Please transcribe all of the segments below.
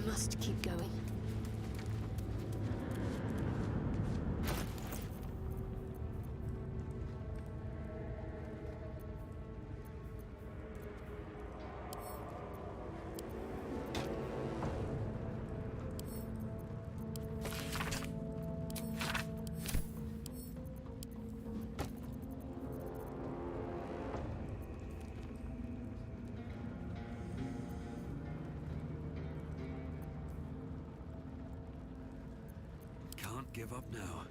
must keep going. Can't give up now.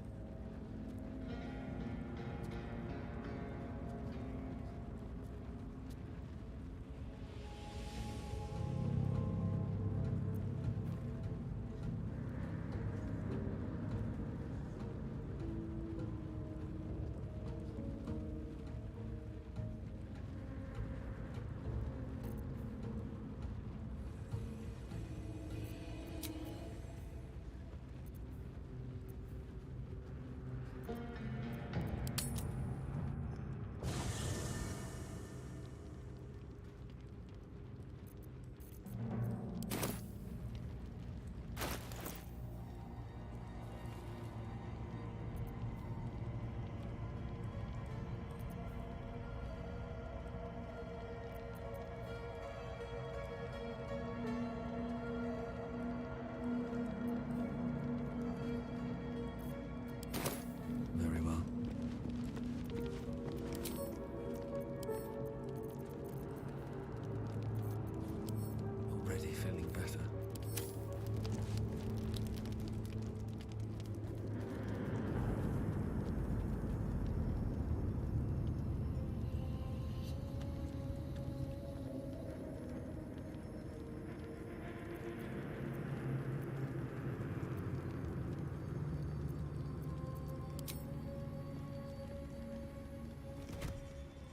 Very well. Already feeling better.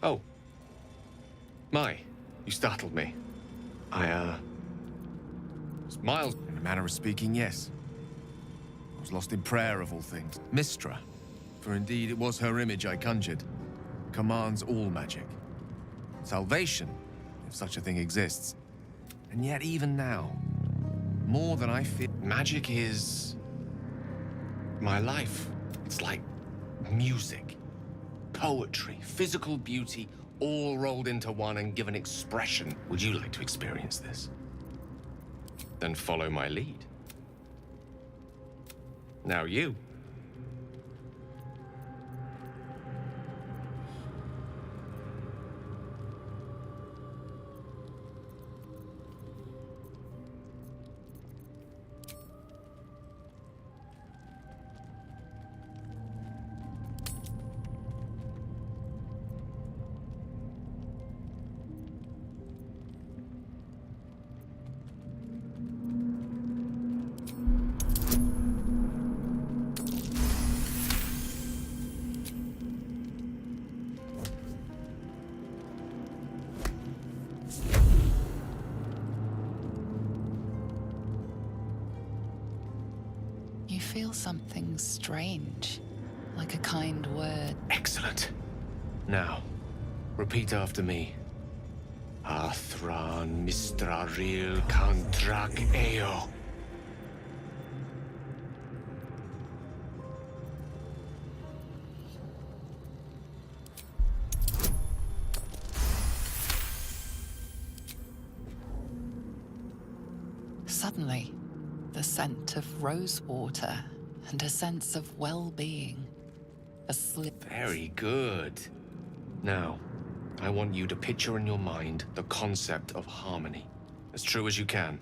Oh. My, you startled me. Was miles. In a manner of speaking, yes. I was lost in prayer of all things. Mistra, for indeed it was her image I conjured, commands all magic. Salvation, if such a thing exists. And yet even now, more than I fear. Magic is my life. It's like music, poetry, physical beauty, all rolled into one and given expression. Would you like to experience this? Then follow my lead. Now you. You feel something strange, like a kind word. Excellent. Now, repeat after me. Athran mistraril kantrak eo. Suddenly, the scent of rosewater and a sense of well-being. A slip. Very good. Now, I want you to picture in your mind the concept of harmony, as true as you can.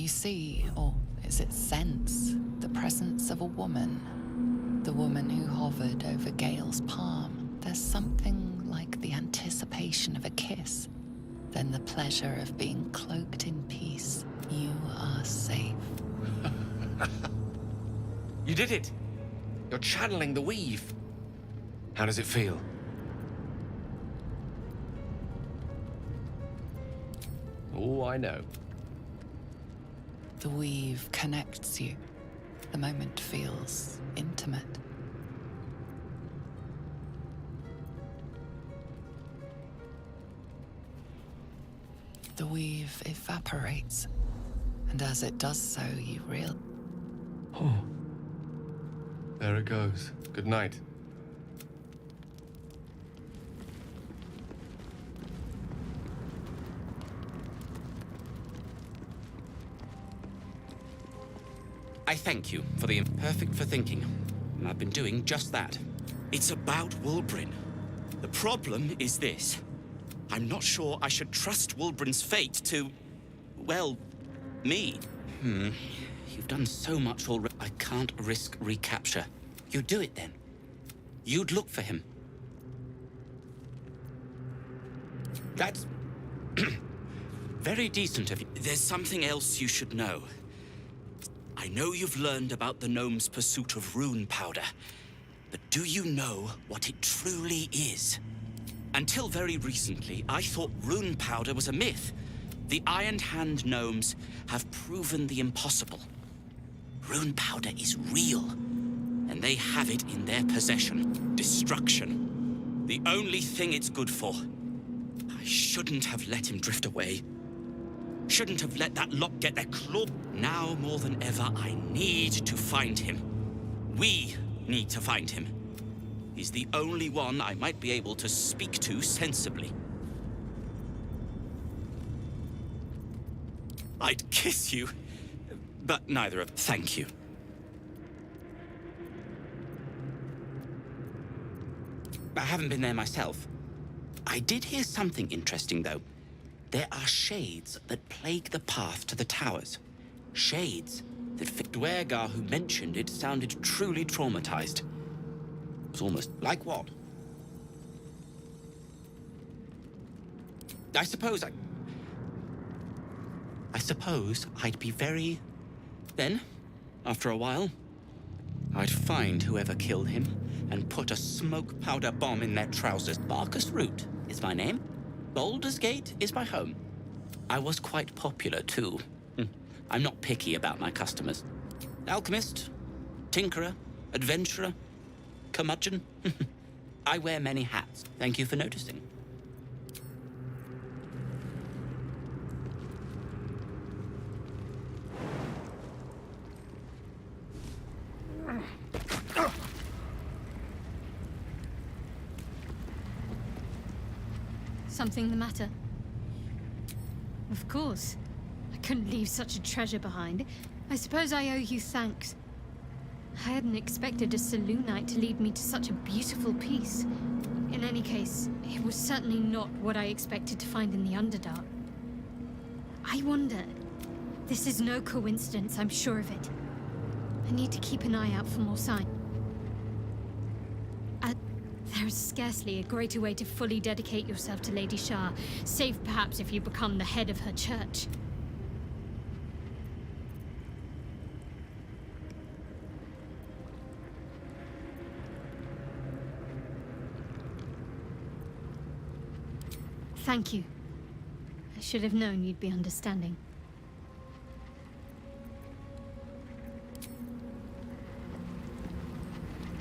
You see, or is it sense, the presence of a woman. The woman who hovered over Gale's palm. There's something like the anticipation of a kiss, then the pleasure of being cloaked in peace. You are safe. You did it! You're channeling the weave. How does it feel? Oh, I know. The weave connects you. The moment feels intimate. The weave evaporates, and as it does so, you realize. Oh. There it goes. Good night. I thank you for the imperfect for thinking. I've been doing just that. It's about Wulbrin. The problem is this. I'm not sure I should trust Wulbrin's fate to, well, me. You've done so much already. I can't risk recapture. You'd do it then. You'd look for him. That's very decent of you. There's something else you should know. I know you've learned about the gnome's pursuit of rune powder, but do you know what it truly is? Until very recently, I thought rune powder was a myth. The Iron Hand gnomes have proven the impossible. Rune powder is real, and they have it in their possession. Destruction. The only thing it's good for. I shouldn't have let him drift away. Shouldn't have let that lot get their claw. Now more than ever, I need to find him. We need to find him. He's the only one I might be able to speak to sensibly. I'd kiss you, but neither of... Thank you. I haven't been there myself. I did hear something interesting, though. There are shades that plague the path to the towers. Shades that fit. Dwergar who mentioned it sounded truly traumatized. It was almost like what? I suppose I'd be very... Then, after a while, I'd find whoever killed him and put a smoke powder bomb in their trousers. Barkus Root is my name. Baldur's Gate is my home. I was quite popular, too. I'm not picky about my customers. Alchemist, tinkerer, adventurer, curmudgeon. I wear many hats. Thank you for noticing. Something the matter? Of course. I couldn't leave such a treasure behind. I suppose I owe you thanks. I hadn't expected a Selûnite to lead me to such a beautiful piece. In any case, it was certainly not what I expected to find in the Underdark. I wonder... This is no coincidence, I'm sure of it. I need to keep an eye out for more signs. There is scarcely a greater way to fully dedicate yourself to Lady Shar, save perhaps if you become the head of her church. Thank you. I should have known you'd be understanding.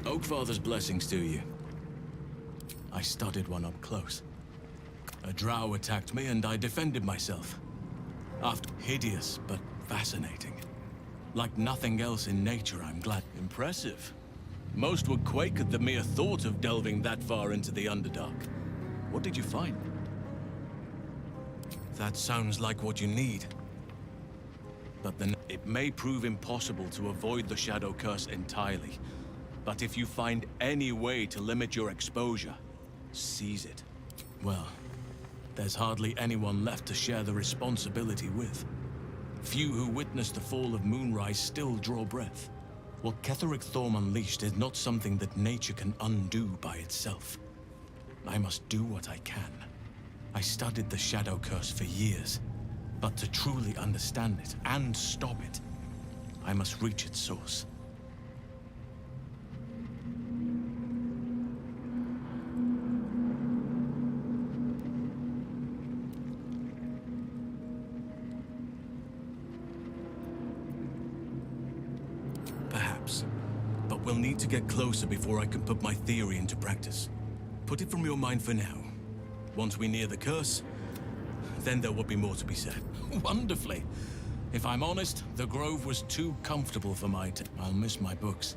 Oakfather's blessings to you. I studied one up close. A drow attacked me and I defended myself. After hideous, but fascinating. Like nothing else in nature, I'm glad. Impressive. Most would quake at the mere thought of delving that far into the Underdark. What did you find? That sounds like what you need. But then it may prove impossible to avoid the Shadow Curse entirely. But if you find any way to limit your exposure, seize it. Well, there's hardly anyone left to share the responsibility with. Few who witnessed the fall of Moonrise still draw breath. What Ketheric Thorm unleashed is not something that nature can undo by itself. I must do what I can. I studied the Shadow Curse for years, but to truly understand it and stop it, I must reach its source. Perhaps. But we'll need to get closer before I can put my theory into practice. Put it from your mind for now. Once we near the curse, then there will be more to be said. Wonderfully. If I'm honest, the Grove was too comfortable for I'll miss my books.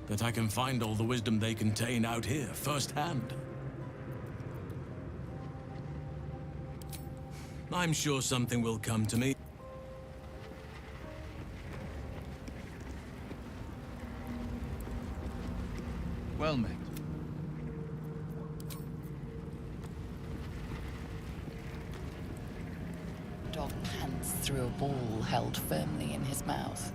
That I can find all the wisdom they contain out here, firsthand. I'm sure something will come to me. Well met. Dog pants through a ball held firmly in his mouth.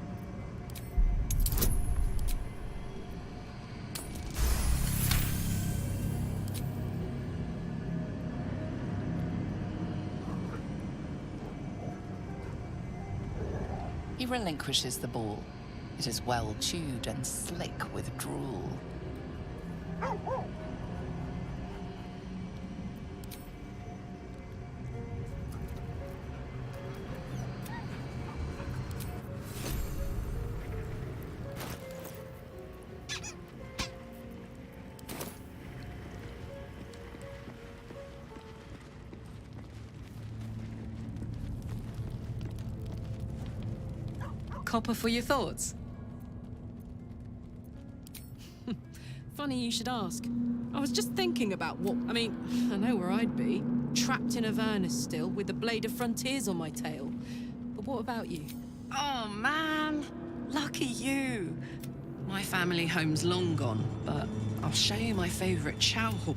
He relinquishes the ball. It is well chewed and slick with drool. Copper for your thoughts? Funny you should ask. I was just thinking about I know where I'd be. Trapped in Avernus still, with the Blade of Frontiers on my tail. But what about you? Oh, man. Lucky you. My family home's long gone, but I'll show you my favorite chow hall.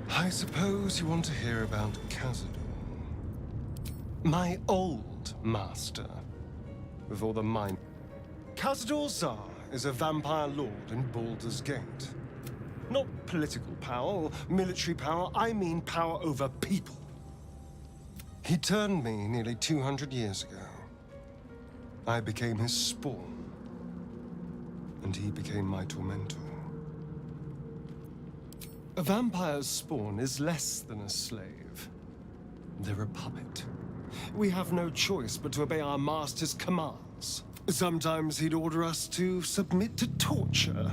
I suppose you want to hear about Khazad. My old master, before the mine. Khazad Zar is a vampire lord in Baldur's Gate. Not political power or military power, I mean power over people. He turned me nearly 200 years ago. I became his spawn, and he became my tormentor. A vampire's spawn is less than a slave. They're a puppet. We have no choice but to obey our master's commands. Sometimes he'd order us to submit to torture.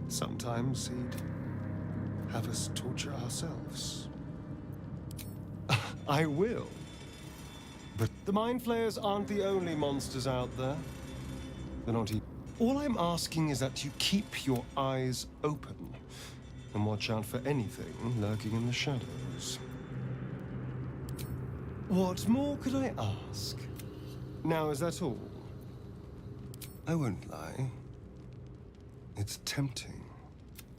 Sometimes he'd have us torture ourselves. I will. But the Mind Flayers aren't the only monsters out there. They're not even. All I'm asking is that you keep your eyes open and watch out for anything lurking in the shadows. What more could I ask? Now, is that all? I won't lie. It's tempting.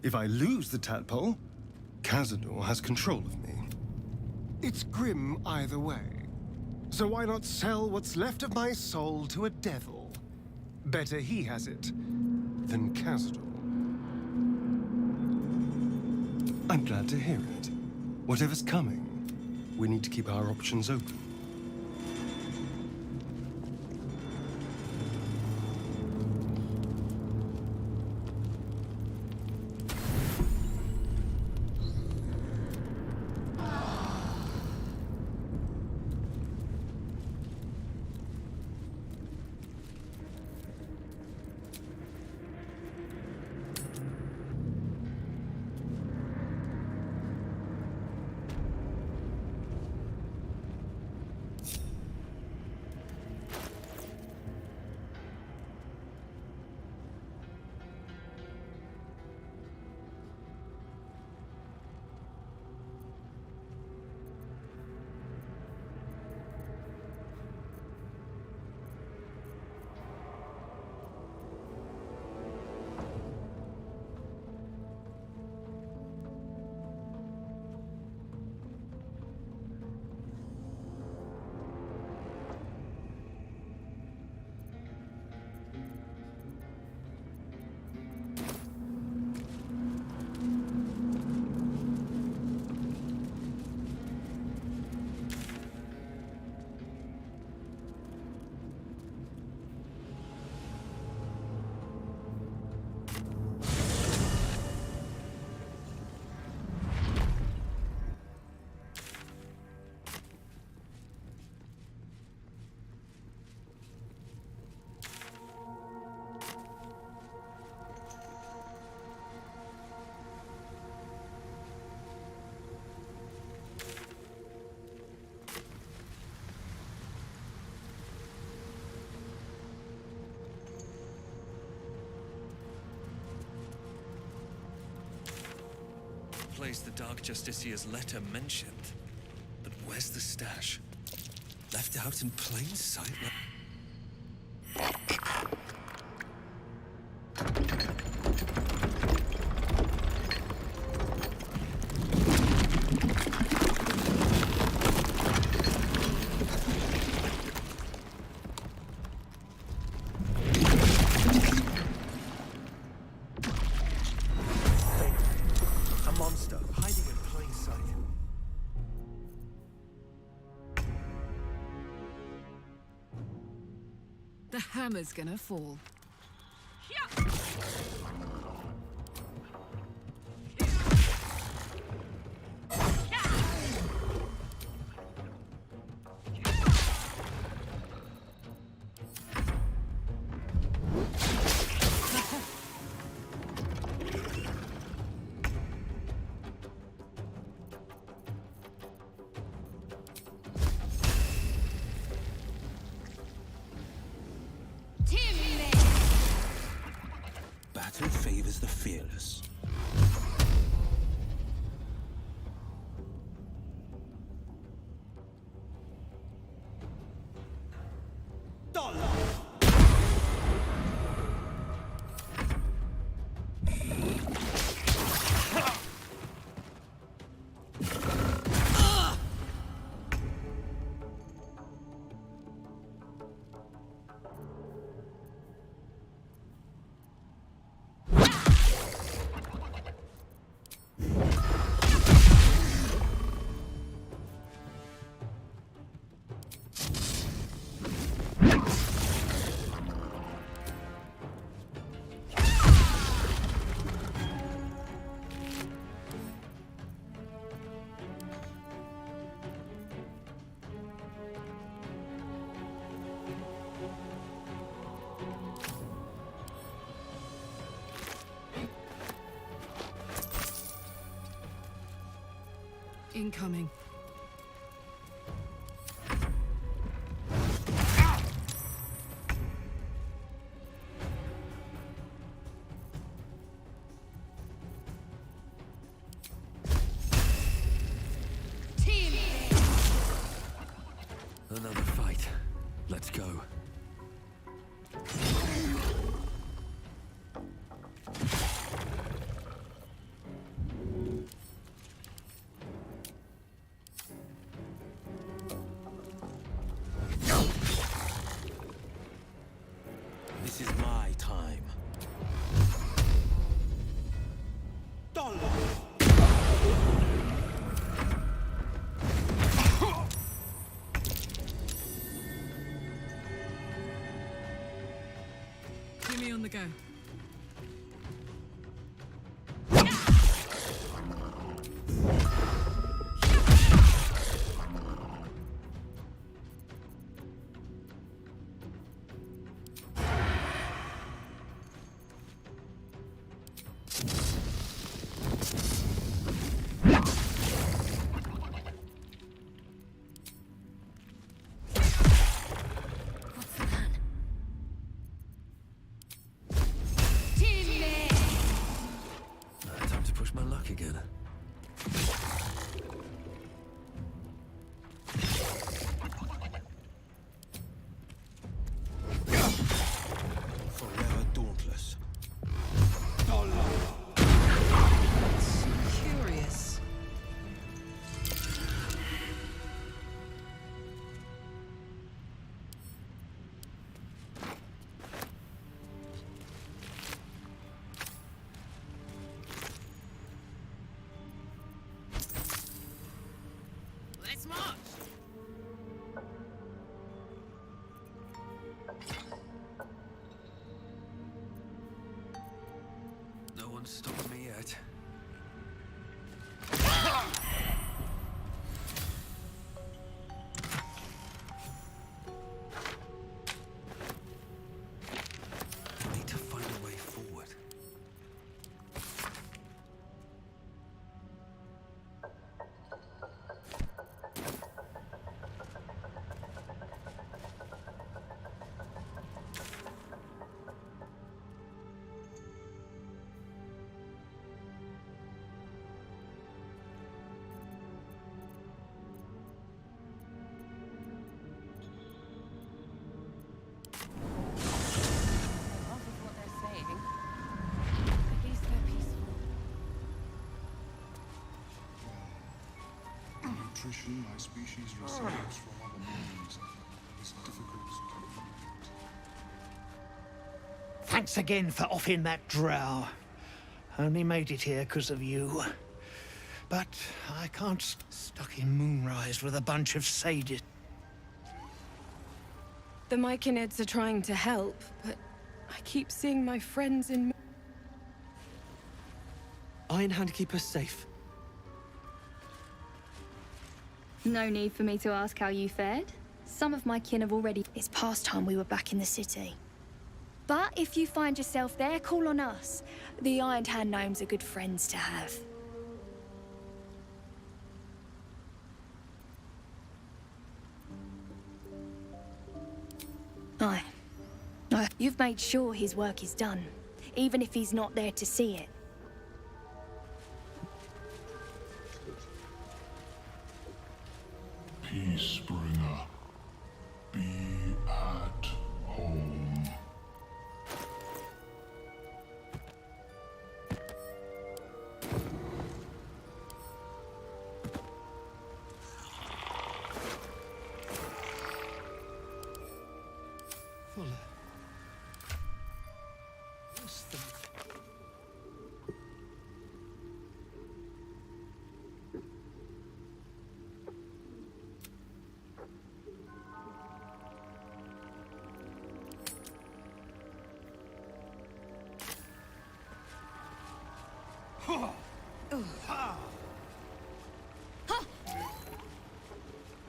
If I lose the tadpole, Cazador has control of me. It's grim either way. So why not sell what's left of my soul to a devil? Better he has it than Cazador. I'm glad to hear it. Whatever's coming, we need to keep our options open. place the Dark Justicia's letter mentioned. But where's the stash? Left out in plain sight? A monster hiding in plain sight. The hammer's gonna fall. Battle favors the fearless. Incoming. Another fight. Let's go. This is my time. Jimmy on the go. Time to push my luck again. Forever dauntless. Curious. Let's march! No one's stopped me yet. I need to find a way forward. nutrition my species receives from other beings is difficult to find. Thanks again for offing that drow. Only made it here because of you. But I can't stuck in Moonrise with a bunch of sadists. The Myconids are trying to help, but I keep seeing my friends in... Ironhand keep us safe. No need for me to ask how you fared. Some of my kin have already... It's past time we were back in the city. But if you find yourself there, call on us. The Iron Hand gnomes are good friends to have. Aye. You've made sure his work is done, even if he's not there to see it. Peacebringer, be at home. Fuller. What's the...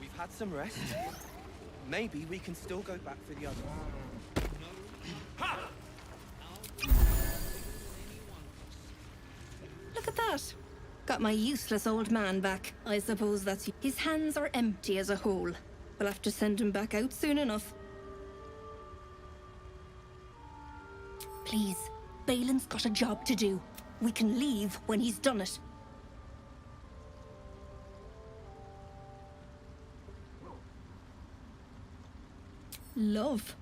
We've had some rest. Maybe we can still go back for the others. Look at that. Got my useless old man back. I suppose that's... His hands are empty as a whole. We'll have to send him back out soon enough. Please, Balin's got a job to do. We can leave when he's done it. Love?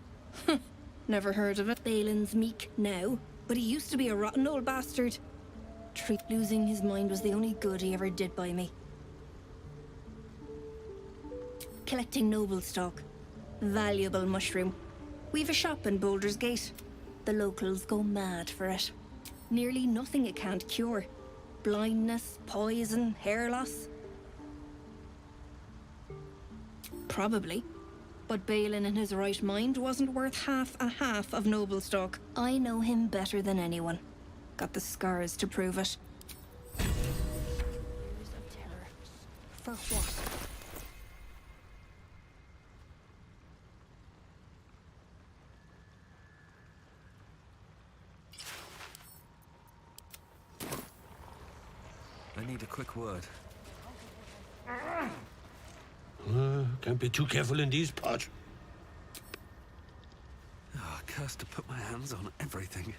Never heard of it. Balin's meek now, but he used to be a rotten old bastard. Losing his mind was the only good he ever did by me. Collecting noble stock. Valuable mushroom. We've a shop in Baldur's Gate. The locals go mad for it. Nearly nothing it can't cure. Blindness, poison, hair loss. Probably. But Balin in his right mind wasn't worth half of noble stock. I know him better than anyone. Got the scars to prove it. For what? I need a quick word. Can't be too careful in these parts. Oh, cursed to put my hands on everything.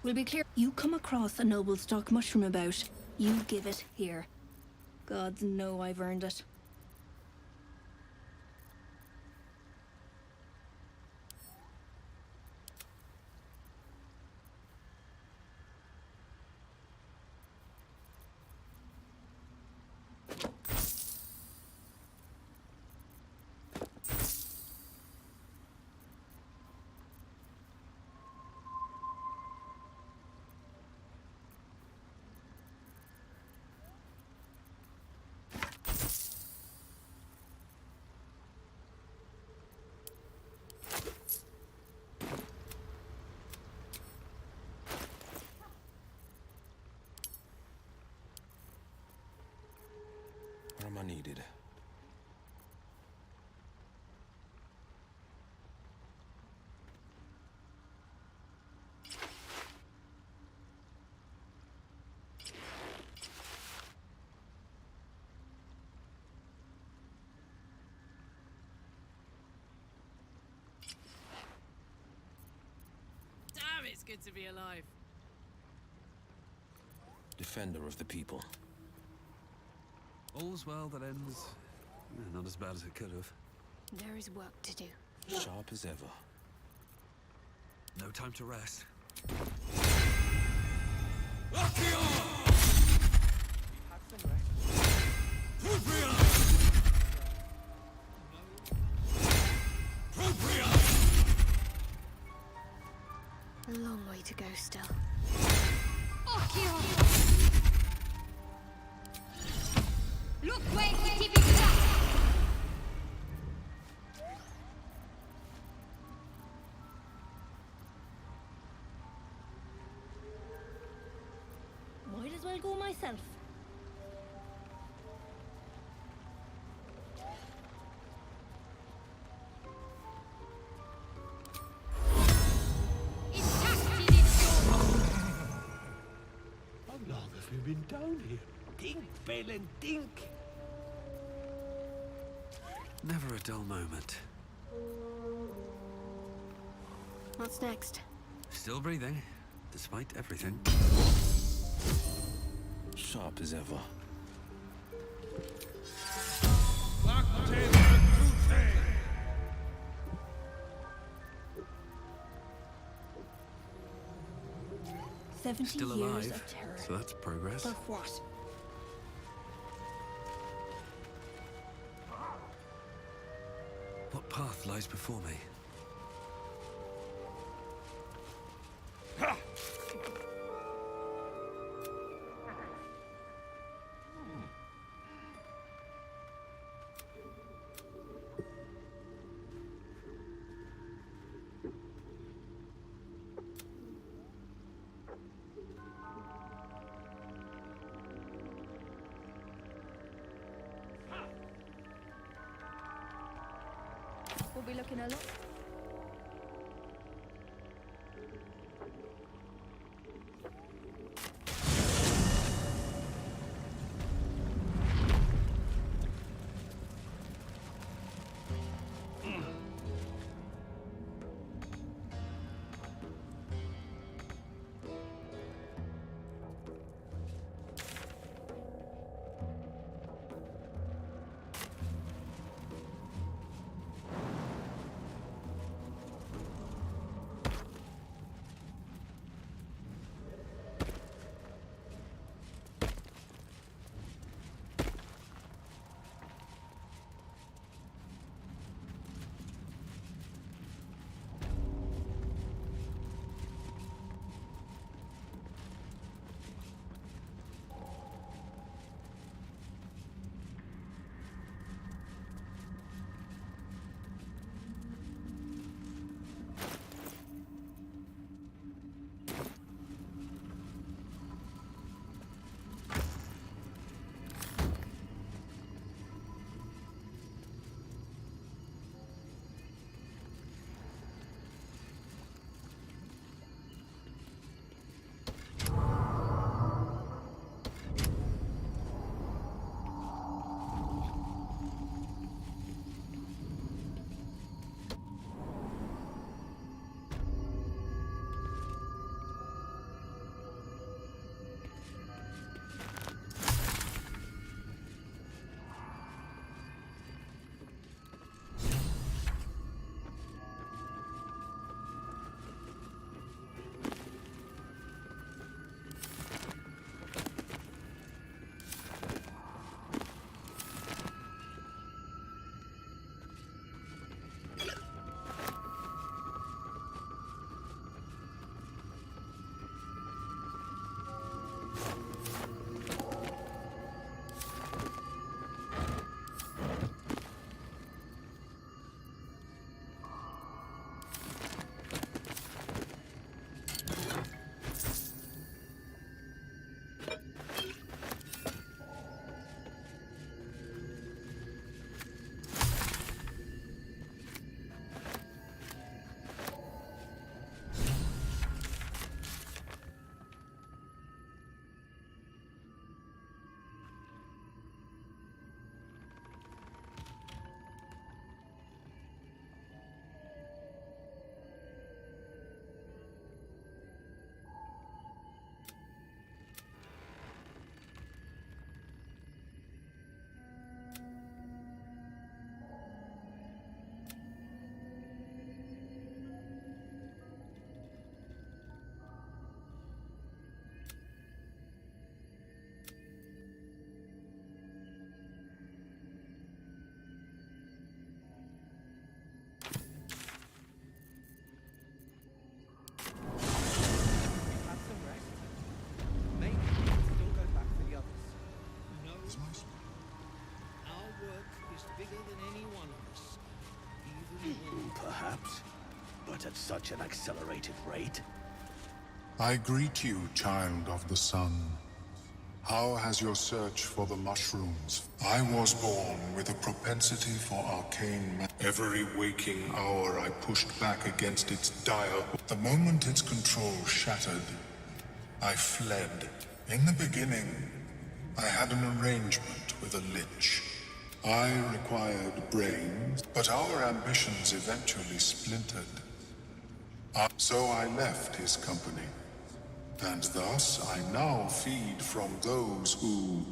We'll be clear. You come across a noble stock mushroom about, you give it here. Gods know I've earned it. Where am I needed? Damn, it's good to be alive. Defender of the people. All's well that ends... not as bad as it could have. There is work to do. Sharp as ever. No time to rest. We've had some rest. yourself. How long have you been down here? Dink, Balin, dink! Never a dull moment. What's next? Still breathing, despite everything. Sharp as ever. 70 Still years alive, of terror. so that's progress. For what? What path lies before me? We'll be looking a lot. Perhaps, but at such an accelerated rate. I greet you, child of the sun. How has your search for the mushrooms? I was born with a propensity for arcane. Every waking hour I pushed back against its dire. The moment its control shattered, I fled. In the beginning, I had an arrangement with a lich. I required brains, but our ambitions eventually splintered. So I left his company. And thus I now feed from those who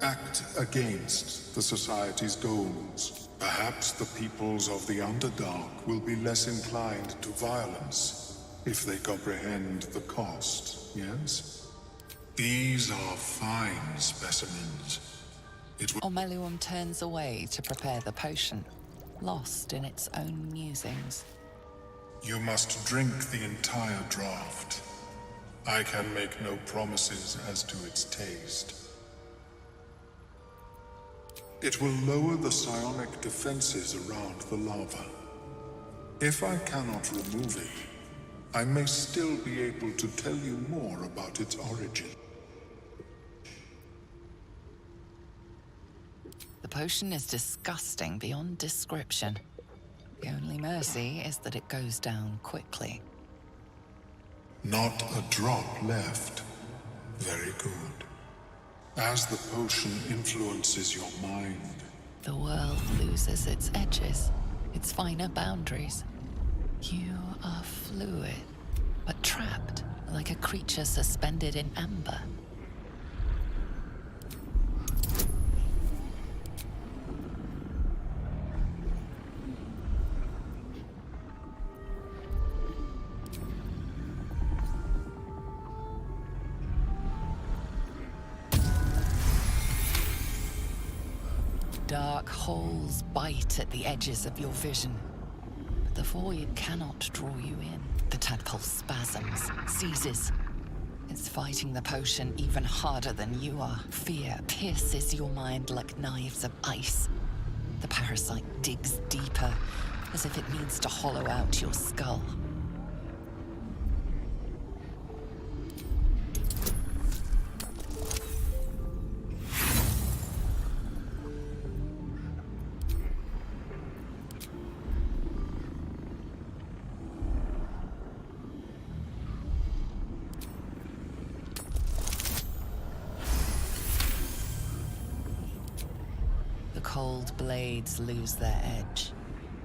act against the Society's goals. Perhaps the peoples of the Underdark will be less inclined to violence if they comprehend the cost, yes? These are fine specimens. Omeluum turns away to prepare the potion, lost in its own musings. You must drink the entire draft. I can make no promises as to its taste. It will lower the psionic defenses around the lava. If I cannot remove it, I may still be able to tell you more about its origin. The potion is disgusting beyond description. The only mercy is that it goes down quickly. Not a drop left. Very good. As the potion influences your mind, The world loses its edges, its finer boundaries. You are fluid, but trapped like a creature suspended in amber. Dark holes bite at the edges of your vision, but the void cannot draw you in. The tadpole spasms, seizes. It's fighting the potion even harder than you are. Fear pierces your mind like knives of ice. The parasite digs deeper, as if it needs to hollow out your skull. The cold blades lose their edge.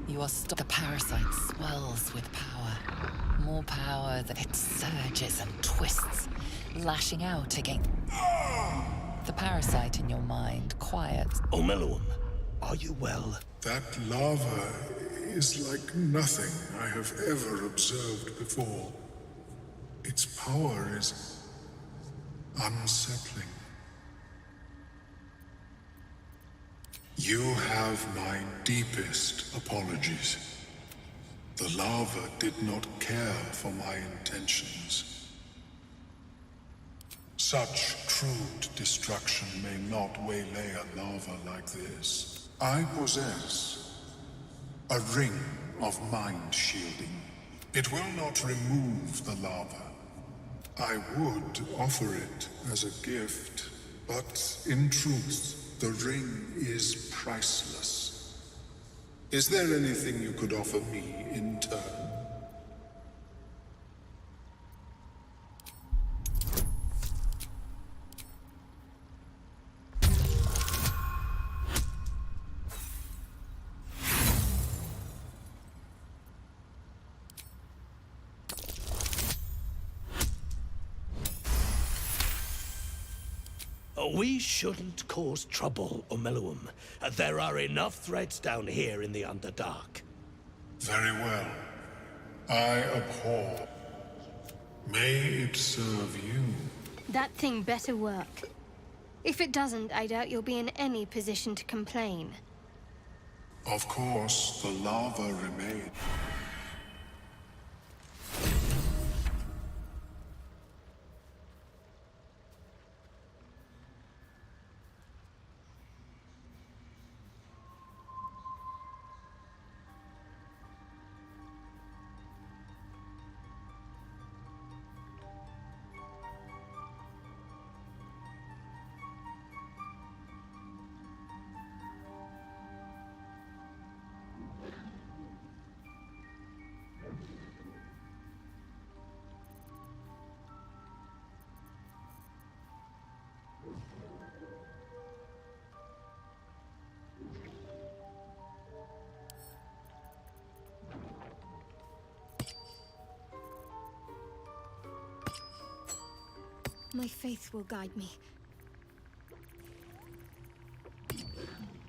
You are stuck. The parasite swells with power. More power that it surges and twists, lashing out against. The parasite in your mind quiets. Omeluum, are you well? that lava is like nothing I have ever observed before. Its power is unsettling. You have my deepest apologies. The lava did not care for my intentions. Such crude destruction may not waylay a lava like this. I possess a ring of mind shielding. It will not remove the lava. I would offer it as a gift, but in truth, the ring is priceless. Is there anything you could offer me in turn? We shouldn't cause trouble, Omeluum. There are enough threats down here in the Underdark. Very well. I abhor. May it serve you. That thing better work. If it doesn't, I doubt you'll be in any position to complain. Of course, the lava remains. My faith will guide me.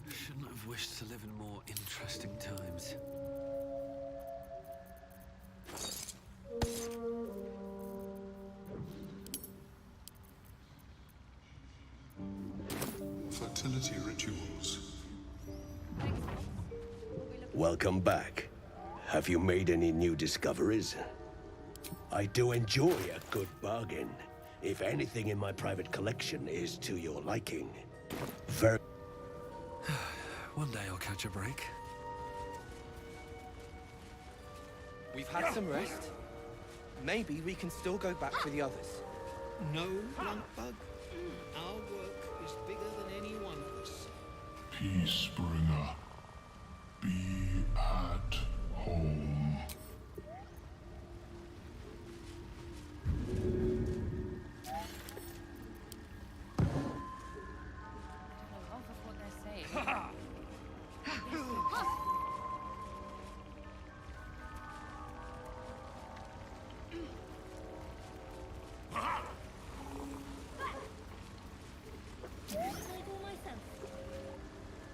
Shouldn't have wished to live in more interesting times. Fertility rituals. Welcome back. Have you made any new discoveries? I do enjoy a good bargain. If anything in my private collection is to your liking. One day I'll catch a break. We've had some rest. Maybe we can still go back for the others. No, Bluntbug. Our work is bigger than any one of us. Peacebringer. Be at home. Half of what they're saying.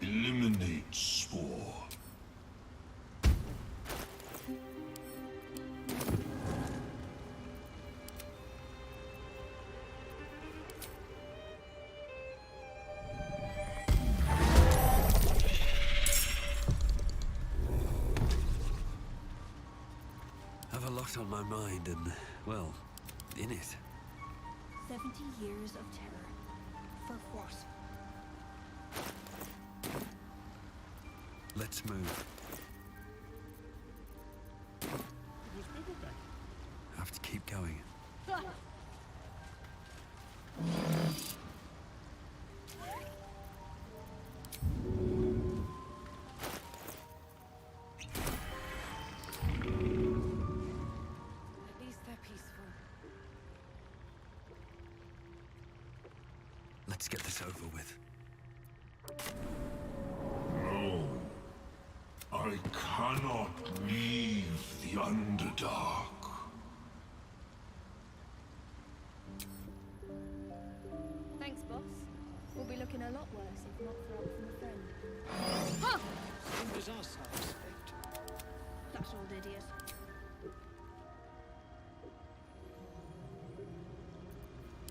Eliminate spore. Have a lot on my mind and, well, in it. 70 years of terror. For what? Let's move. Have to keep going. At least they're peaceful. Let's get this over with. No. I cannot leave the Underdark. Thanks, boss. We'll be looking a lot worse if not for help from a friend. Same as us, I expect. That's old idiot.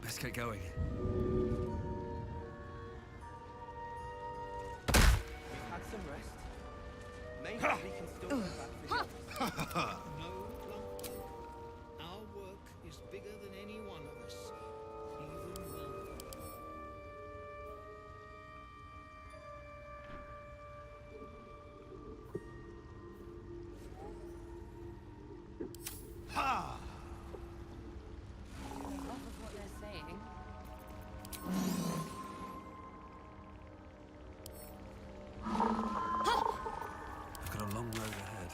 Let's get going. We've had some rest. Maybe we can still go back for the others. No, Bluntbug. Our work is bigger than any one of us. Even longer. Half of what they're saying. I've got a long road ahead.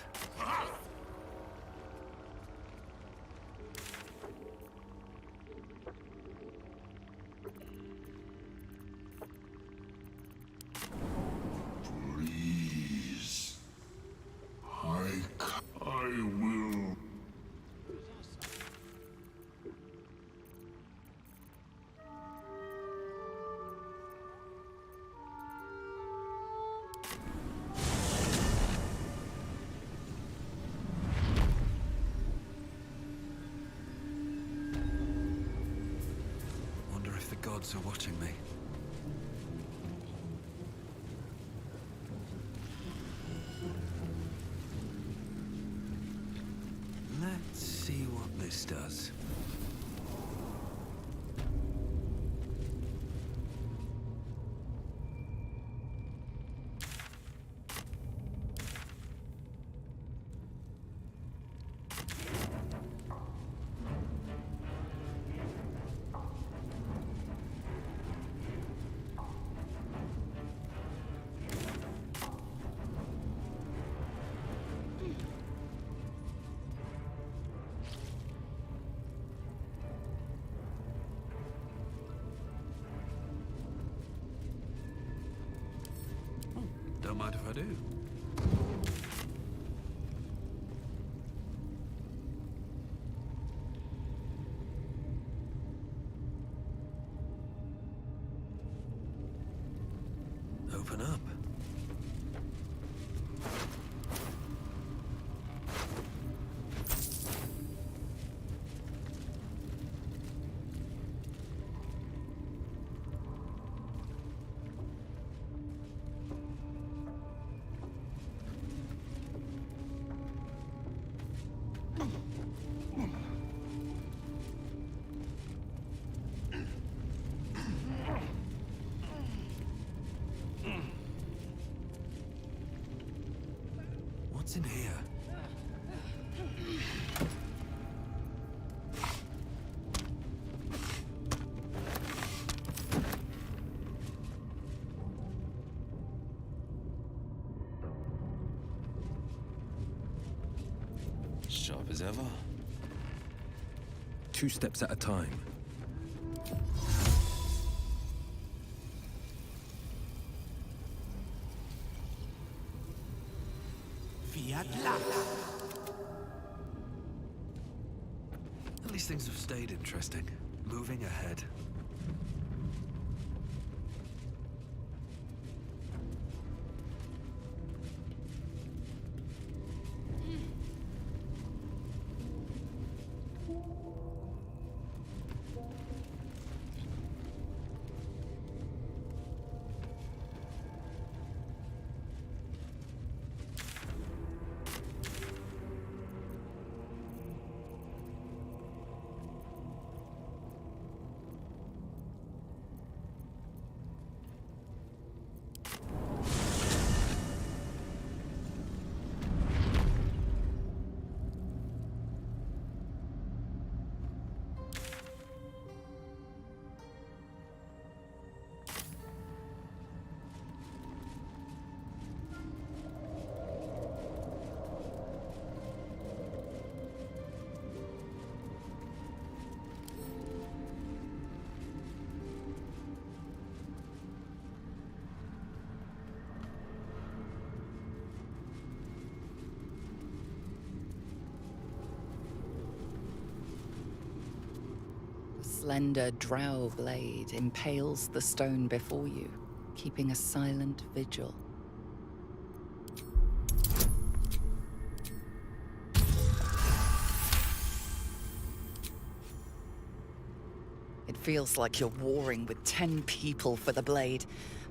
Please. I will. Wonder if the gods are watching me. Let's see what this does. Don't mind if I do. open up. What's in here? Sharp as ever. 2 steps at a time. At least things have stayed interesting. Moving ahead. Slender drow blade impales the stone before you, keeping a silent vigil. It feels like you're warring with 10 people for the blade,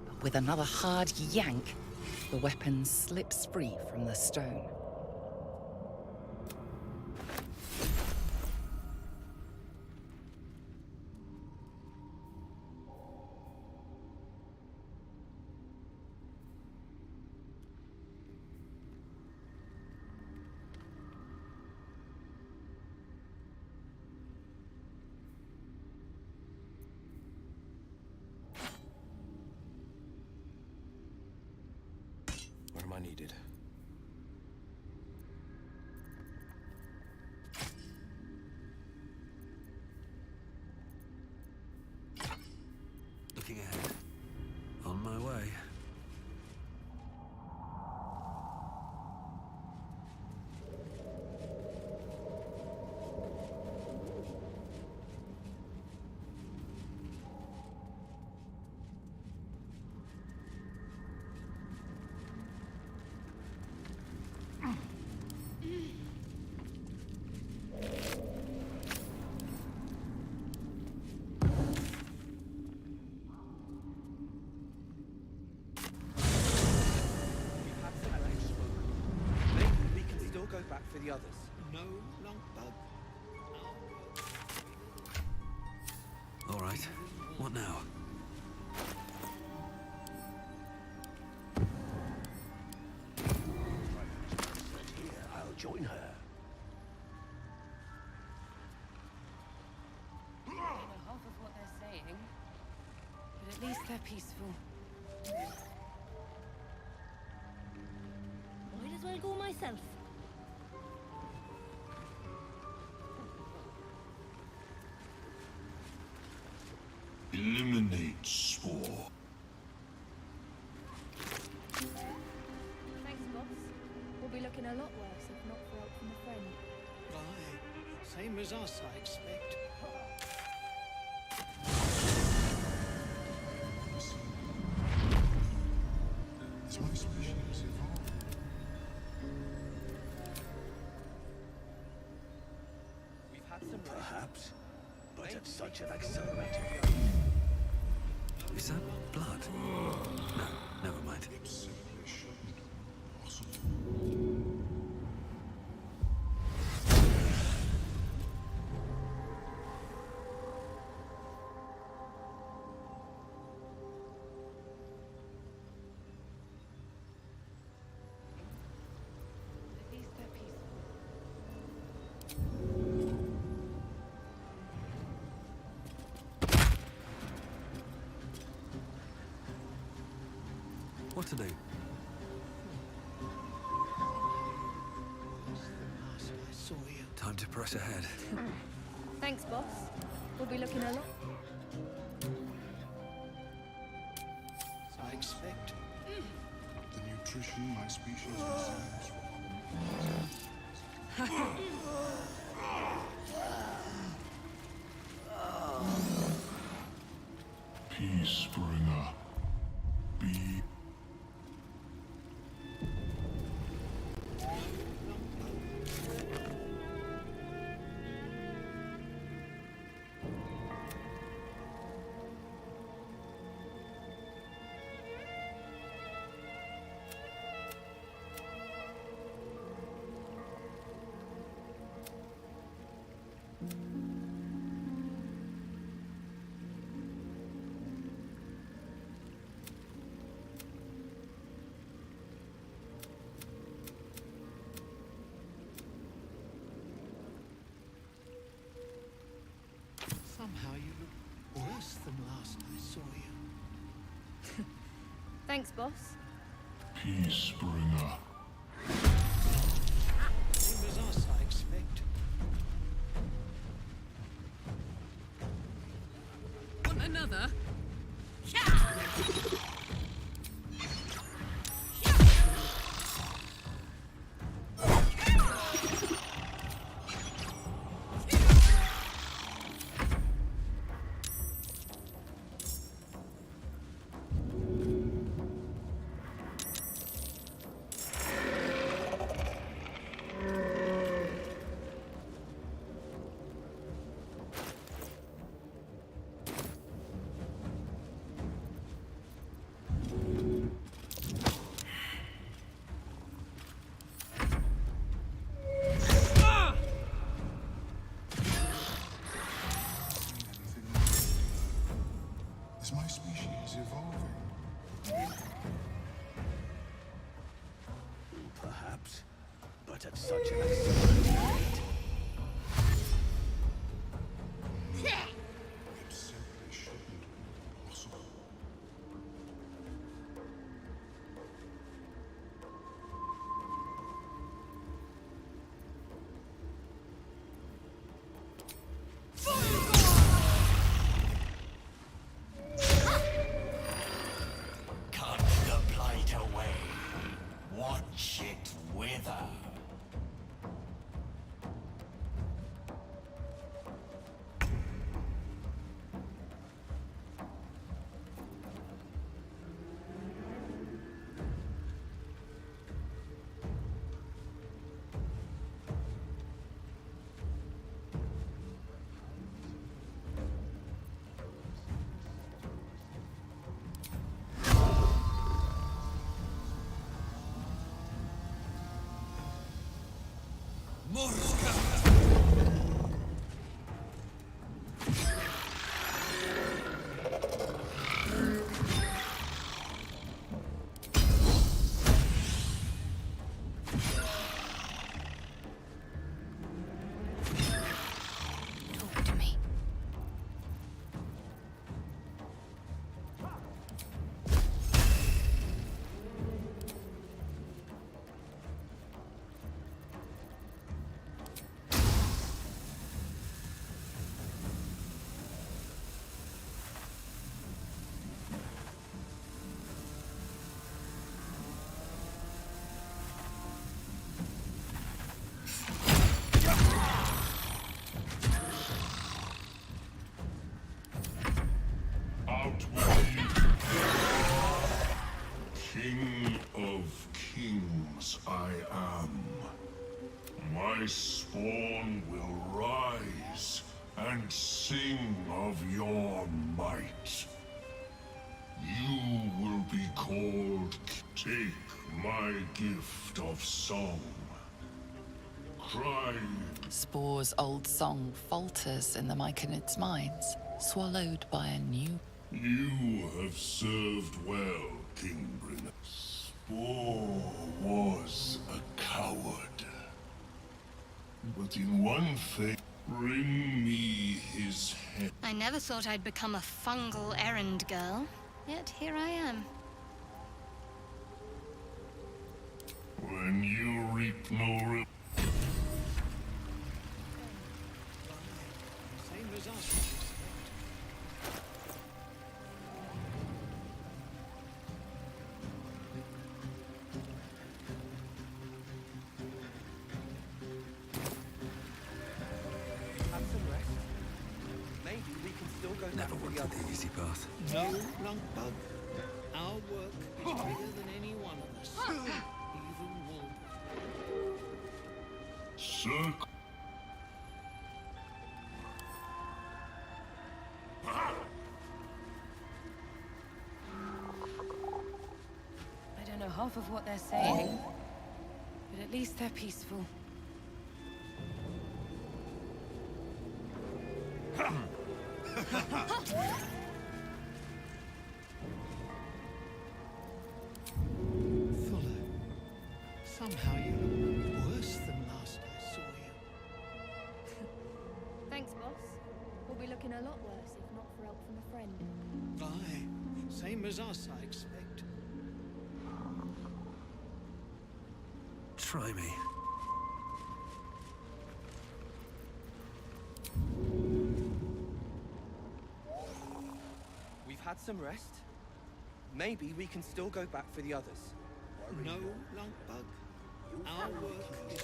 but with another hard yank, the weapon slips free from the stone. Where am I needed? Looking ahead. On my way. Go back for the others. No long bug. All right. What now? I'll join her. I don't know half of what they're saying, but at least they're peaceful. Might as well go myself. Eliminate spore. Thanks, boss. We'll be looking a lot worse if not for help from a friend. Aye, same as us, I expect. Is my species evolving? We've had some rest. Perhaps, but at such an accelerated Is that blood? No, never mind. It simply shouldn't be possible. What to do? I saw you. Time to press ahead. Thanks, boss. We'll be looking a lot. As I expect. The nutrition my species receives Peace, bringer. Be Somehow you look worse than last I saw you. Thanks, boss. peace, bringer. Same as us, I expect. Want another? Is my species evolving? perhaps, but at such an accelerated rate. It simply shouldn't be possible. Cut the blight away. Watch it wither. Talk to me. King of kings I am. My spawn will rise and sing of your might. You will be called. Take my gift of song. Cry. Spore's old song falters in the Myconid's minds, swallowed by a new. You have served well, King Brynner. Spore was a coward. But in one thing, bring me his head. I never thought I'd become a fungal errand girl, yet here I am. When you reap no re- Same as us. Have some rest. Maybe we can still go back Never to the wanted others. the easy path. No, Lunkbug. Our work is bigger than any one of us. Even Wolf. Circle. I don't know half of what they're saying, but at least they're peaceful. Fuller, somehow you look worse than last I saw you. Thanks, boss. We'll be looking a lot worse if not for help from a friend. Aye, same as us, I expect. Try me. We've had some rest. Maybe we can still go back for the others. No, Lunkbug. Our work is...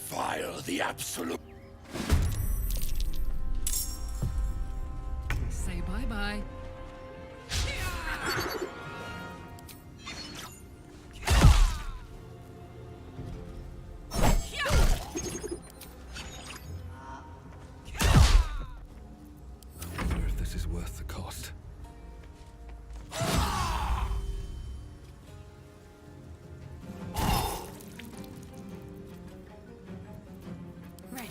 Fire the absolute. Say bye-bye. I wonder if this is worth the cost. Ready.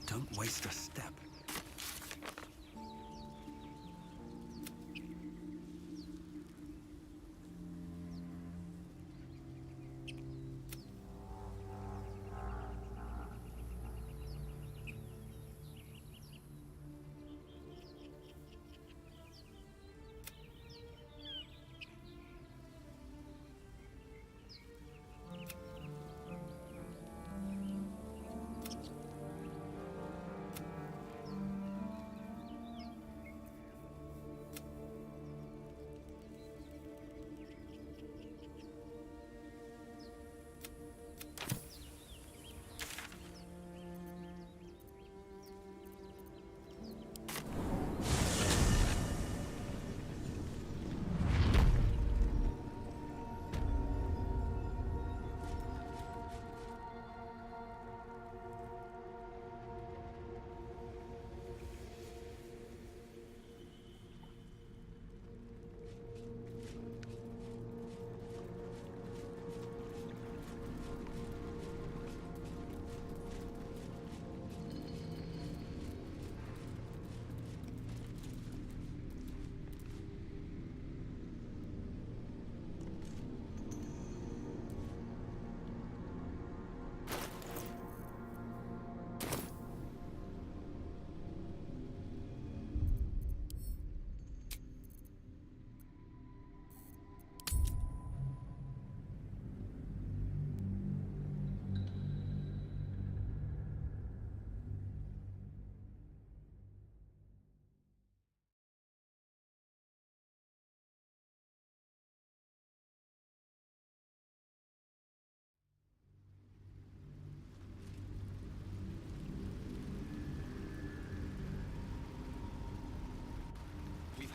Don't waste a step.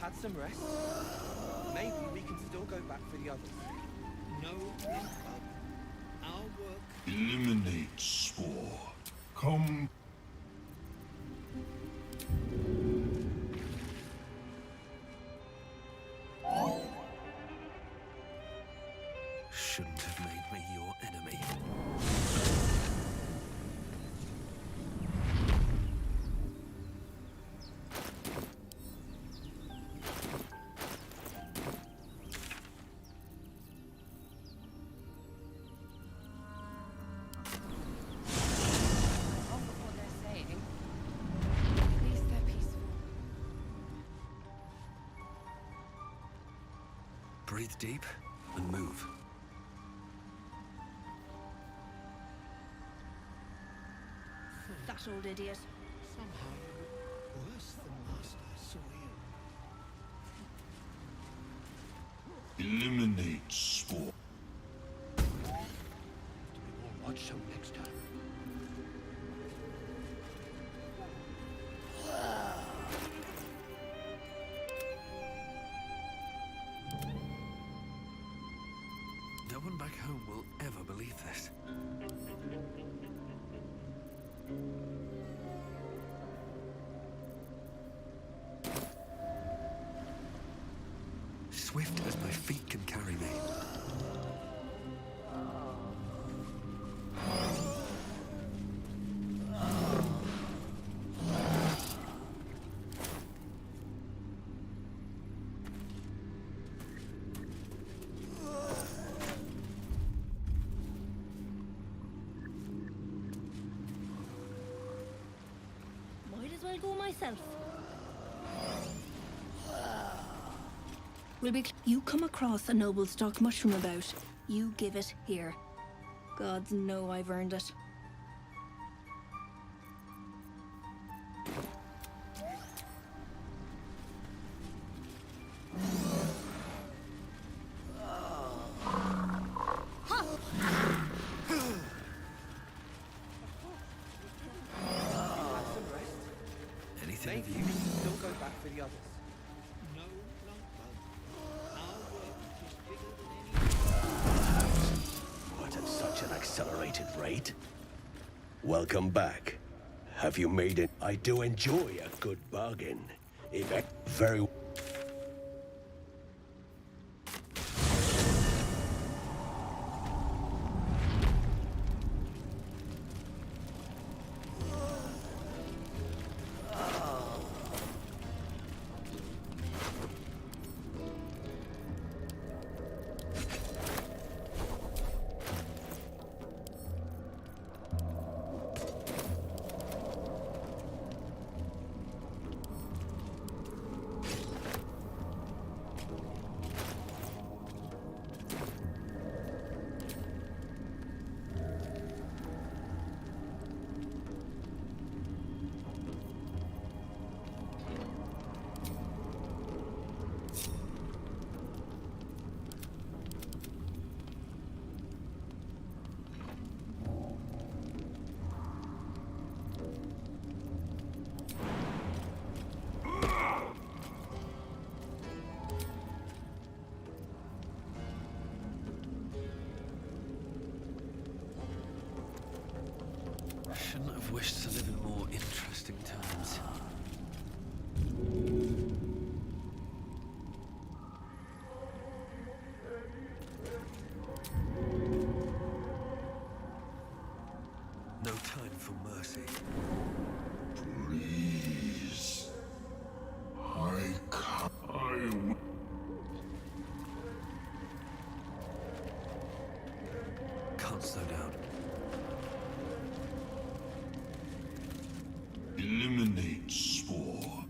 had some rest. Maybe we can still go back for the others. No, our work. Eliminate spore. Come. Shouldn't have made me your enemy. Half of what they're saying. At least they're peaceful. Breathe deep and move. That old idiot. Somehow you look worse than last I saw you. Eliminate spore. Watch some next time. No one back home will ever believe this. Swift as my feet can carry me. Might as well go myself. Will be. You come across a noble stock mushroom about. You give it here. Gods know I've earned it. Had some rest. Anything Maybe of we you? can still go back for the others. No, Longbow. Our work is bigger than What, at such an accelerated rate? Welcome back. Have you made it? I do enjoy a good bargain. If I very Shouldn't have wished to live in more interesting times. No time for mercy. Please. I can't. Can't slow down. Eliminate spore.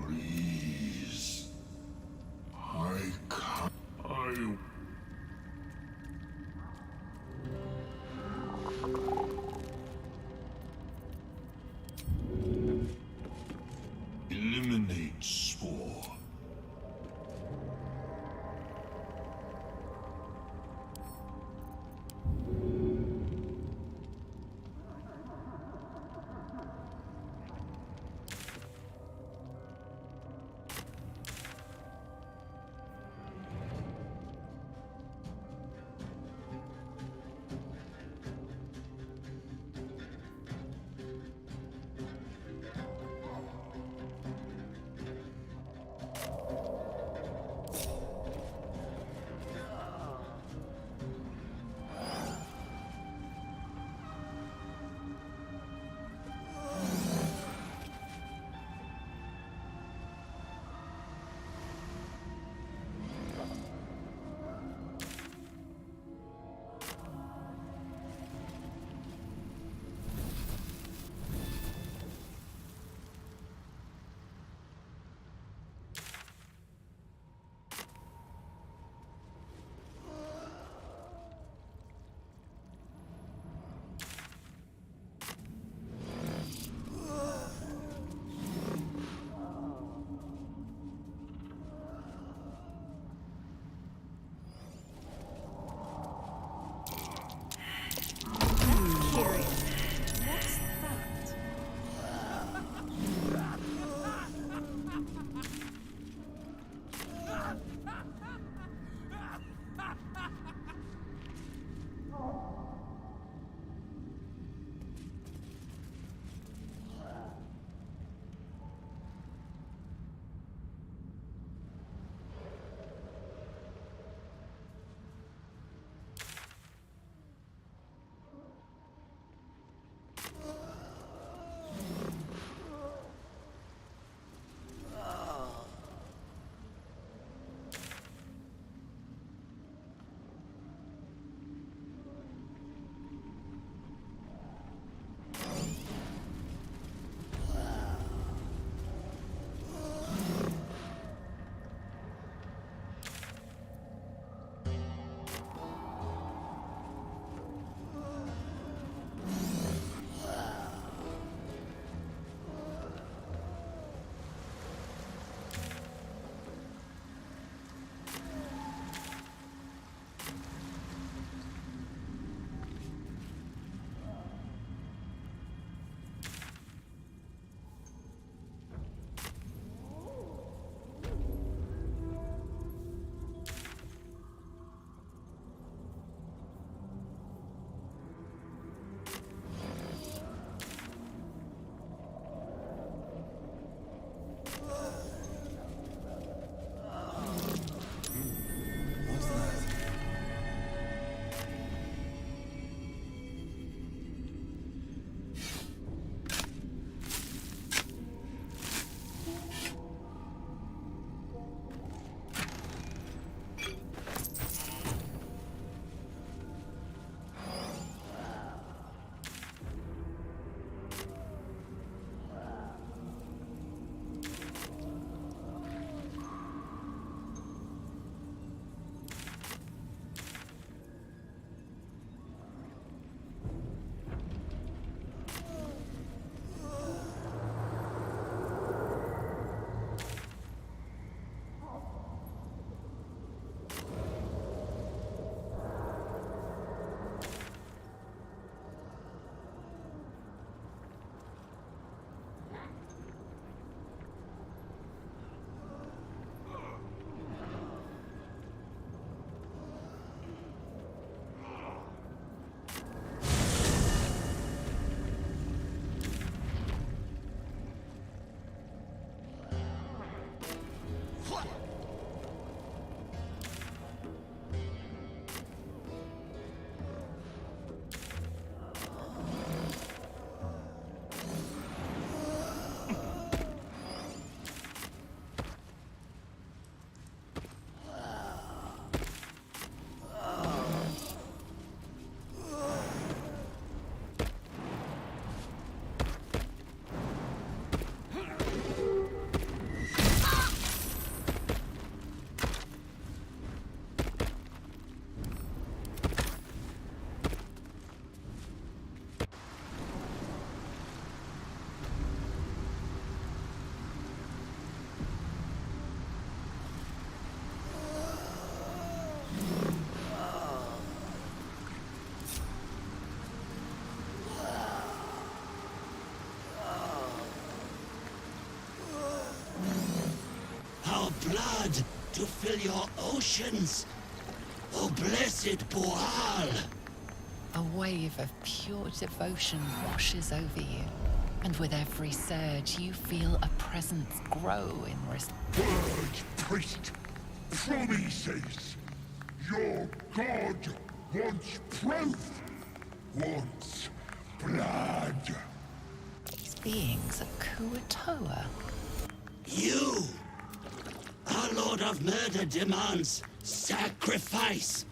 Please. I can't. blood to fill your oceans. O blessed Boal! A wave of pure devotion washes over you, and with every surge, you feel a presence grow in respect. Word, priest! Promises! Your god wants proof! Wants blood! These beings are Kuatoa. You! Our Lord of Murder demands sacrifice!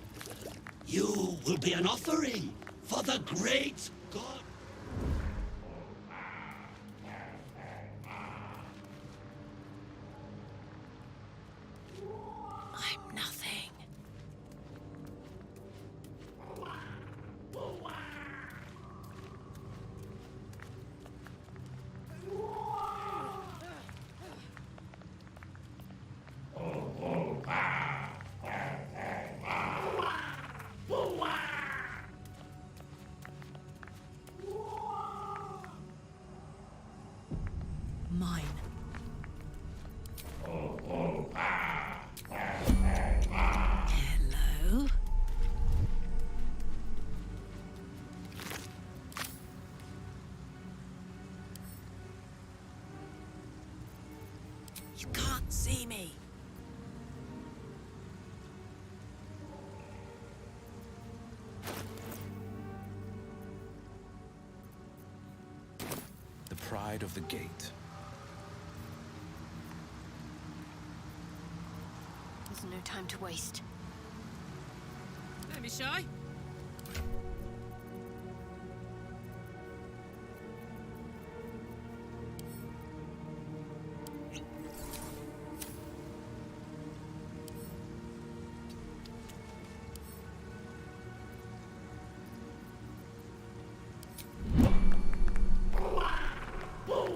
You will be an offering for the great god. I'm nothing. Mine. Hello? You can't see me. The pride of the gate. There's no time to waste. Don't be shy.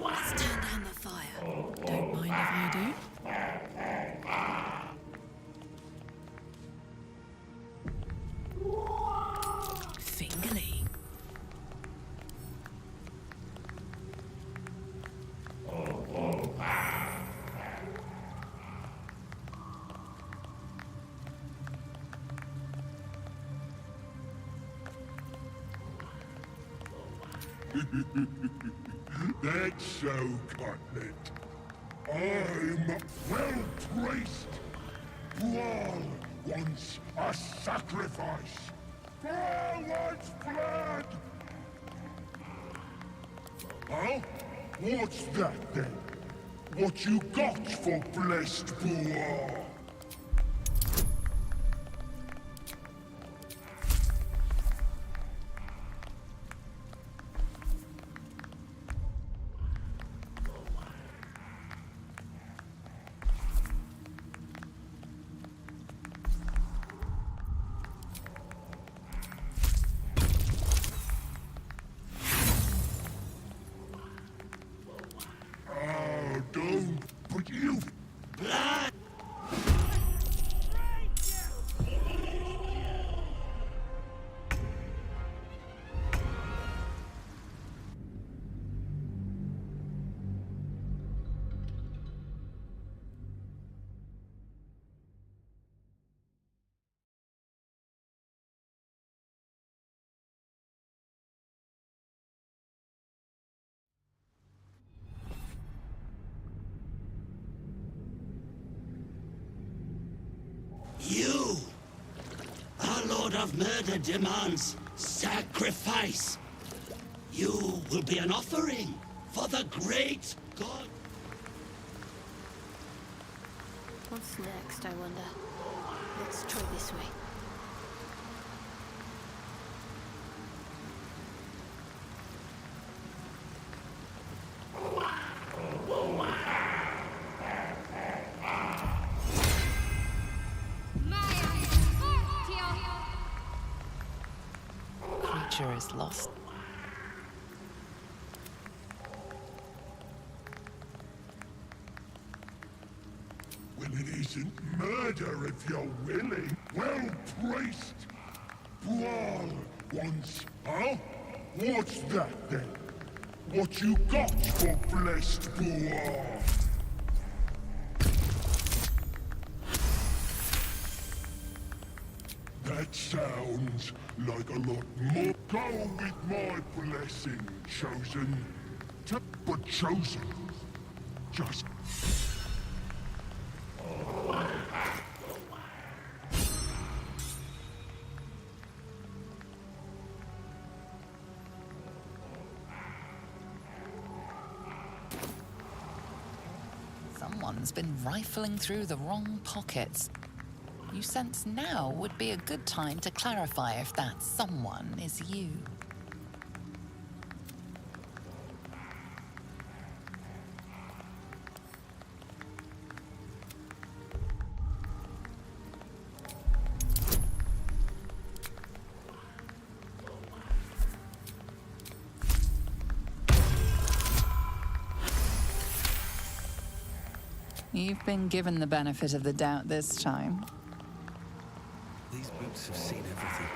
Let's turn down the fire. Don't mind if I do. Fingerly. That's so, Cutlet. I'm well-placed. Boal wants a sacrifice. Boal wants blood! Huh? What's that, then? What you got for blessed Boal? Oh, don't. But you... Blood! You! Our Lord of Murder demands sacrifice. You will be an offering for the great god. What's next, I wonder? Let's try this way. Creature is lost. Well, it isn't murder if you're willing. Well-placed. Boal wants... Huh? What's that, then? What you got for blessed Boal? That sounds like a lot more. Go with my blessing, Chosen. But Chosen, just... Someone's been rifling through the wrong pockets. You sense now would be a good time to clarify if that someone is you. You've been given the benefit of the doubt this time. These boots have seen everything.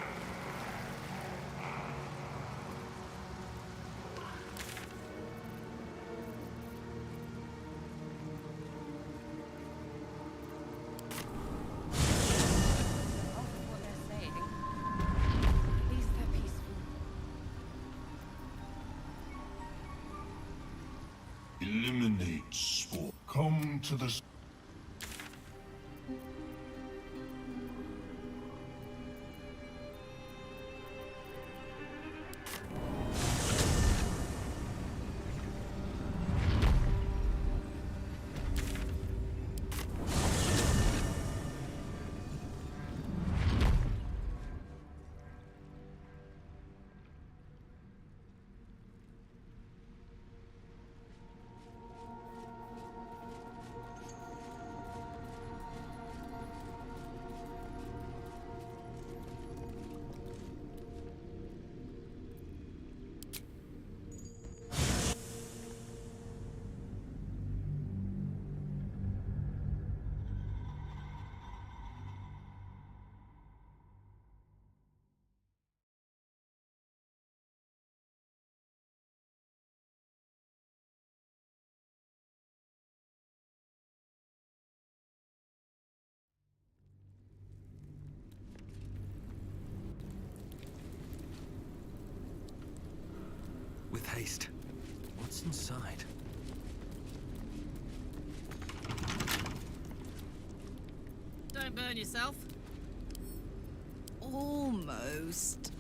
Eliminate sport. Come to the... With haste. What's inside? Don't burn yourself. Almost.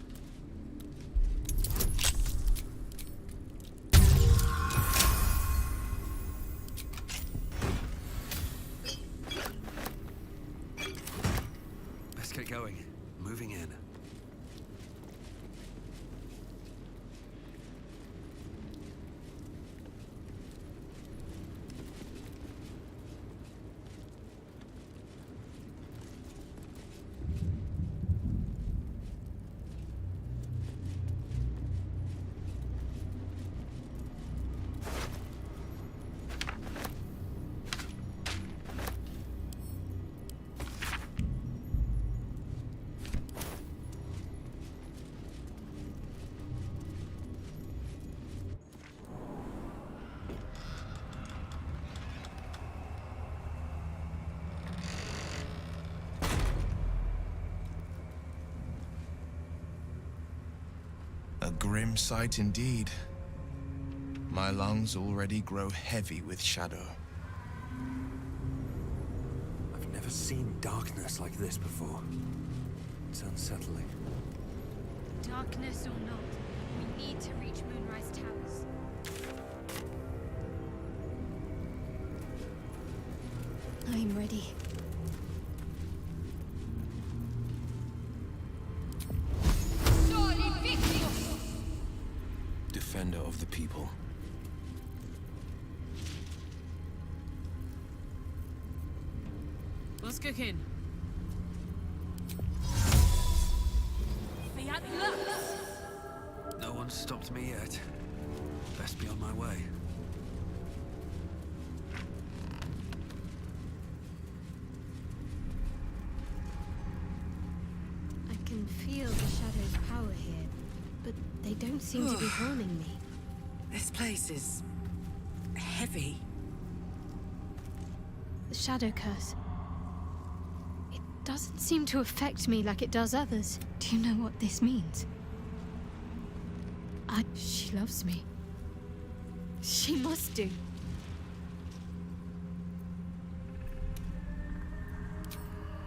Best get going. Moving in. A grim sight indeed. My lungs already grow heavy with shadow. I've never seen darkness like this before. It's unsettling. Darkness or not, we need to reach Moonrise Towers. I'm ready. Defender of the people. What's cooking? No one's stopped me yet. Best be on my way. I can feel the Shadow's power here, but they don't seem to be harming me. This place is... heavy. The Shadow Curse. doesn't seem to affect me like it does others. Do you know what this means? She loves me. She must do.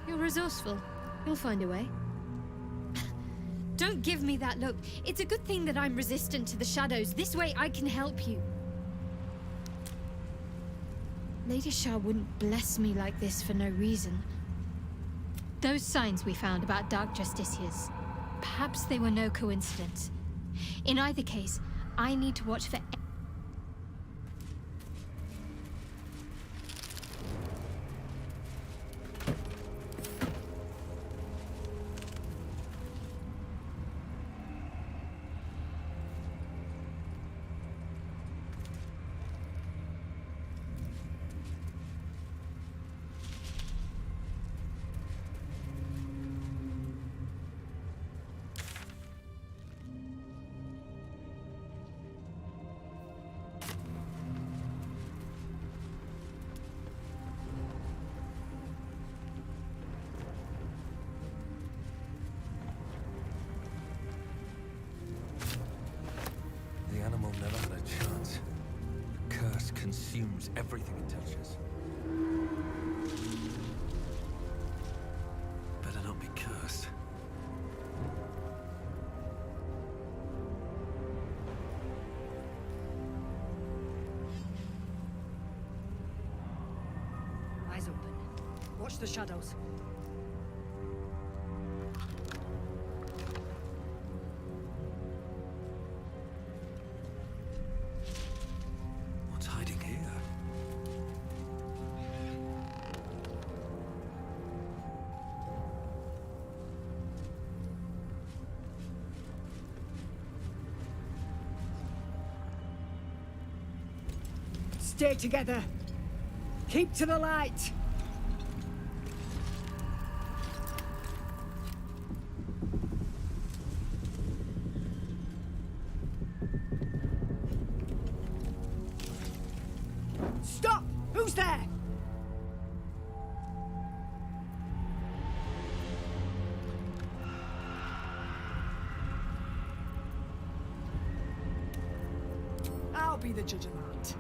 You're resourceful. You'll find a way. Don't give me that look. It's a good thing that I'm resistant to the shadows. This way I can help you. Lady Shah wouldn't bless me like this for no reason. Those signs we found about Dark Justiciars, perhaps they were no coincidence. In either case, I need to watch for... The animal never had a chance. The curse consumes everything it touches. Better not be cursed. Eyes open. Watch the shadows. What's hiding here? Stay together. Keep to the light. Stop! Who's there? I'll be the judge of that.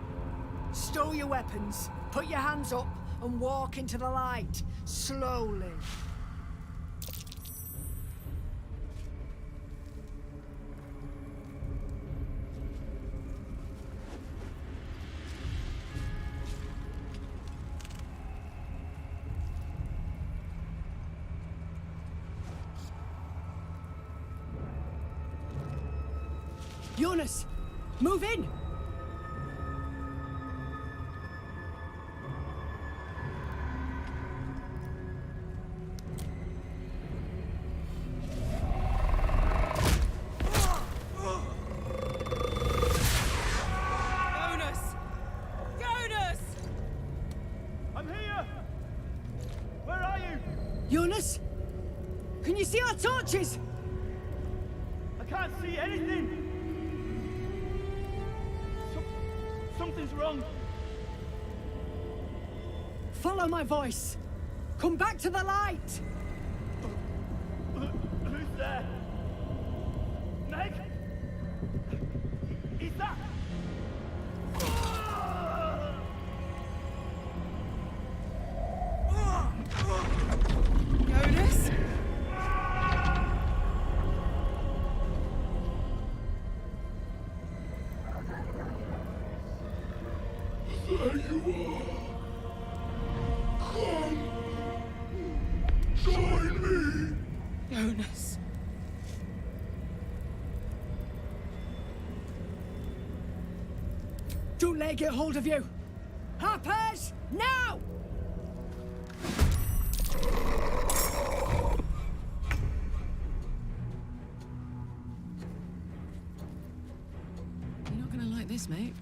Stow your weapons, put your hands up, and walk into the light, slowly. Jonas, move in! Jonas! Jonas! I'm here! Where are you? Jonas? Can you see our torches? I can't see anything! Something's wrong. Follow my voice. Come back to the light. Who's there? Meg? Is that... Jonas? There you are. Come. Join me. Jonas. Don't let it get hold of you. Harpers, now! You're not gonna like this, mate.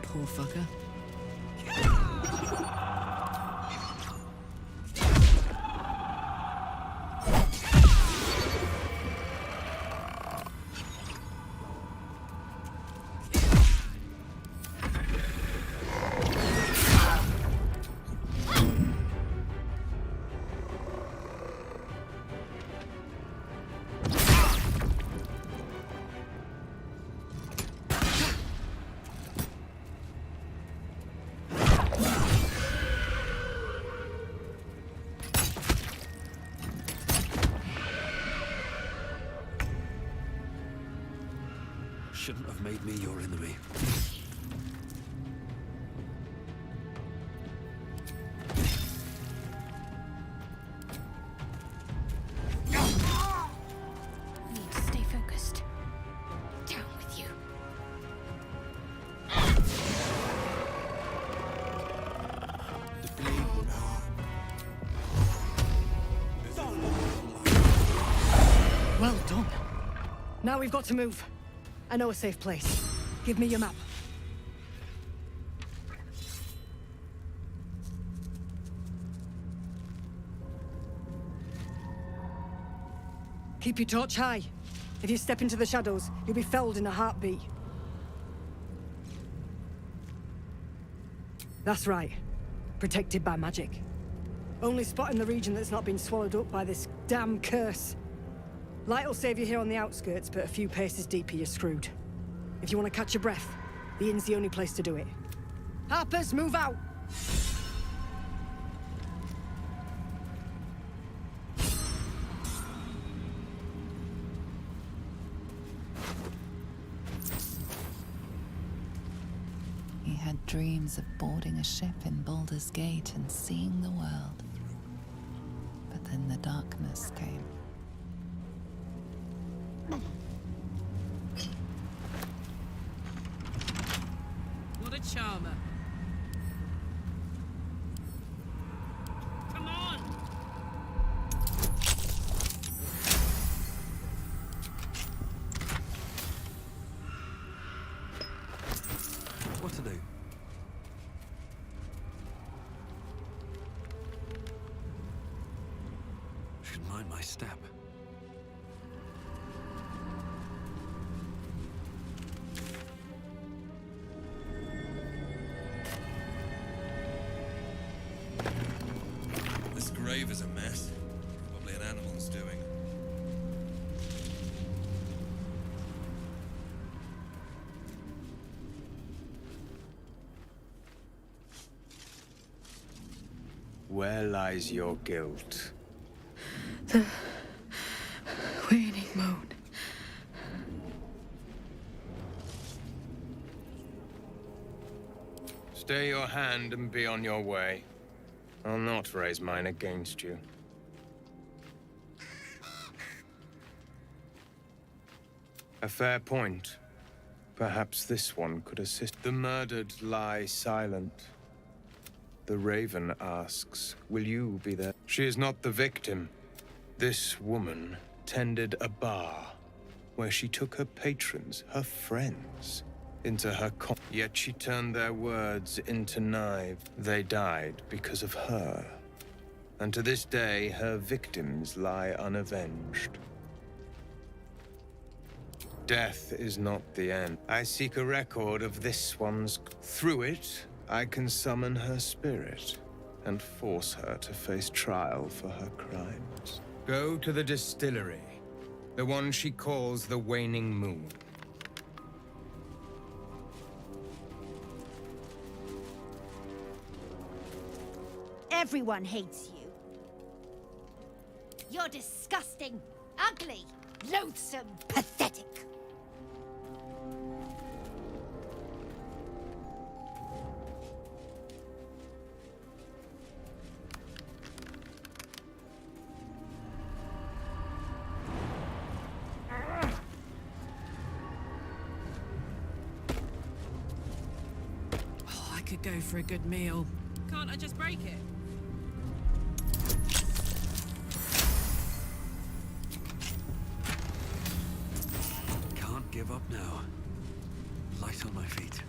Poor fucker. Shouldn't have made me your enemy. Need to stay focused. Down with you. Well done. Now we've got to move. I know a safe place. Give me your map. Keep your torch high. If you step into the shadows, you'll be felled in a heartbeat. That's right. Protected by magic. Only spot in the region that's not been swallowed up by this damn curse. Light will save you here on the outskirts, but a few paces deeper you're screwed. If you want to catch your breath, the inn's the only place to do it. Harpers, move out! He had dreams of boarding a ship in Baldur's Gate and seeing the world. But then the darkness came. What a charmer. Come on! What to do? Should mind my step. This grave is a mess. Probably an animal's doing. Where lies your guilt? The waning moon. Stay your hand and be on your way. I'll not raise mine against you. A fair point. Perhaps this one could assist. The murdered lie silent. The Raven asks, will you be there? She is not the victim. This woman tended a bar where she took her patrons, her friends, into her yet she turned their words into knives. They died because of her. And to this day, her victims lie unavenged. Death is not the end. I seek a record of this one's... Through it, I can summon her spirit and force her to face trial for her crimes. Go to the distillery, the one she calls the Waning Moon. Everyone hates you. You're disgusting, ugly, loathsome, pathetic. Oh, I could go for a good meal. Can't I just break it? Can't give up now. Light on my feet.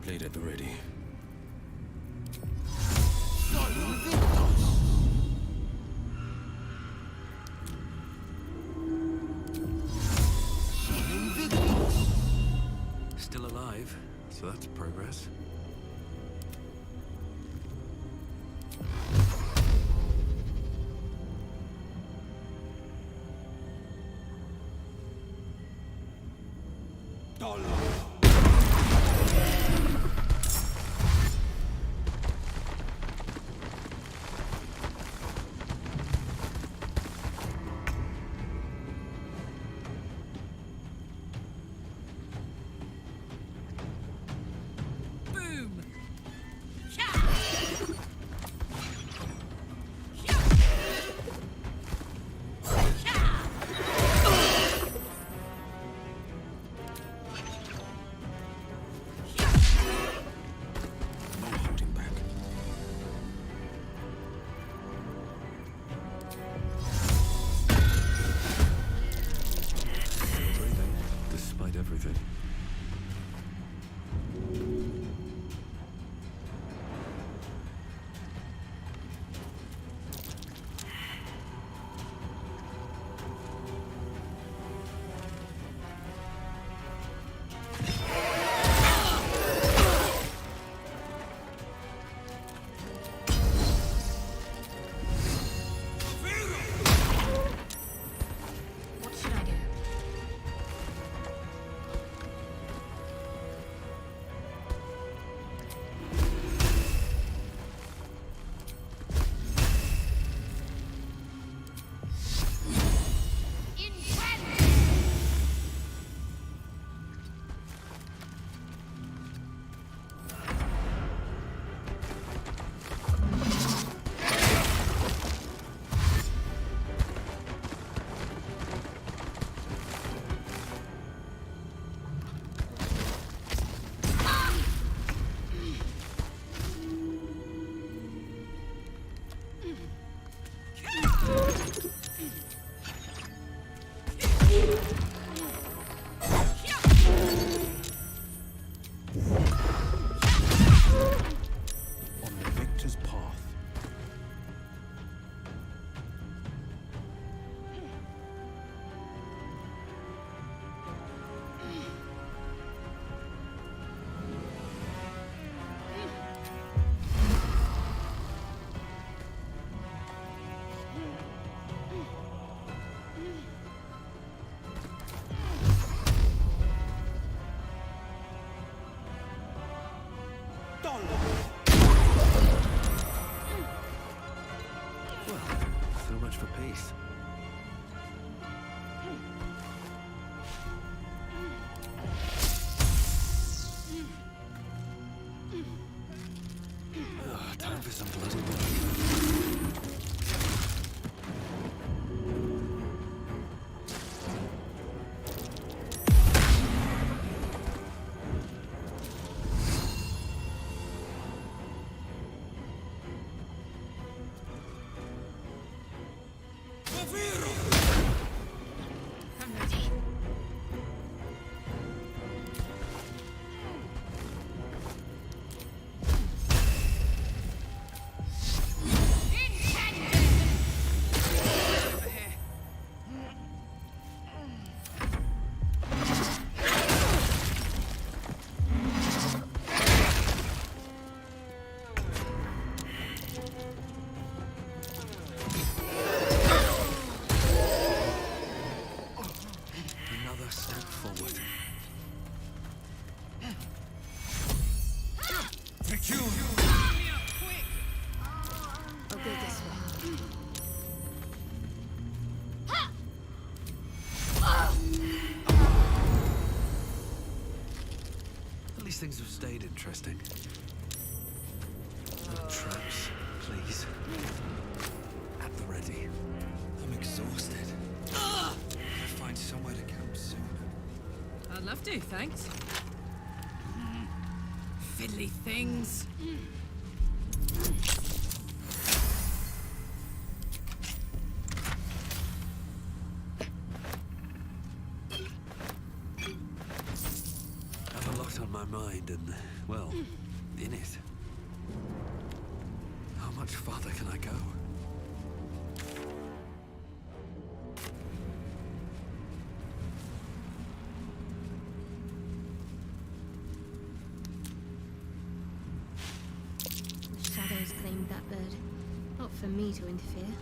Blade at the ready. Still alive, so that's progress. Boom! No holding back. Breathing, despite everything. What should I do? These things have stayed interesting. No traps, please. At the ready. I'm exhausted. I'll find somewhere to camp soon. I'd love to, thanks. Fiddly things. I have a lot on my mind and, well, in it. How much farther can I go? The shadows claimed that bird. Not for me to interfere.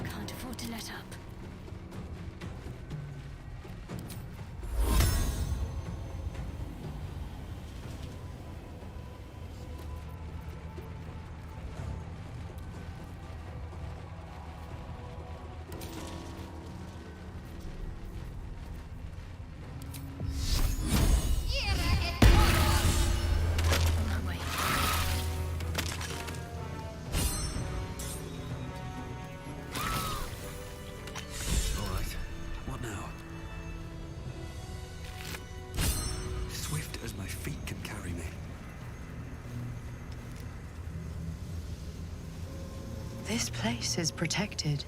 Can't afford to let up. All right. What now? Swift as my feet can carry me. This place is protected.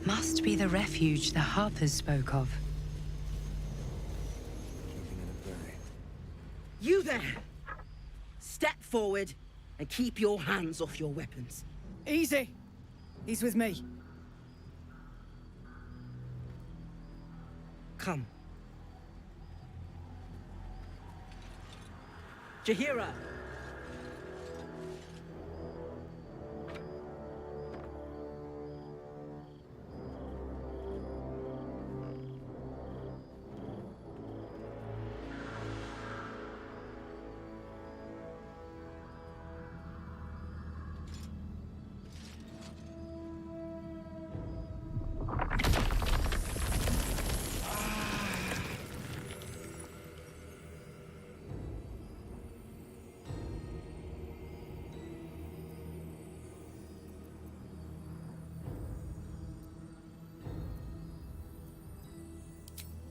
Must be the refuge the Harpers spoke of. You there! Step forward and keep your hands off your weapons. Easy. He's with me. Come. Jahira!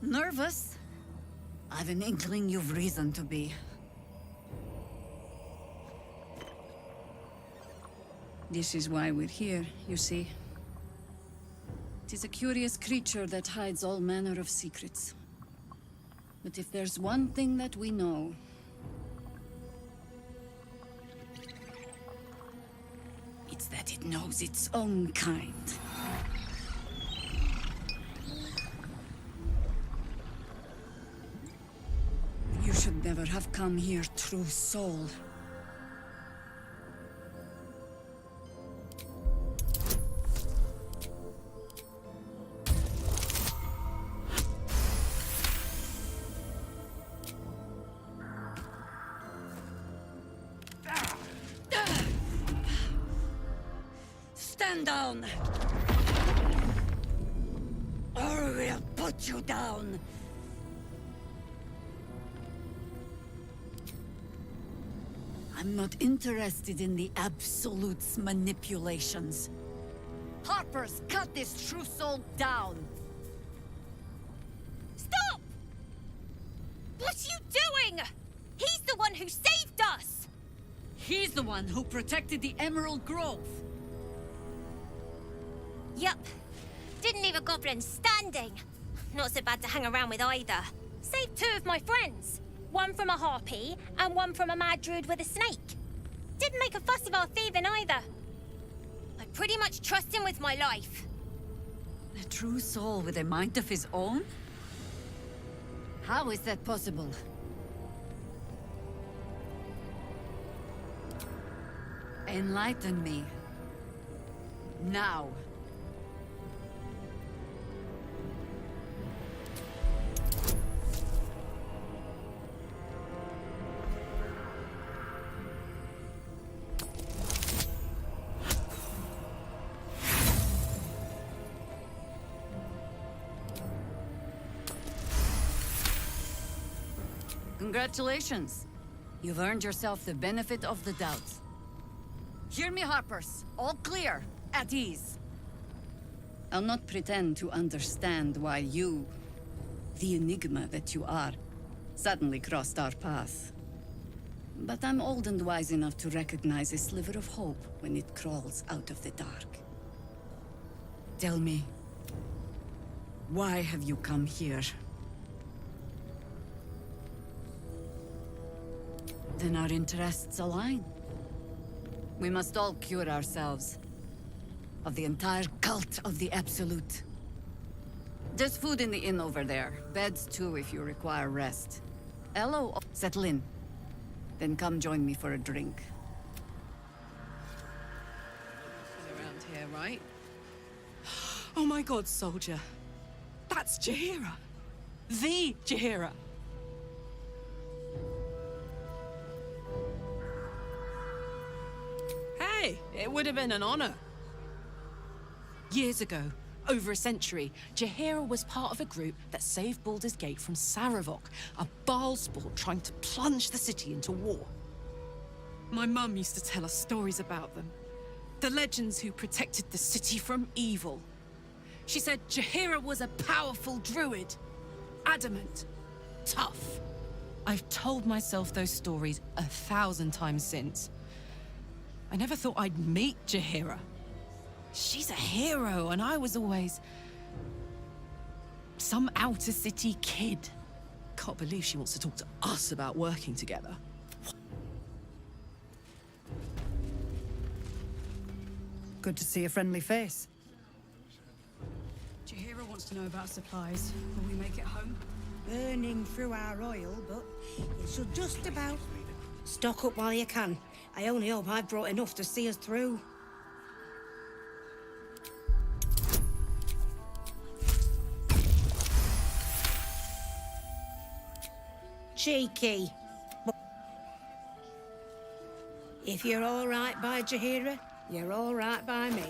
Nervous? I've an inkling you've reason to be. This is why we're here, you see. 'Tis a curious creature that hides all manner of secrets. But if there's one thing that we know, it's that it knows its own kind. You should never have come here, true soul. Stand down! Or we'll put you down! I'm not interested in the Absolute's manipulations. Harpers, cut this true soul down! Stop! What are you doing? He's the one who saved us! He's the one who protected the Emerald Grove. Yup. Didn't leave a goblin standing. Not so bad to hang around with either. Saved two of my friends. One from a harpy, and one from a mad druid with a snake. Didn't make a fuss of our thieving either. I pretty much trust him with my life. A true soul with a mind of his own? How is that possible? Enlighten me. Now. Congratulations. You've earned yourself the benefit of the doubt. Hear me, Harpers. All clear. At ease. I'll not pretend to understand why you, the enigma that you are, suddenly crossed our path. But I'm old and wise enough to recognize a sliver of hope when it crawls out of the dark. Tell me, why have you come here? Then our interests align. We must all cure ourselves of the entire cult of the Absolute. There's food in the inn over there. Beds too if you require rest. Hello, settle in. Then come join me for a drink. Around here, right? Oh my god, soldier. That's Jaheira. The Jaheira. Hey, it would have been an honor. Years ago, over a century, Jaheira was part of a group that saved Baldur's Gate from Saravok, a Baalsport trying to plunge the city into war. My mum used to tell us stories about them. The legends who protected the city from evil. She said Jaheira was a powerful druid. Adamant. Tough. I've told myself those stories 1,000 times since. I never thought I'd meet Jaheira. She's a hero, and I was always some outer city kid. Can't believe she wants to talk to us about working together. Good to see a friendly face. Jaheira wants to know about supplies. Will we make it home? Burning through our oil, but it should just about. Stock up while you can. I only hope I've brought enough to see us through. Cheeky. If you're all right by Jaheira, you're all right by me.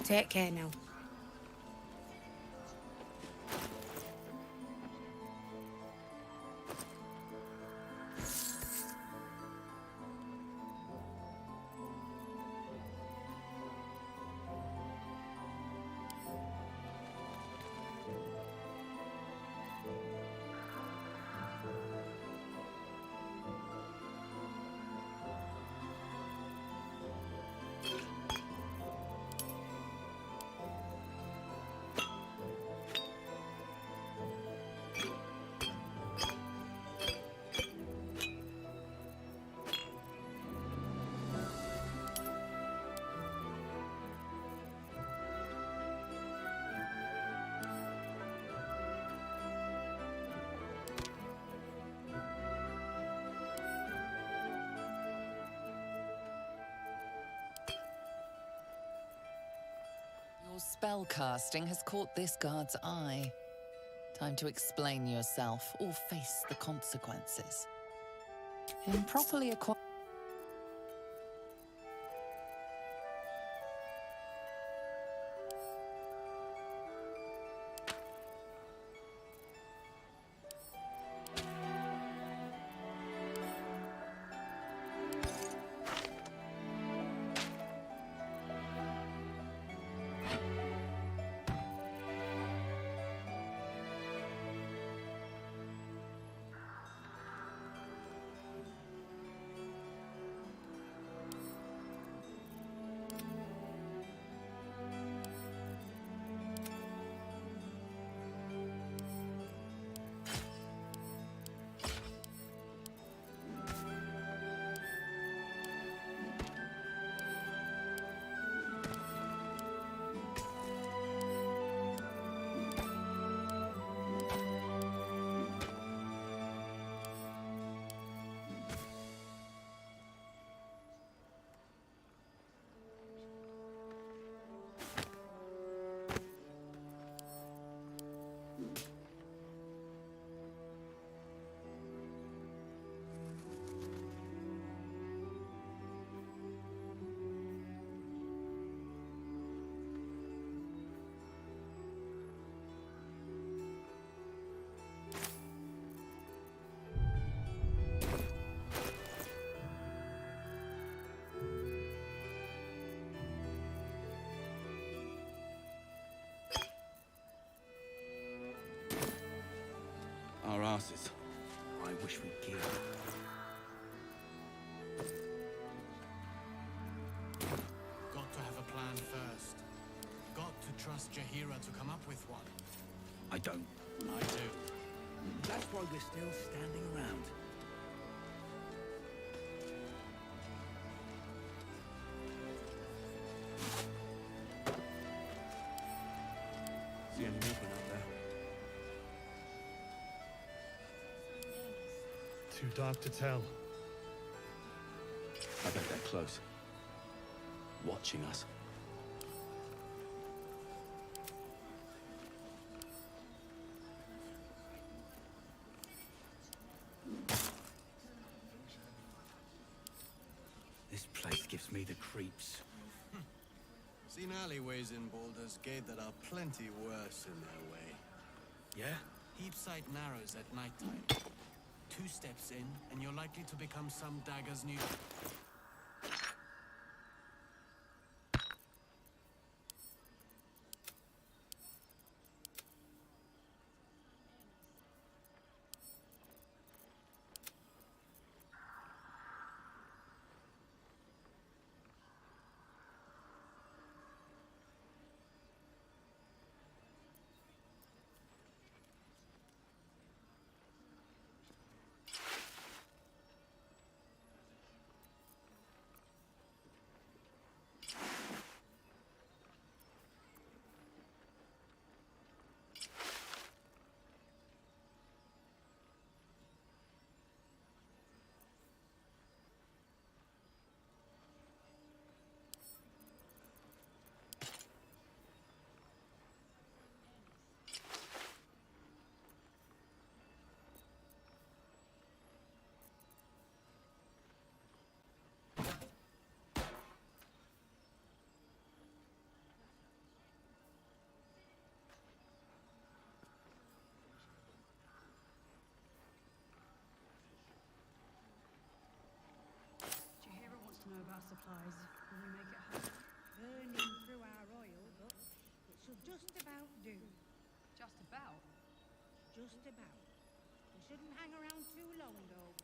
Take care now. Your spell casting has caught this guard's eye. Time to explain yourself or face the consequences. Improperly acquired. trust Jahira to come up with one? I don't. I do. That's why we're still standing around. See any movement out there? Too dark to tell. I bet they're close. Watching us. This place gives me the creeps. Seen alleyways in Baldur's Gate that are plenty worse in their way. Yeah? Heapside narrows at nighttime. 2 steps in, and you're likely to become some dagger's new... Jahira wants to know about supplies. Will we make it home? Burning through our oil, but it should just about do. Just about? Just about. We shouldn't hang around too long, though.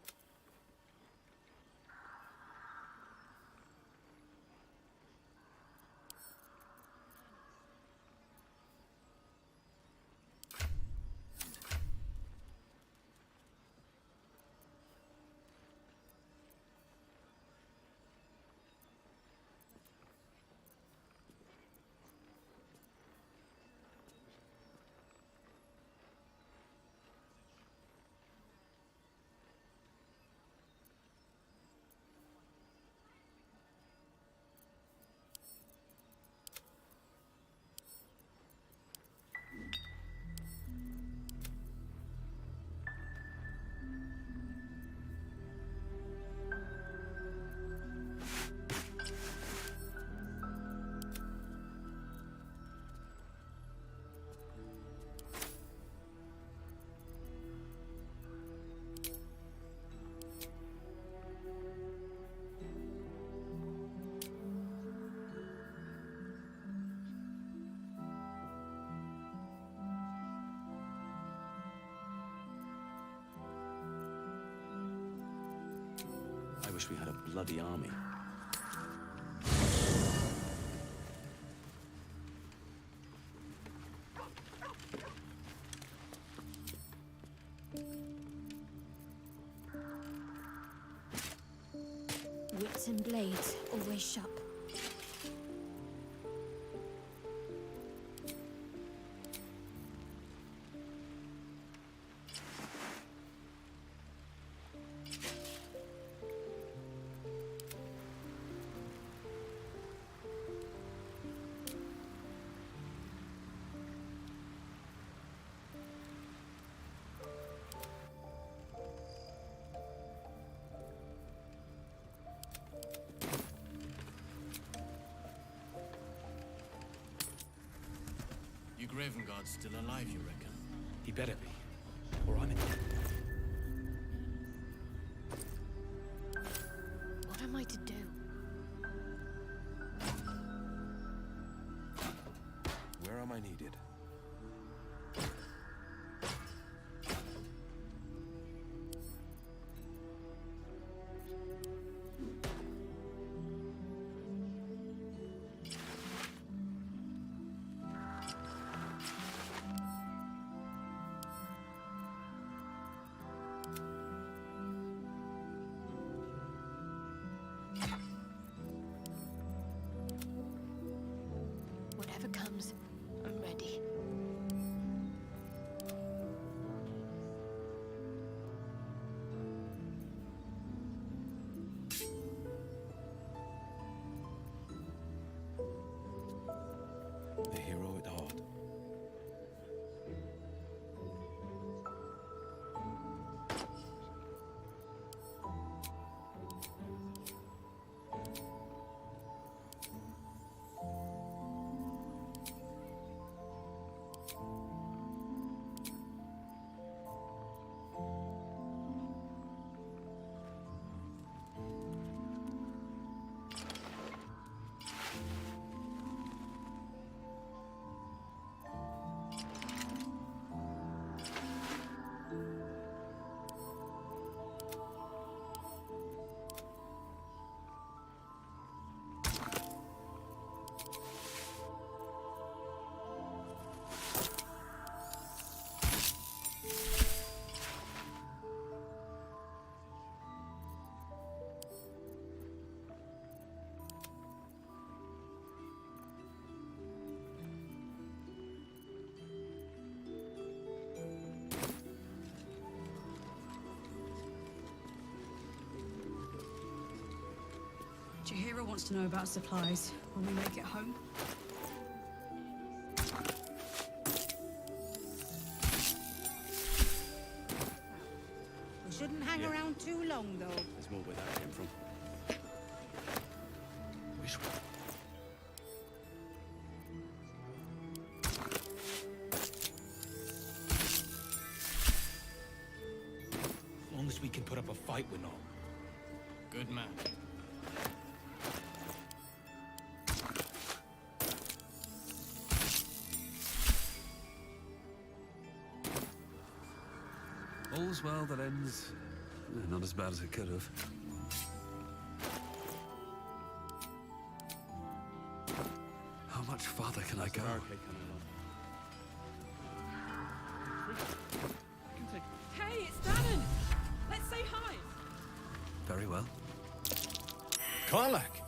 I wish we had a bloody army. Wits and blades, always sharp. You Graven Guard's still alive, you reckon? He better be. Or I'm in... What am I to do? Where am I needed? Jahira wants to know about supplies when we make it home. We shouldn't hang around too long, though. There's more where that came from. Wish we... As long as we can put up a fight, we're not. Good man. All's well that ends... not as bad as it could have. How much farther can I go? Hey, it's Dannon! Let's say hi! Very well. Karlak!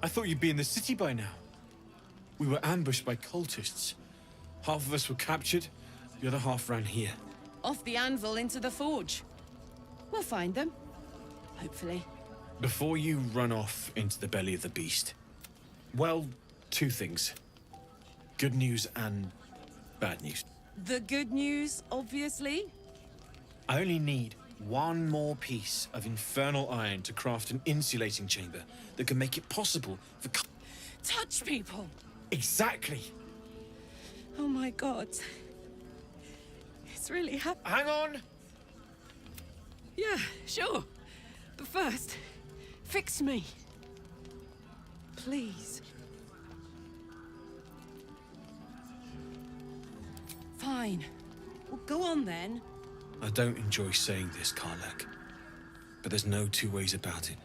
I thought you'd be in the city by now. We were ambushed by cultists. Half of us were captured, the other half ran here. Off the anvil into the forge. We'll find them. Hopefully. Before you run off into the belly of the beast, well, two things. Good news and bad news. The good news, obviously. I only need one more piece of infernal iron to craft an insulating chamber that can make it possible for... Touch people! Exactly! Oh my god. It's really happening. Hang on! Yeah, sure. But first, fix me. Please. Fine. Well, go on then. I don't enjoy saying this, Karlak, but there's no two ways about it.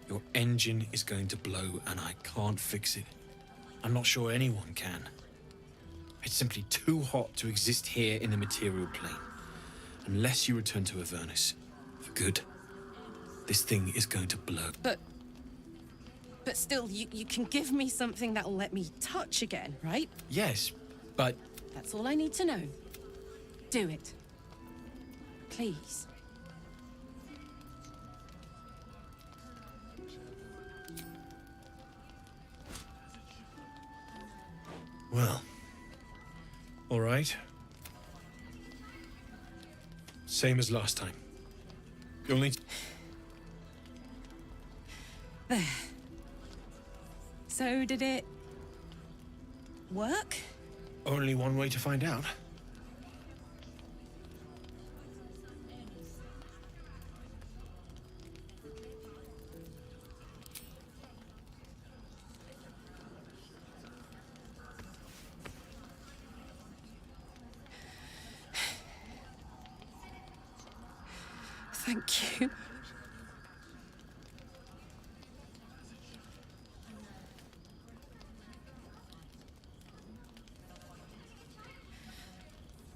Your engine is going to blow and I can't fix it. I'm not sure anyone can. It's simply too hot to exist here in the material plane. Unless you return to Avernus. For good. This thing is going to blow. But still, you can give me something that'll let me touch again, right? Yes, but... That's all I need to know. Do it. Please. Well... all right. Same as last time. You'll need... There. So did it... work? Only one way to find out. Thank you.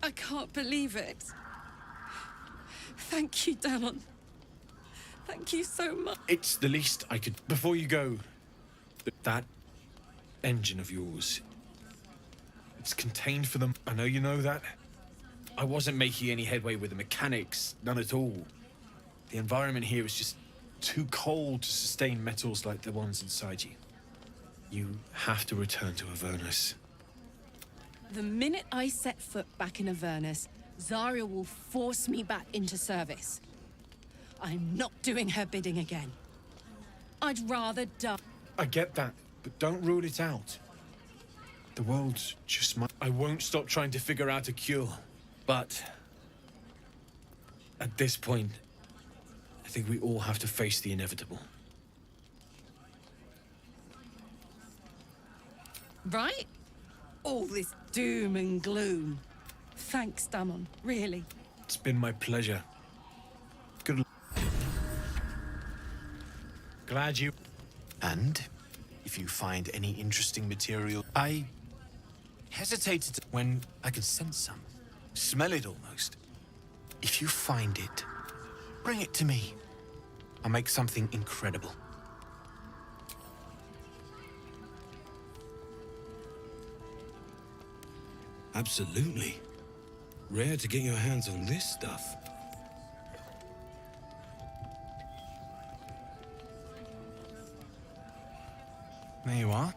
I can't believe it. Thank you, Dannon. Thank you so much. It's the least I could... Before you go, that engine of yours, it's contained for them. I know you know that. I wasn't making any headway with the mechanics, none at all. The environment here is just too cold to sustain metals like the ones inside you. You have to return to Avernus. The minute I set foot back in Avernus, Zarya will force me back into service. I'm not doing her bidding again. I'd rather die. I get that, but don't rule it out. The world's just my... I won't stop trying to figure out a cure, but... at this point, I think we all have to face the inevitable. Right? All this doom and gloom. Thanks, Damon, really. It's been my pleasure. Good luck. Glad you... And if you find any interesting material... I hesitated when I could sense some. Smell it almost. If you find it, bring it to me. I'll make something incredible. Absolutely. Rare to get your hands on this stuff. There you are.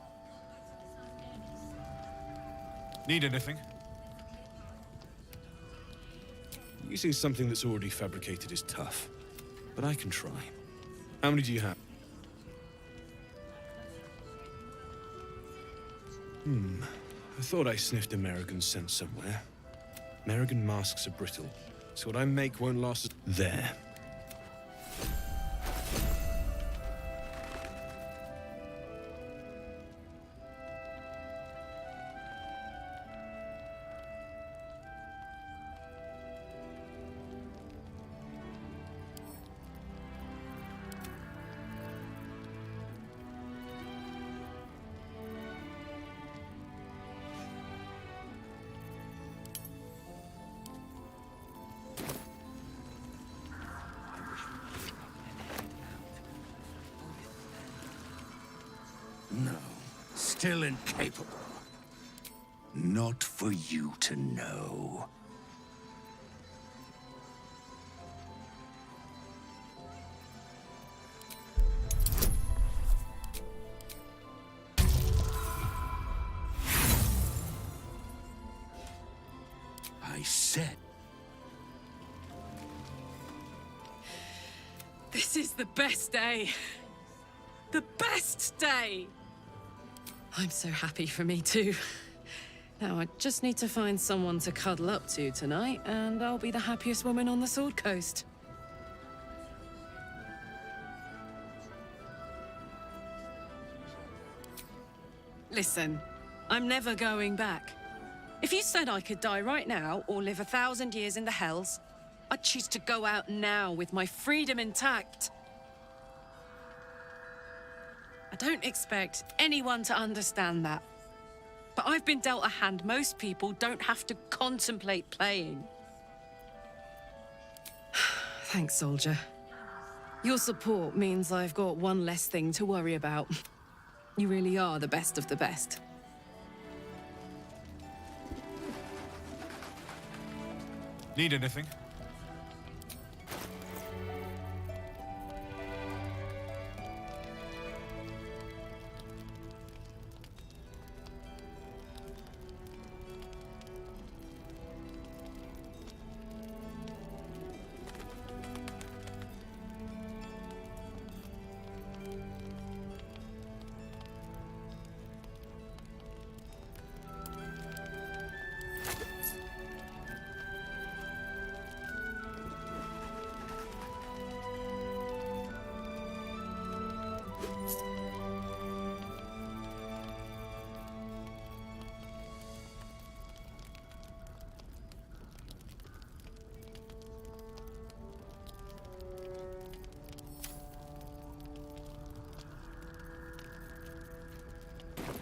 Need anything? Using something that's already fabricated is tough, but I can try. How many do you have? I thought I sniffed American scent somewhere. American masks are brittle, so what I make won't last as... There. No, still incapable. Not for you to know. I said... This is the best day. The best day! I'm so happy for me too. Now I just need to find someone to cuddle up to tonight, and I'll be the happiest woman on the Sword Coast. Listen, I'm never going back. If you said I could die right now, or live 1,000 years in the Hells, I'd choose to go out now with my freedom intact. I don't expect anyone to understand that. But I've been dealt a hand most people don't have to contemplate playing. Thanks, soldier. Your support means I've got one less thing to worry about. You really are the best of the best. Need anything?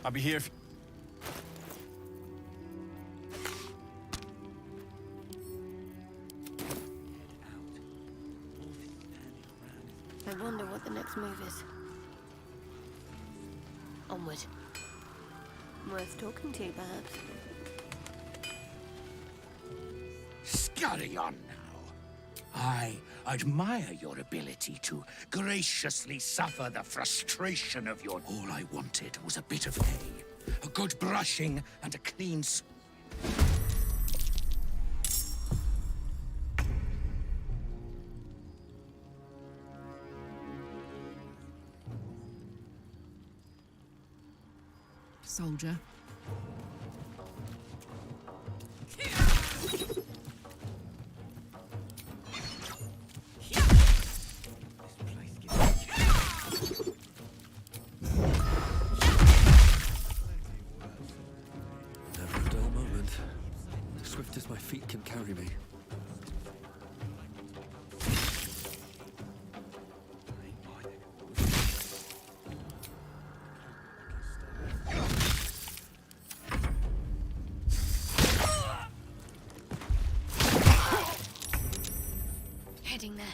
I'll be here if... I wonder what the next move is. Onward. Worth talking to, perhaps. Scurry on now. I admire your ability to graciously suffer the frustration of your... All I wanted was a bit of hay, a good brushing, and a clean... Soldier. Never a dull moment. Swift as my feet can carry me. Heading there.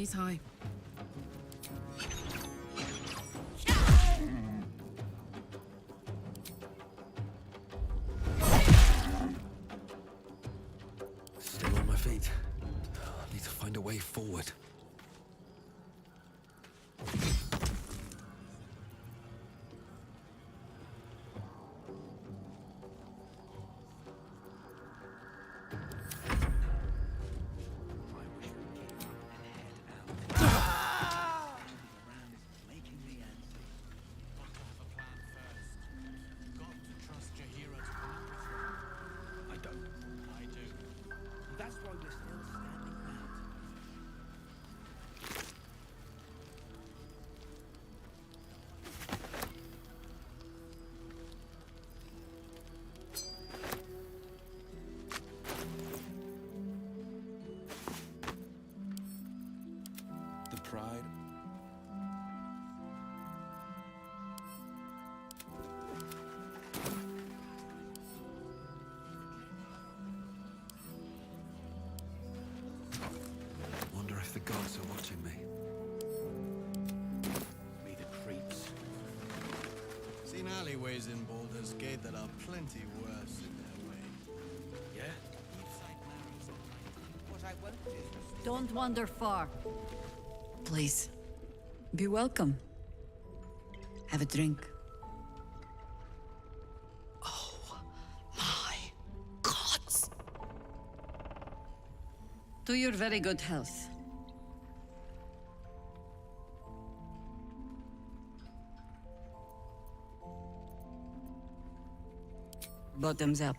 He's high. Still on my feet. I need to find a way forward. Pride. Wonder if the gods are watching me. Be the creeps. Seen alleyways in Baldur's Gate that are plenty worse in their way. Yeah? Don't wander far. Please, be welcome. Have a drink. Oh, my gods! To your very good health. Bottoms up.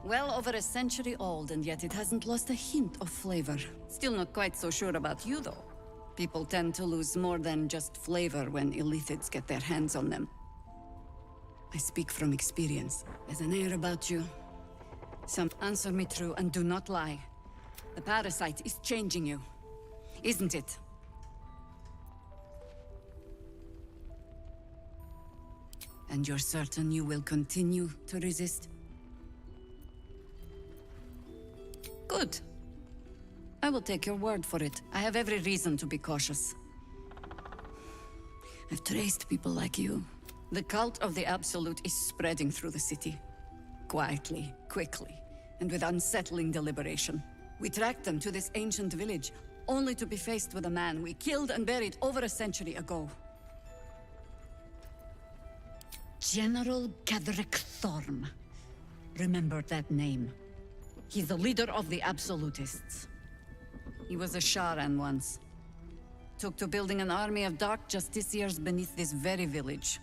Well over a century old, and yet it hasn't lost a hint of flavor. Still not quite so sure about you, though. People tend to lose more than just flavor when illithids get their hands on them. I speak from experience. There's an air about you. Answer me true and do not lie. The parasite is changing you, isn't it? And you're certain you will continue to resist? Good. I will take your word for it. I have every reason to be cautious. I've traced people like you. The cult of the Absolute is spreading through the city. Quietly, quickly, and with unsettling deliberation. We tracked them to this ancient village, only to be faced with a man we killed and buried over a century ago. General Ketheric Thorm. Remember that name. He's the leader of the Absolutists. He was a Sharan once. Took to building an army of dark justiciars beneath this very village.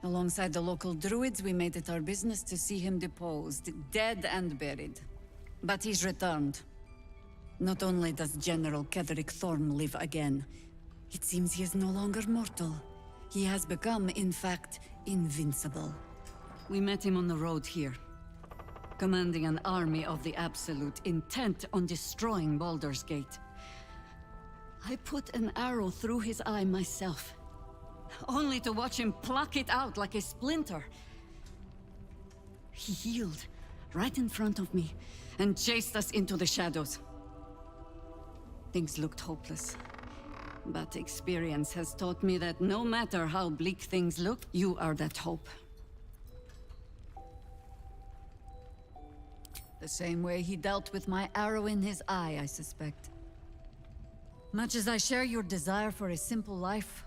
Alongside the local druids, we made it our business to see him deposed, dead and buried. But he's returned. Not only does General Ketheric Thorm live again, it seems he is no longer mortal. He has become, in fact, invincible. We met him on the road here, commanding an army of the Absolute, intent on destroying Baldur's Gate. I put an arrow through his eye myself, only to watch him pluck it out like a splinter. He healed right in front of me and chased us into the shadows. Things looked hopeless, but experience has taught me that no matter how bleak things look, you are that hope. The same way he dealt with my arrow in his eye, I suspect. Much as I share your desire for a simple life,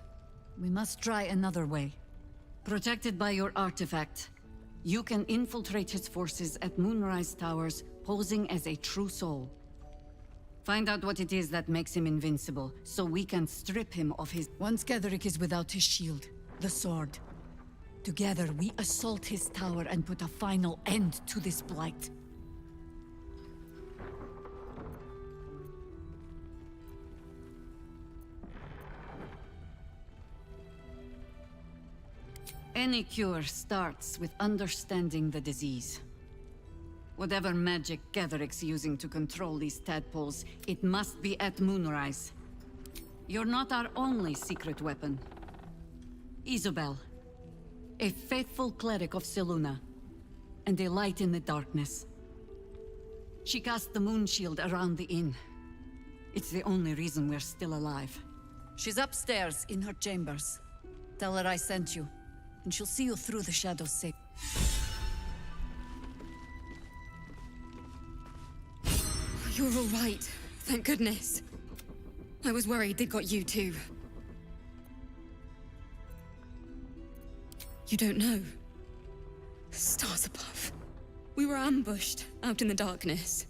we must try another way. Protected by your artifact, you can infiltrate his forces at Moonrise Towers, posing as a true soul. Find out what it is that makes him invincible, so we can strip him of his... Once Ketheric is without his shield, the sword. Together, we assault his tower and put a final end to this blight. Any cure starts with understanding the disease. Whatever magic Ketheric's using to control these tadpoles, it must be at Moonrise. You're not our only secret weapon. Isobel, a faithful cleric of Selûne, and a light in the darkness. She cast the moon shield around the inn. It's the only reason we're still alive. She's upstairs in her chambers. Tell her I sent you, and she'll see you through the shadows safe. You're all right. Thank goodness. I was worried they'd got you too. You don't know. Stars above. We were ambushed out in the darkness.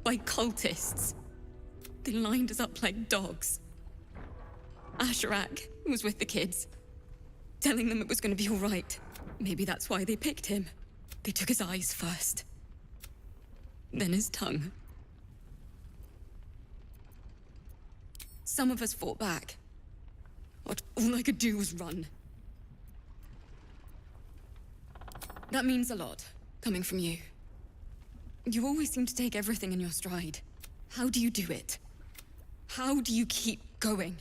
By cultists. They lined us up like dogs. Asherak was with the kids, telling them it was going to be all right. Maybe that's why they picked him. They took his eyes first. Then his tongue. Some of us fought back. But all I could do was run. That means a lot, coming from you. You always seem to take everything in your stride. How do you do it? How do you keep going?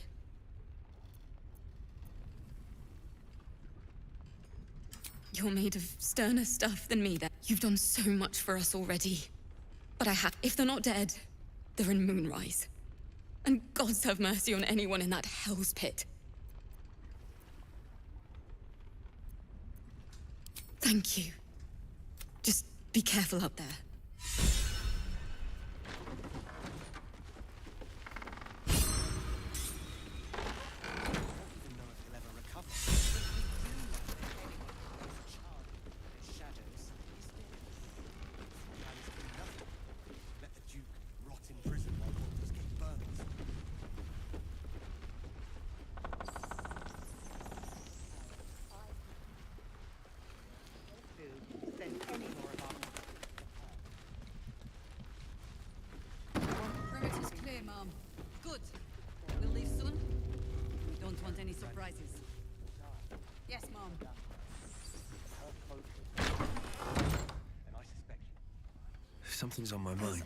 You're made of sterner stuff than me, then. You've done so much for us already. But if they're not dead, they're in Moonrise. And gods have mercy on anyone in that hell's pit. Thank you. Just be careful up there. Perimeter's clear, Mom. Good. We'll leave soon. We don't want any surprises. Yes, Mom. Something's on my mind.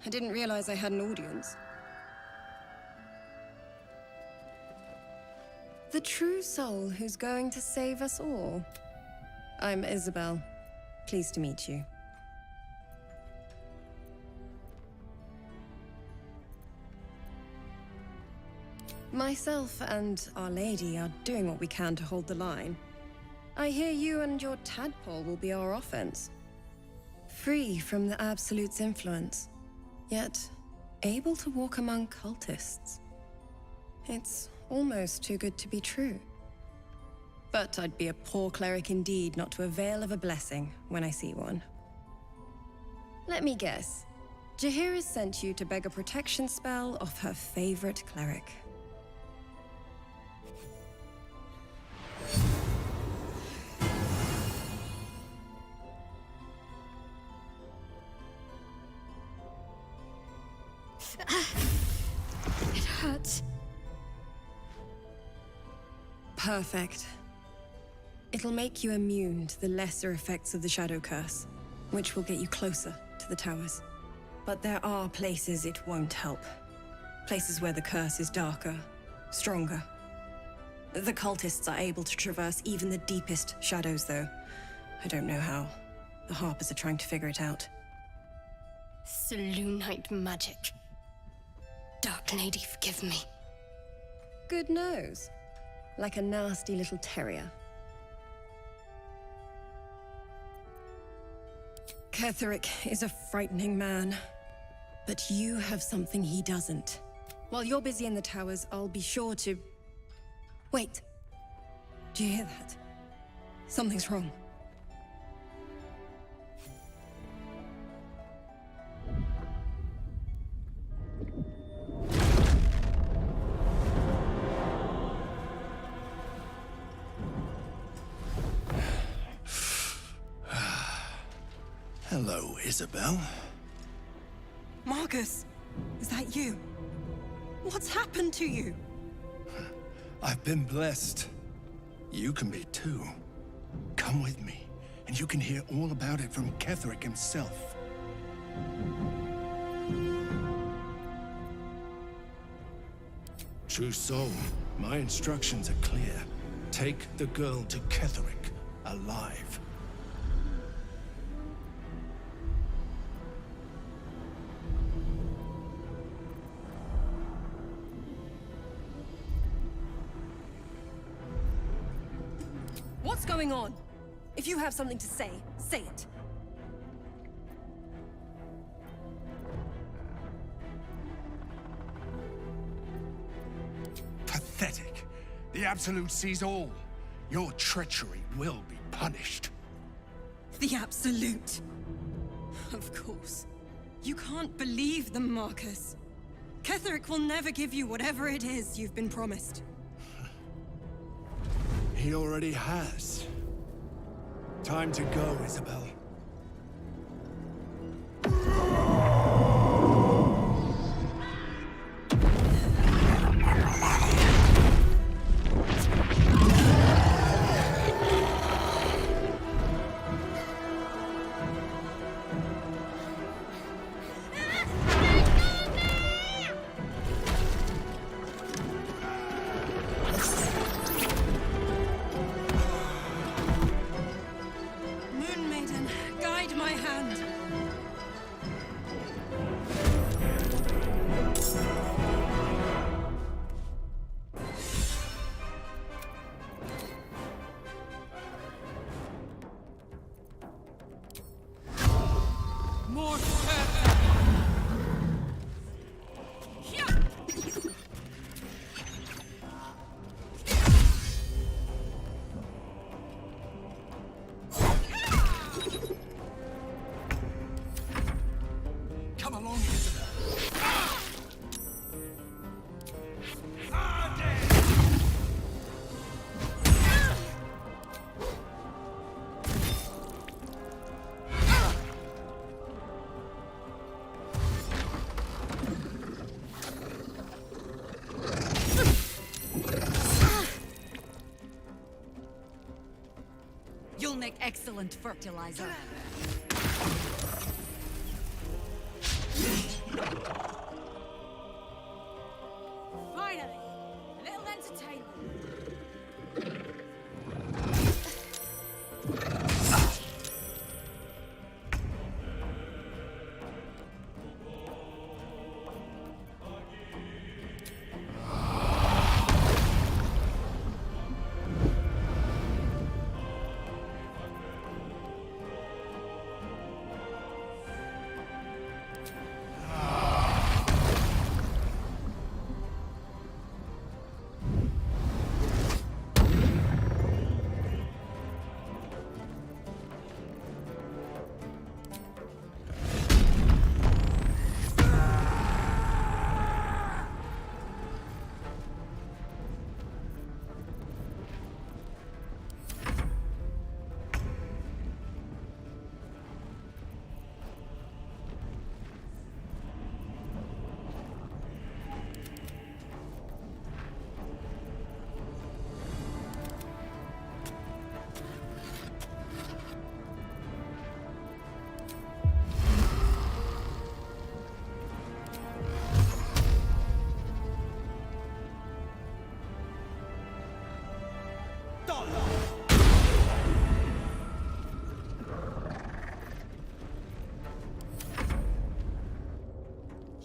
I didn't realize I had an audience. The true soul who's going to save us all. I'm Isabel. Pleased to meet you. Myself and Our Lady are doing what we can to hold the line. I hear you and your tadpole will be our offense. Free from the Absolute's influence, yet able to walk among cultists. It's almost too good to be true. But I'd be a poor cleric indeed not to avail of a blessing when I see one. Let me guess. Jaheira's sent you to beg a protection spell off her favorite cleric. It hurts. Perfect. It'll make you immune to the lesser effects of the Shadow Curse, which will get you closer to the towers. But there are places it won't help. Places where the curse is darker, stronger. The cultists are able to traverse even the deepest shadows, though. I don't know how. The Harpers are trying to figure it out. Selûnite magic. Dark Lady, forgive me. Good nose. Like a nasty little terrier. Ketheric is a frightening man. But you have something he doesn't. While you're busy in the towers, I'll be sure to... Wait. Do you hear that? Something's wrong. Hello, Isabel. Marcus, is that you? What's happened to you? I've been blessed. You can be too. Come with me, and you can hear all about it from Ketheric himself. True soul, my instructions are clear. Take the girl to Ketheric, alive. What's going on? If you have something to say, say it. Pathetic. The Absolute sees all. Your treachery will be punished. The Absolute. Of course. You can't believe them, Marcus. Ketheric will never give you whatever it is you've been promised. He already has. Time to go, Isabel. Moon Maiden, guide my hand. More Come along, Isabel. You'll make excellent fertilizer. Finally, a little entertainment.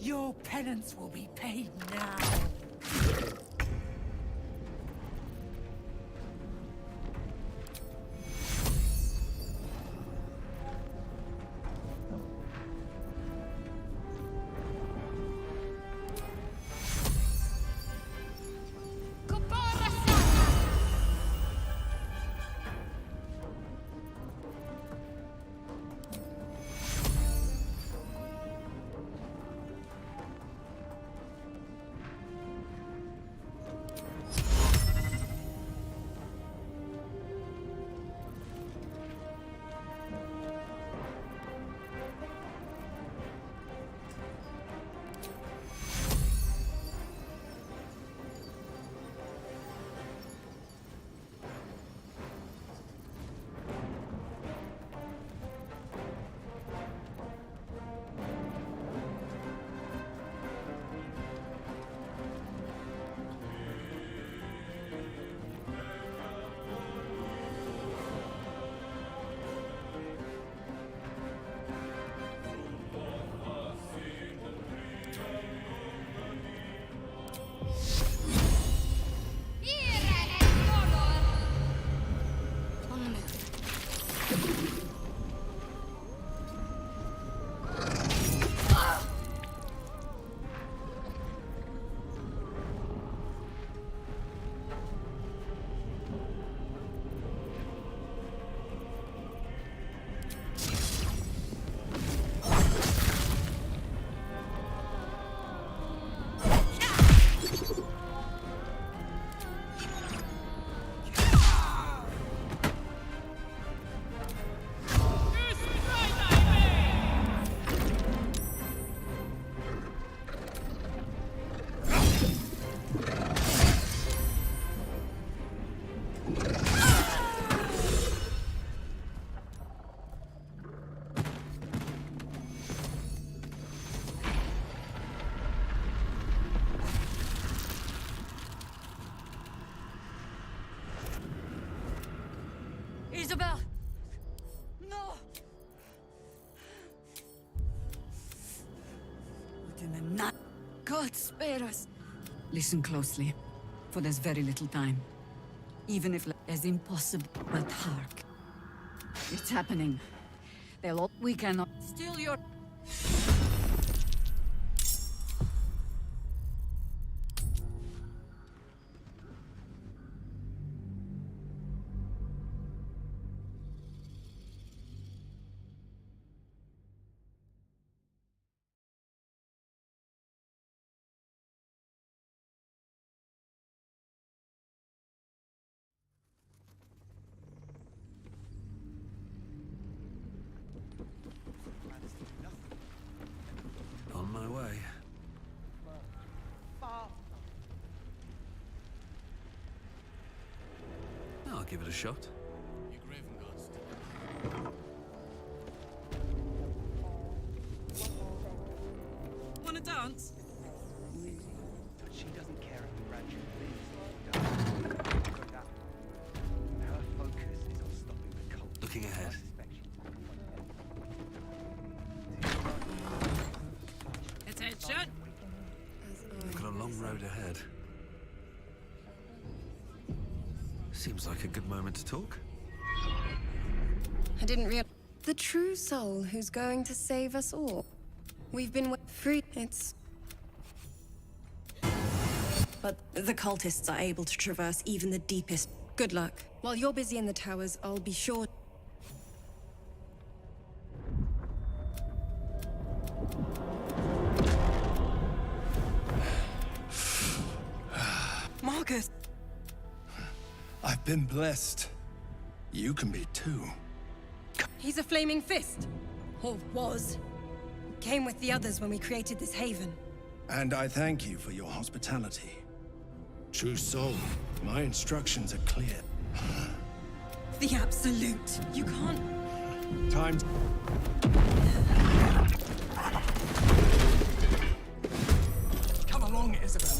Your penance will be paid now. God, spare us. Listen closely, for there's very little time. Even if it's impossible, but hark. It's happening. We cannot steal your... On my way. I'll give it a shot. Wanna dance? She doesn't care if the grandchildren leave. Her focus is on stopping the cult. Looking ahead. Attention! We've got a long road ahead. Seems like a good moment to talk. I didn't realize... The true soul who's going to save us all. We've been free. It's... But the cultists are able to traverse even the deepest. Good luck. While you're busy in the towers, I'll be sure... Marcus! I've been blessed. You can be too. He's a flaming fist. Or was. Came with the others when we created this haven. And I thank you for your hospitality. True soul, my instructions are clear. The Absolute. You can't... Time... Come along, Isabel.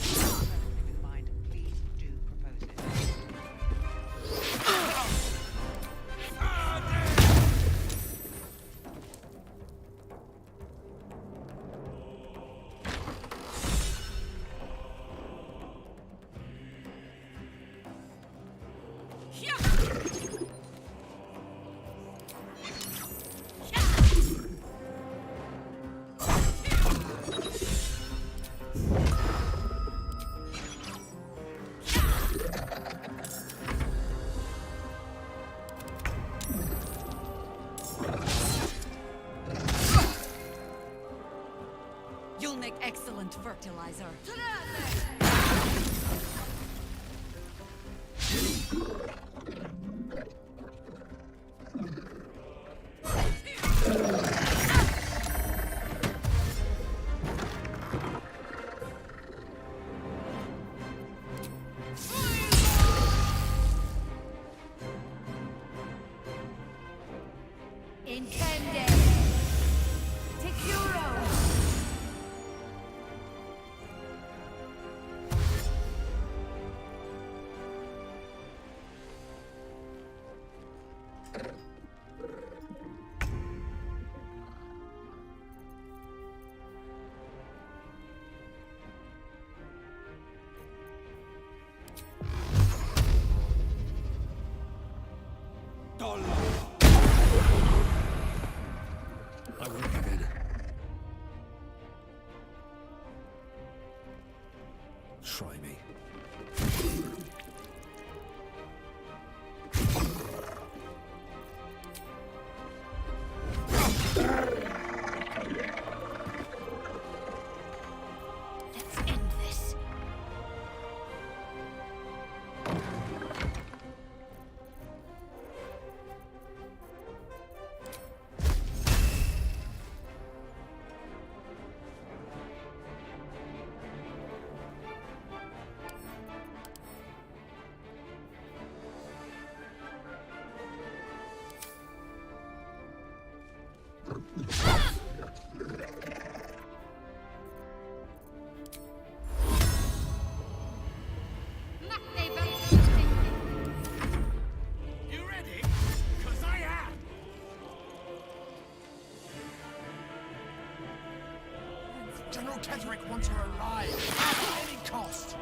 Tetheric wants her alive, at any cost.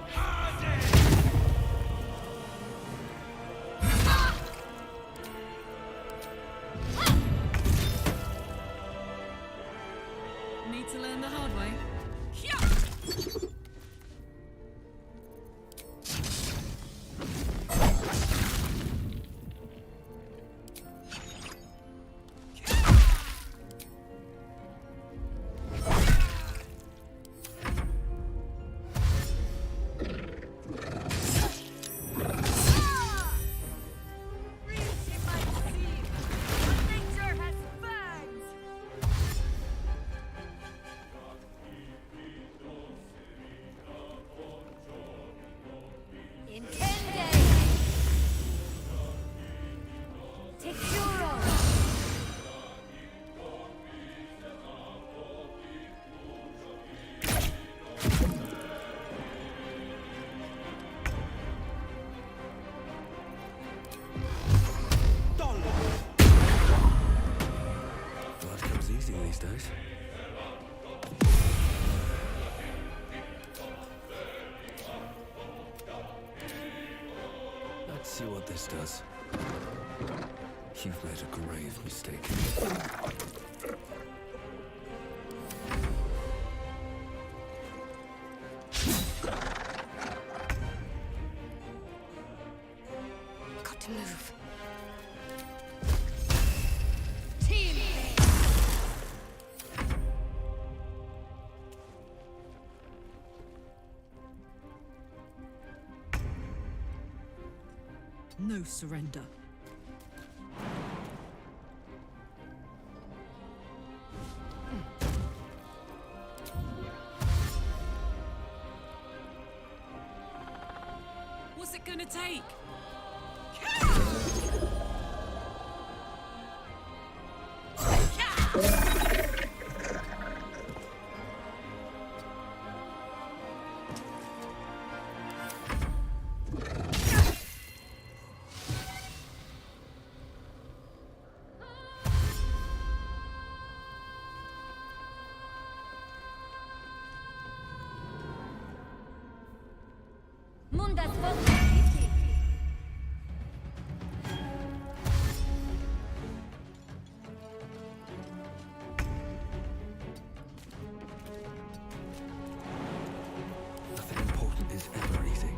Need to learn the hard way. Blood comes easy these days. Let's see what this does. You've made a grave mistake. Got to move. No surrender. What's it gonna take? Mundas Nothing important is ever easy.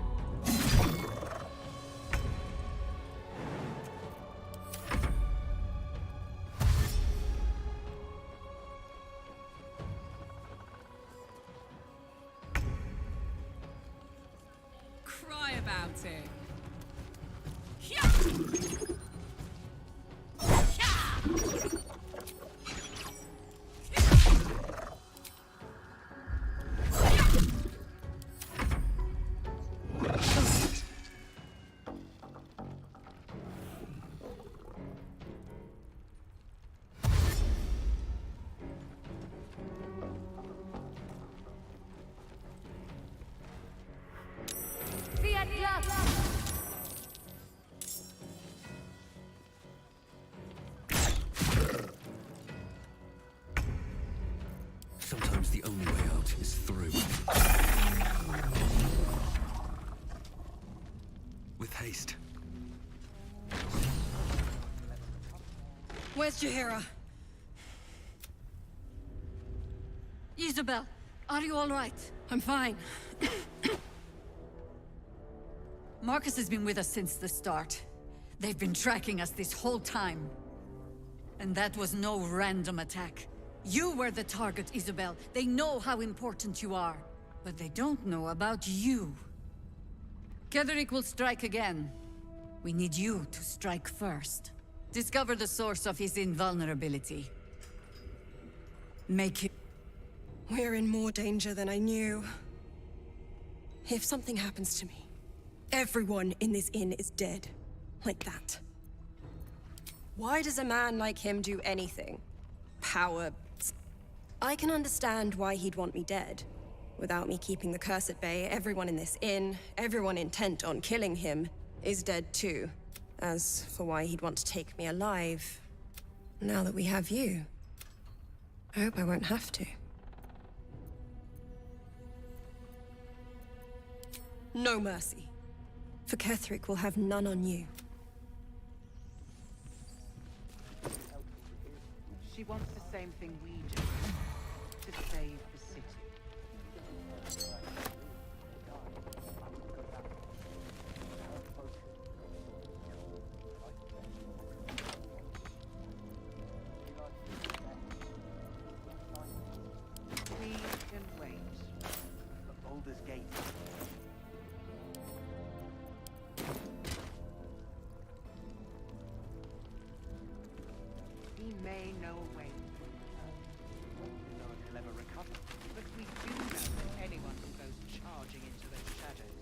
Cry about it. Sometimes the only way out is through. With haste. Where's Jaheira? Isabel, are you all right? I'm fine. Marcus has been with us since the start. They've been tracking us this whole time. And that was no random attack. You were the target, Isabel. They know how important you are. But they don't know about you. Ketheric will strike again. We need you to strike first. Discover the source of his invulnerability. Make it... We're in more danger than I knew. If something happens to me, everyone in this inn is dead. Like that. Why does a man like him do anything? Power. I can understand why he'd want me dead. Without me keeping the curse at bay, everyone in this inn, everyone intent on killing him, is dead too. As for why he'd want to take me alive, now that we have you, I hope I won't have to. No mercy. For Ketheric will have none on you. She wants the same thing we do. To save the city. We can wait for Baldur's Gate. We may know a way. We don't know if he'll ever recover, but we do know that anyone who goes charging into those shadows.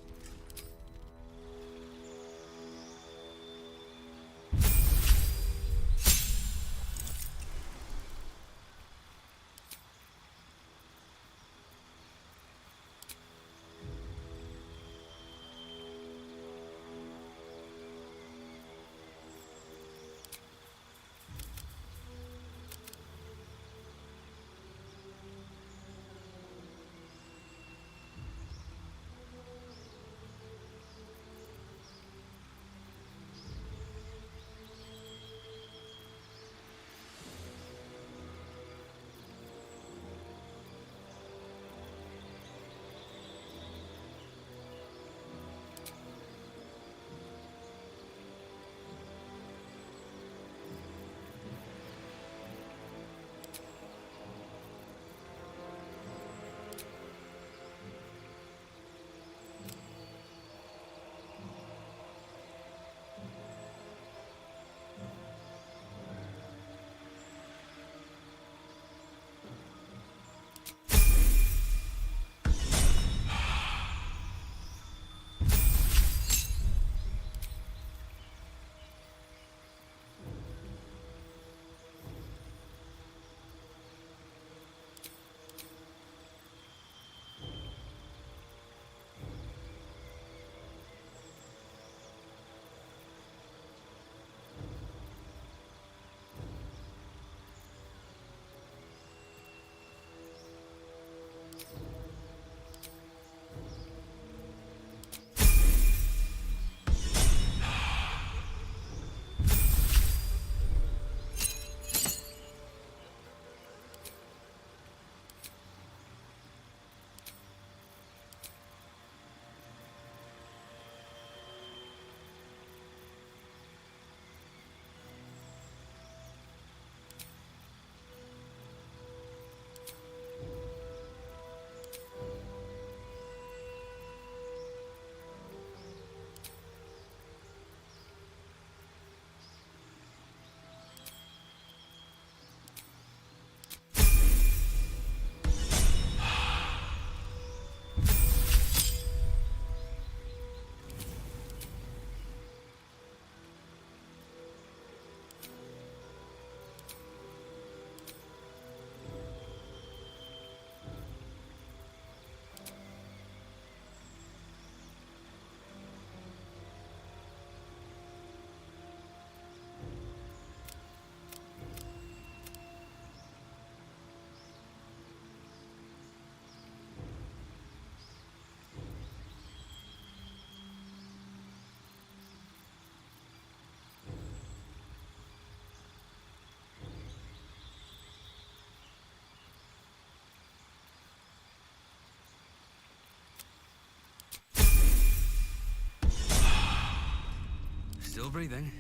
Still breathing,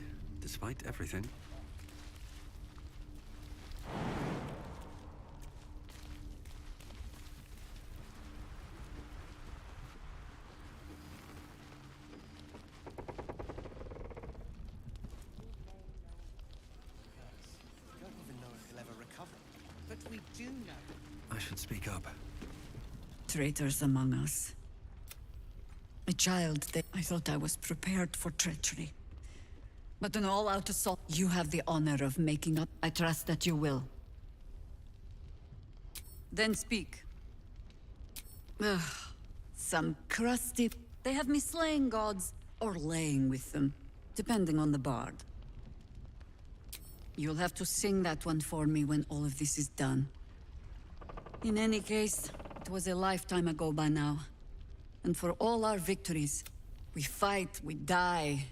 despite everything. We don't even know if he'll ever recover, but we do know. I should speak up. Traitors among us. A child, I thought I was prepared for treachery. But an all-out assault, you have the honor of making up. I trust that you will. Then speak. Ugh, some crusty... They have me slaying gods, or laying with them, depending on the bard. You'll have to sing that one for me when all of this is done. In any case, it was a lifetime ago by now. And for all our victories, we fight, we die,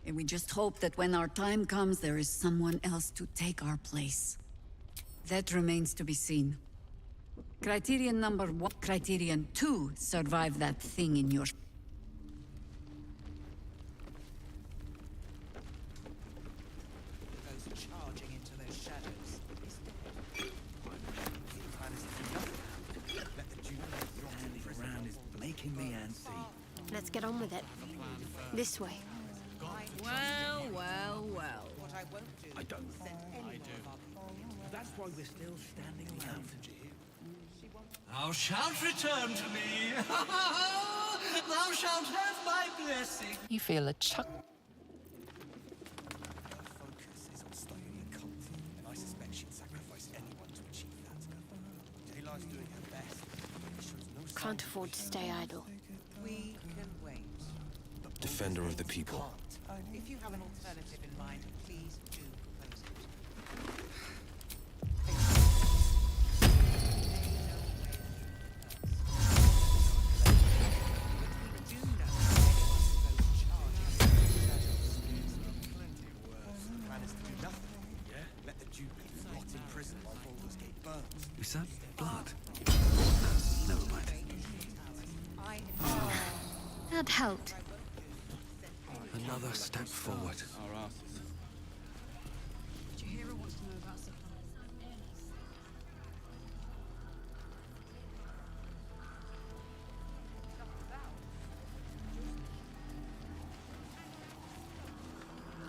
and we just hope that when our time comes, there is someone else to take our place. That remains to be seen. Criterion number 1, criterion 2, survive that thing in your... Goes charging into their shadows. He's dead. The plan is to do nothing. Let the Duke handing around is making me antsy. Let's get on with it. This way. Well, well, well. I don't. I do. That's why we're still standing around. Thou shalt return to me. Thou shalt have my blessing. You feel a chuck. Focus is on stopping the cult, and I suspect she'd sacrifice anyone to achieve that. Daylight's doing her best. It shows no sign Can't afford to stay idle. We can wait. Defender of the people. If you have an alternative in mind, please do propose it. Is that blood? Never mind. That helped. Another step forward.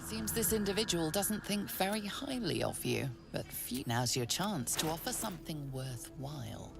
Seems this individual doesn't think very highly of you, but now's your chance to offer something worthwhile.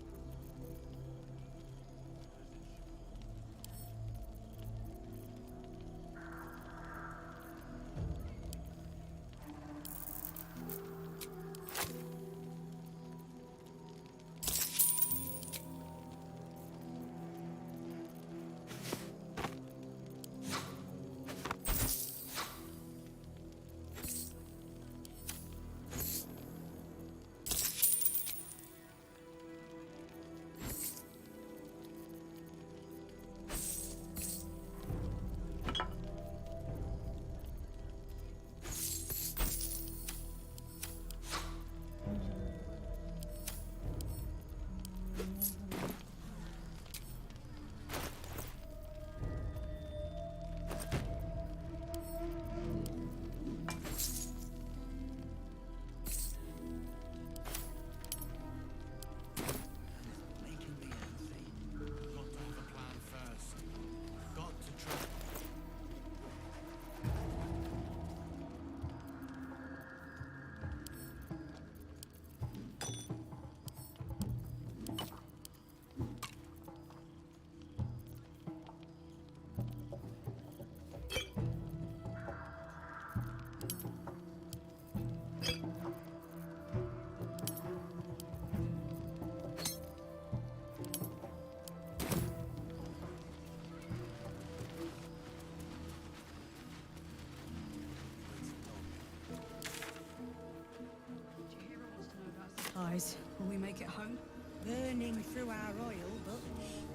Eyes. Will we make it home? Burning through our oil, but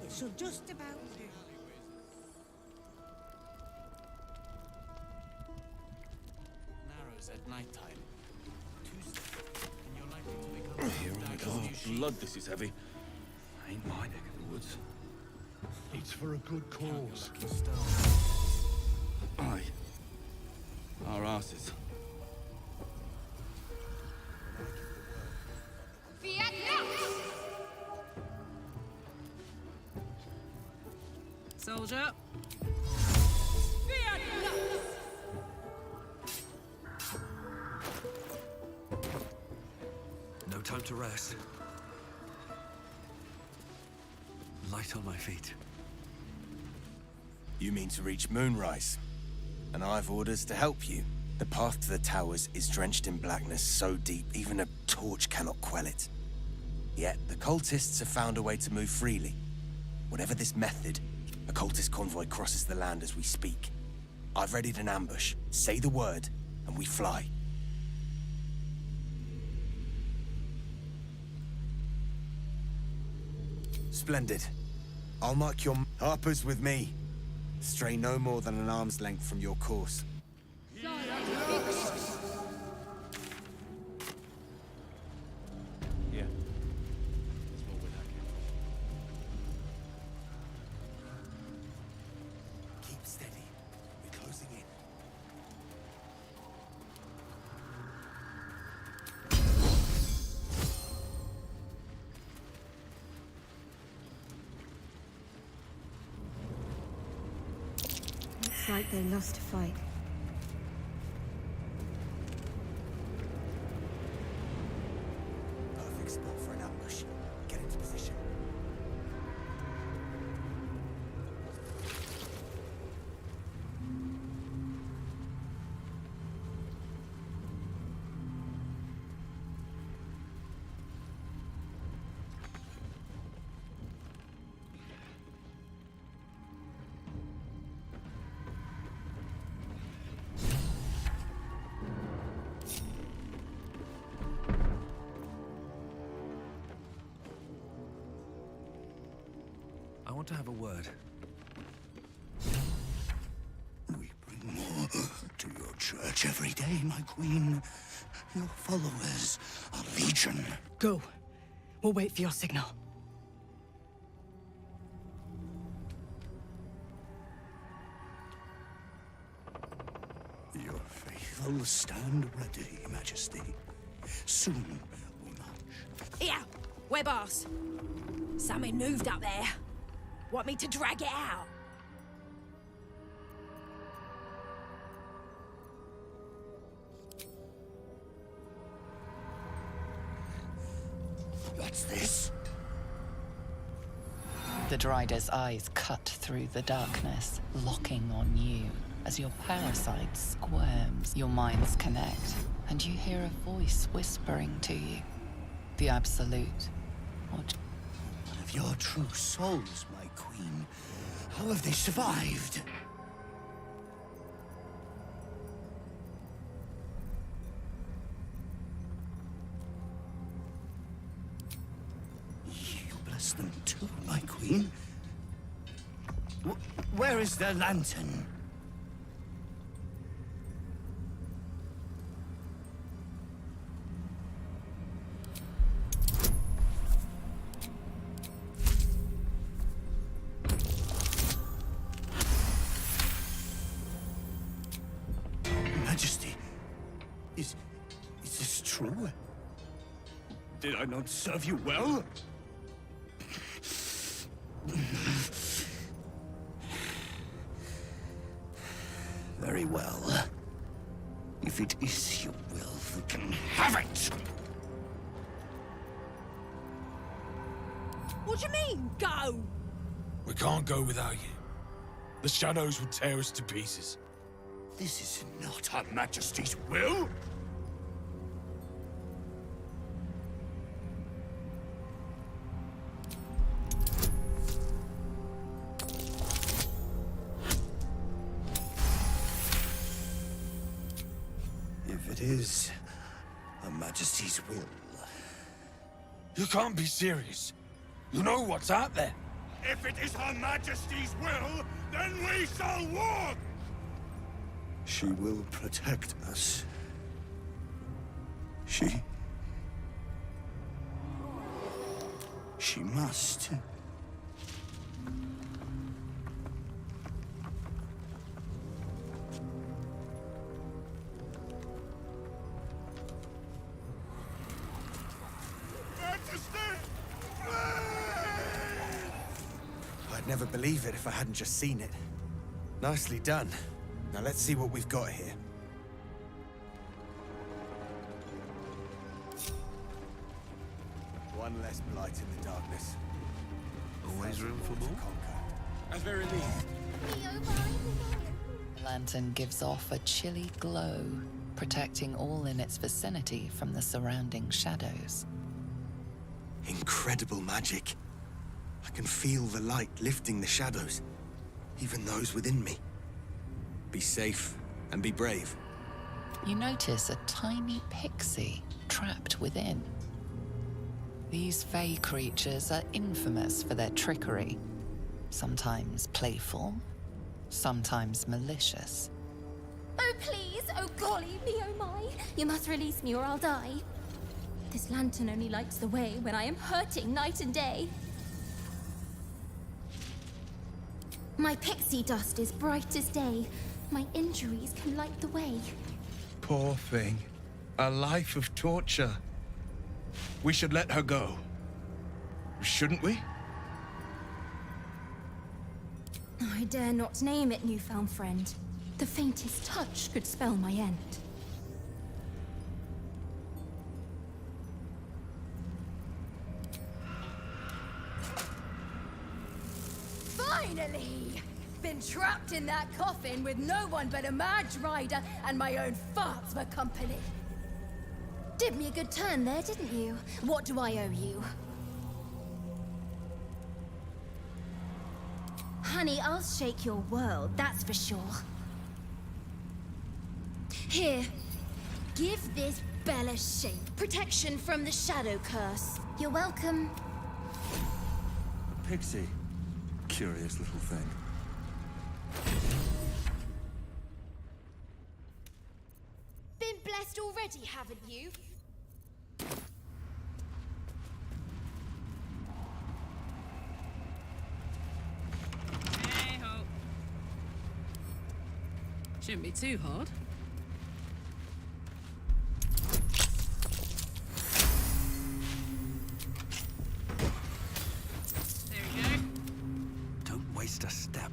it should just about do. Narrows at night time. And you're likely to become... Here we go. Blood, this is heavy. Ain't my neck of the woods. It's for a good cause. Aye. Our asses. Soldier. No time to rest. Light on my feet. You mean to reach Moonrise? And I've orders to help you. The path to the towers is drenched in blackness so deep even a torch cannot quell it. Yet the cultists have found a way to move freely. Whatever this method, a cultist convoy crosses the land as we speak. I've readied an ambush. Say the word, and we fly. Splendid. I'll mark your Harper's with me. Stray no more than an arm's length from your course. Yeah. Keep steady. We're closing in. Looks like they lost a fight. Perfect spot for an ambush. Get into position. I want to have a word. We bring more to your church every day, my queen. Your followers are legion. Go. We'll wait for your signal. Your faithful stand ready, Majesty. Soon we march. Here, we're boss. Something moved up there. Want me to drag it out? What's this? The Drider's eyes cut through the darkness, locking on you. As your parasite squirms, your minds connect, and you hear a voice whispering to you. The Absolute. One of your true souls, my queen. How have they survived? You bless them too, my queen. Where is their lantern? Majesty, is this true? Did I not serve you well? Very well. If it is your will, you can have it! What do you mean, go? We can't go without you. The shadows will tear us to pieces. This is not Her Majesty's will! If it is Her Majesty's will... You can't be serious. You know what's out there. If it is Her Majesty's will, then we shall walk! She will protect us. She must. I'd never believe it if I hadn't just seen it. Nicely done. Now let's see what we've got here. One less blight in the darkness. Always room for more? At very least. The lantern gives off a chilly glow, protecting all in its vicinity from the surrounding shadows. Incredible magic. I can feel the light lifting the shadows, even those within me. Be safe and be brave. You notice a tiny pixie trapped within. These fey creatures are infamous for their trickery. Sometimes playful, sometimes malicious. Oh, please! Oh, golly me, oh my! You must release me or I'll die. This lantern only lights the way when I am hurting night and day. My pixie dust is bright as day. My injuries can light the way. Poor thing. A life of torture. We should let her go. Shouldn't we? I dare not name it, newfound friend. The faintest touch could spell my end. Finally! Been trapped in that coffin with no one but a mad rider and my own farts for company. Did me a good turn there, didn't you? What do I owe you? Honey, I'll shake your world, that's for sure. Here, give this bell a shake. Protection from the shadow curse. You're welcome. A pixie. Curious little thing. Been blessed already, haven't you? Hey-ho. Shouldn't be too hard. There we go. Don't waste a step.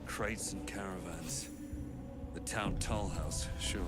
Crates and caravans. The town toll house, surely.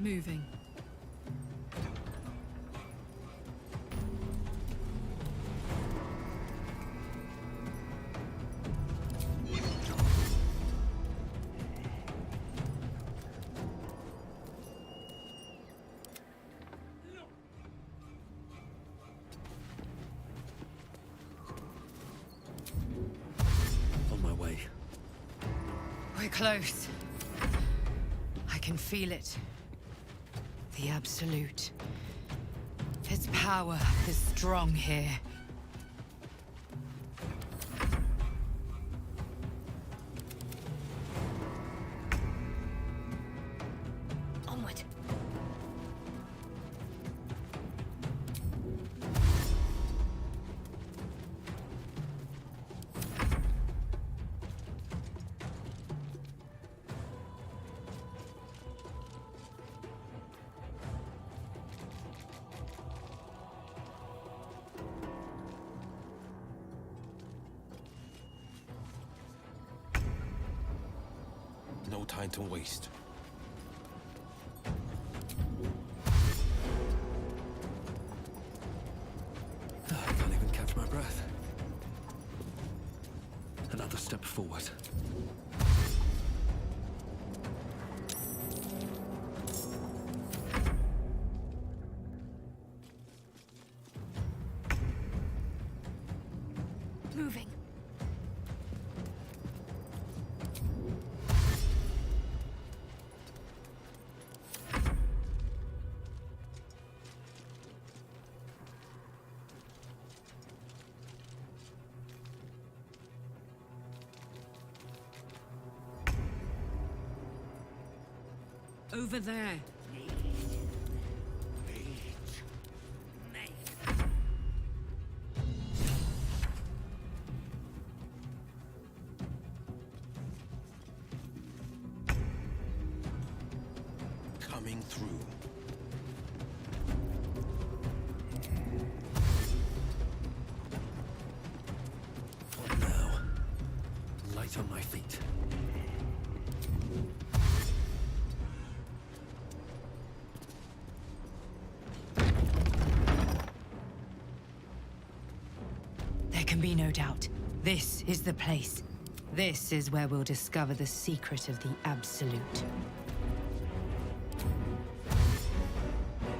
Moving. On my way. We're close. I can feel it. The Absolute. Its power is strong here. Onward. no time to waste. I can't even catch my breath. Another step forward. Moving. Over there. Coming through. What now? Light on my feet. There can be no doubt. This is the place. This is where we'll discover the secret of the Absolute.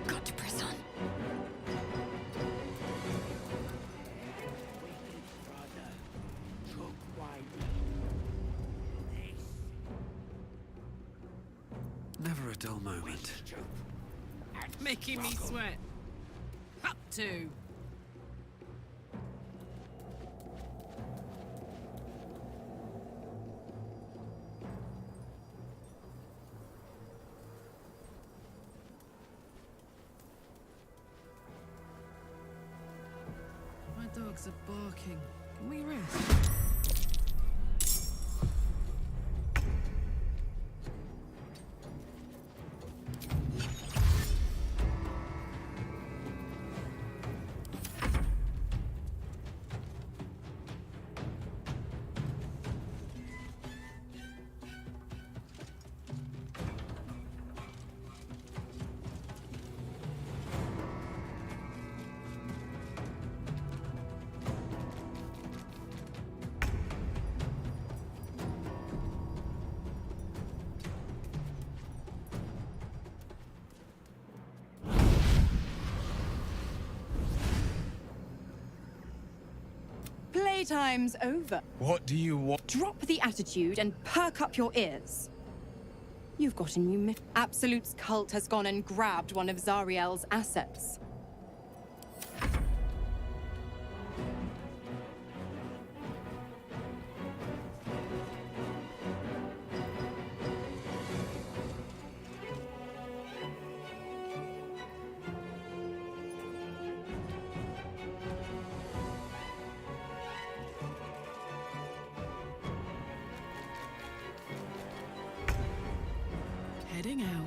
Got to press on. Never a dull moment. Making me sweat. Up to. My dogs are barking. Can we rest? Playtime's over. What do you want? Drop the attitude and perk up your ears. You've got a new myth. Absolute's cult has gone and grabbed one of Zariel's assets. Heading out.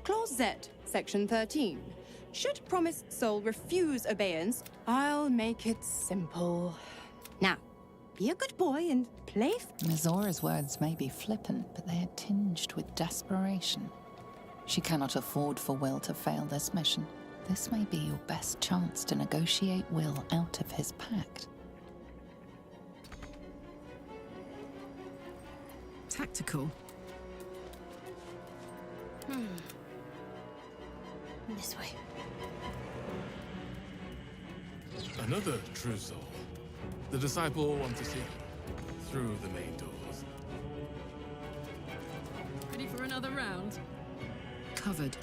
Clause Z, Section 13. Should promised soul refuse obeyance, I'll make it simple. Now, be a good boy and play. Mizora's words may be flippant, but they are tinged with desperation. She cannot afford for Will to fail this mission. This may be your best chance to negotiate Will out of his pact. Tactical. This way. Another true soul. The disciple will want to see through the main doors. for another round? Covered.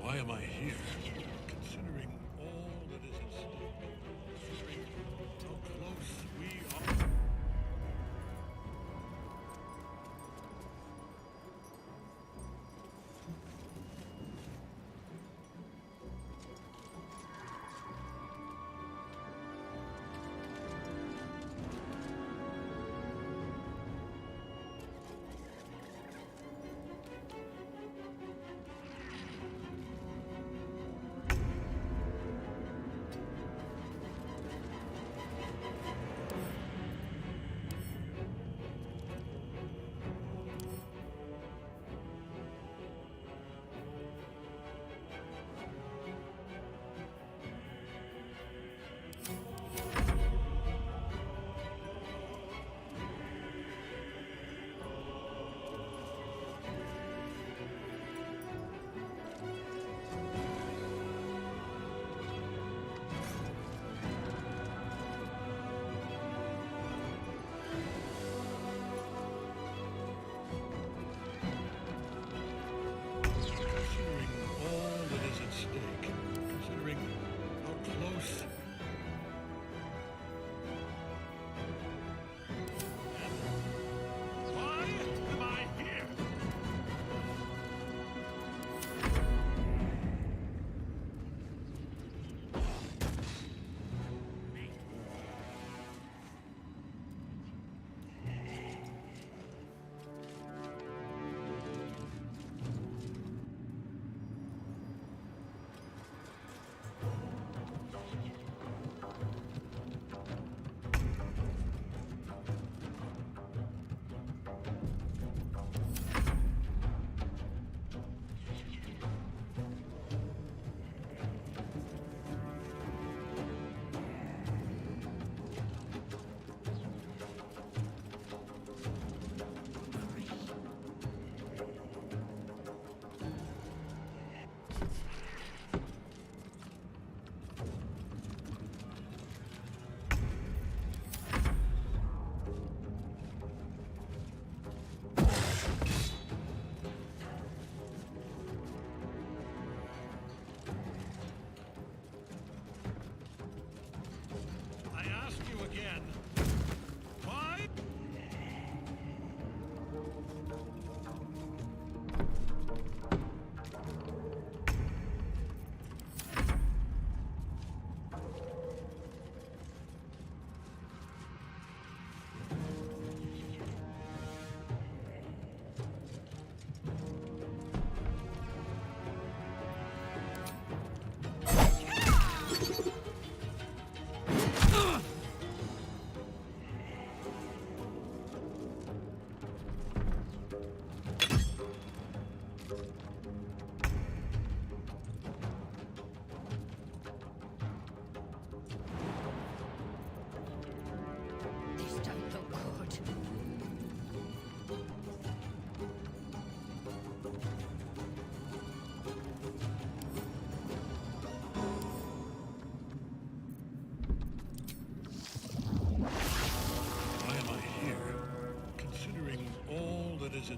Why am I here? Considering all that is at stake, considering how close we are.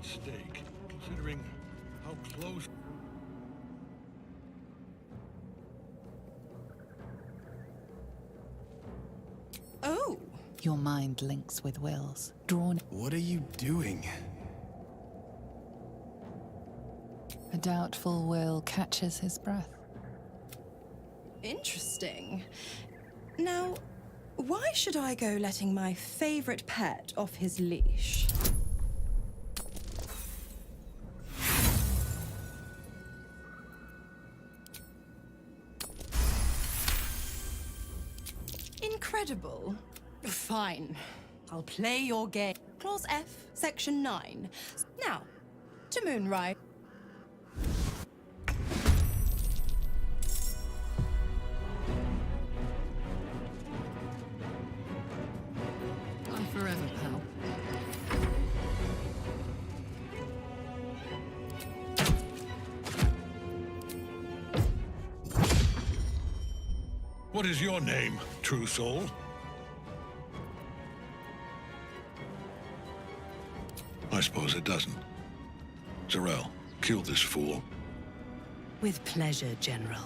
at stake, considering how close... Oh! Your mind links with Will's, drawn. What are you doing? A doubtful Will catches his breath. Interesting. Now, why should I go letting my favorite pet off his leash? Incredible. Fine. I'll play your game. Clause F, Section 9. Now, to Moonrise. Bye forever, pal. What is your name, true soul? I suppose it doesn't. Zarel, kill this fool. With pleasure, General.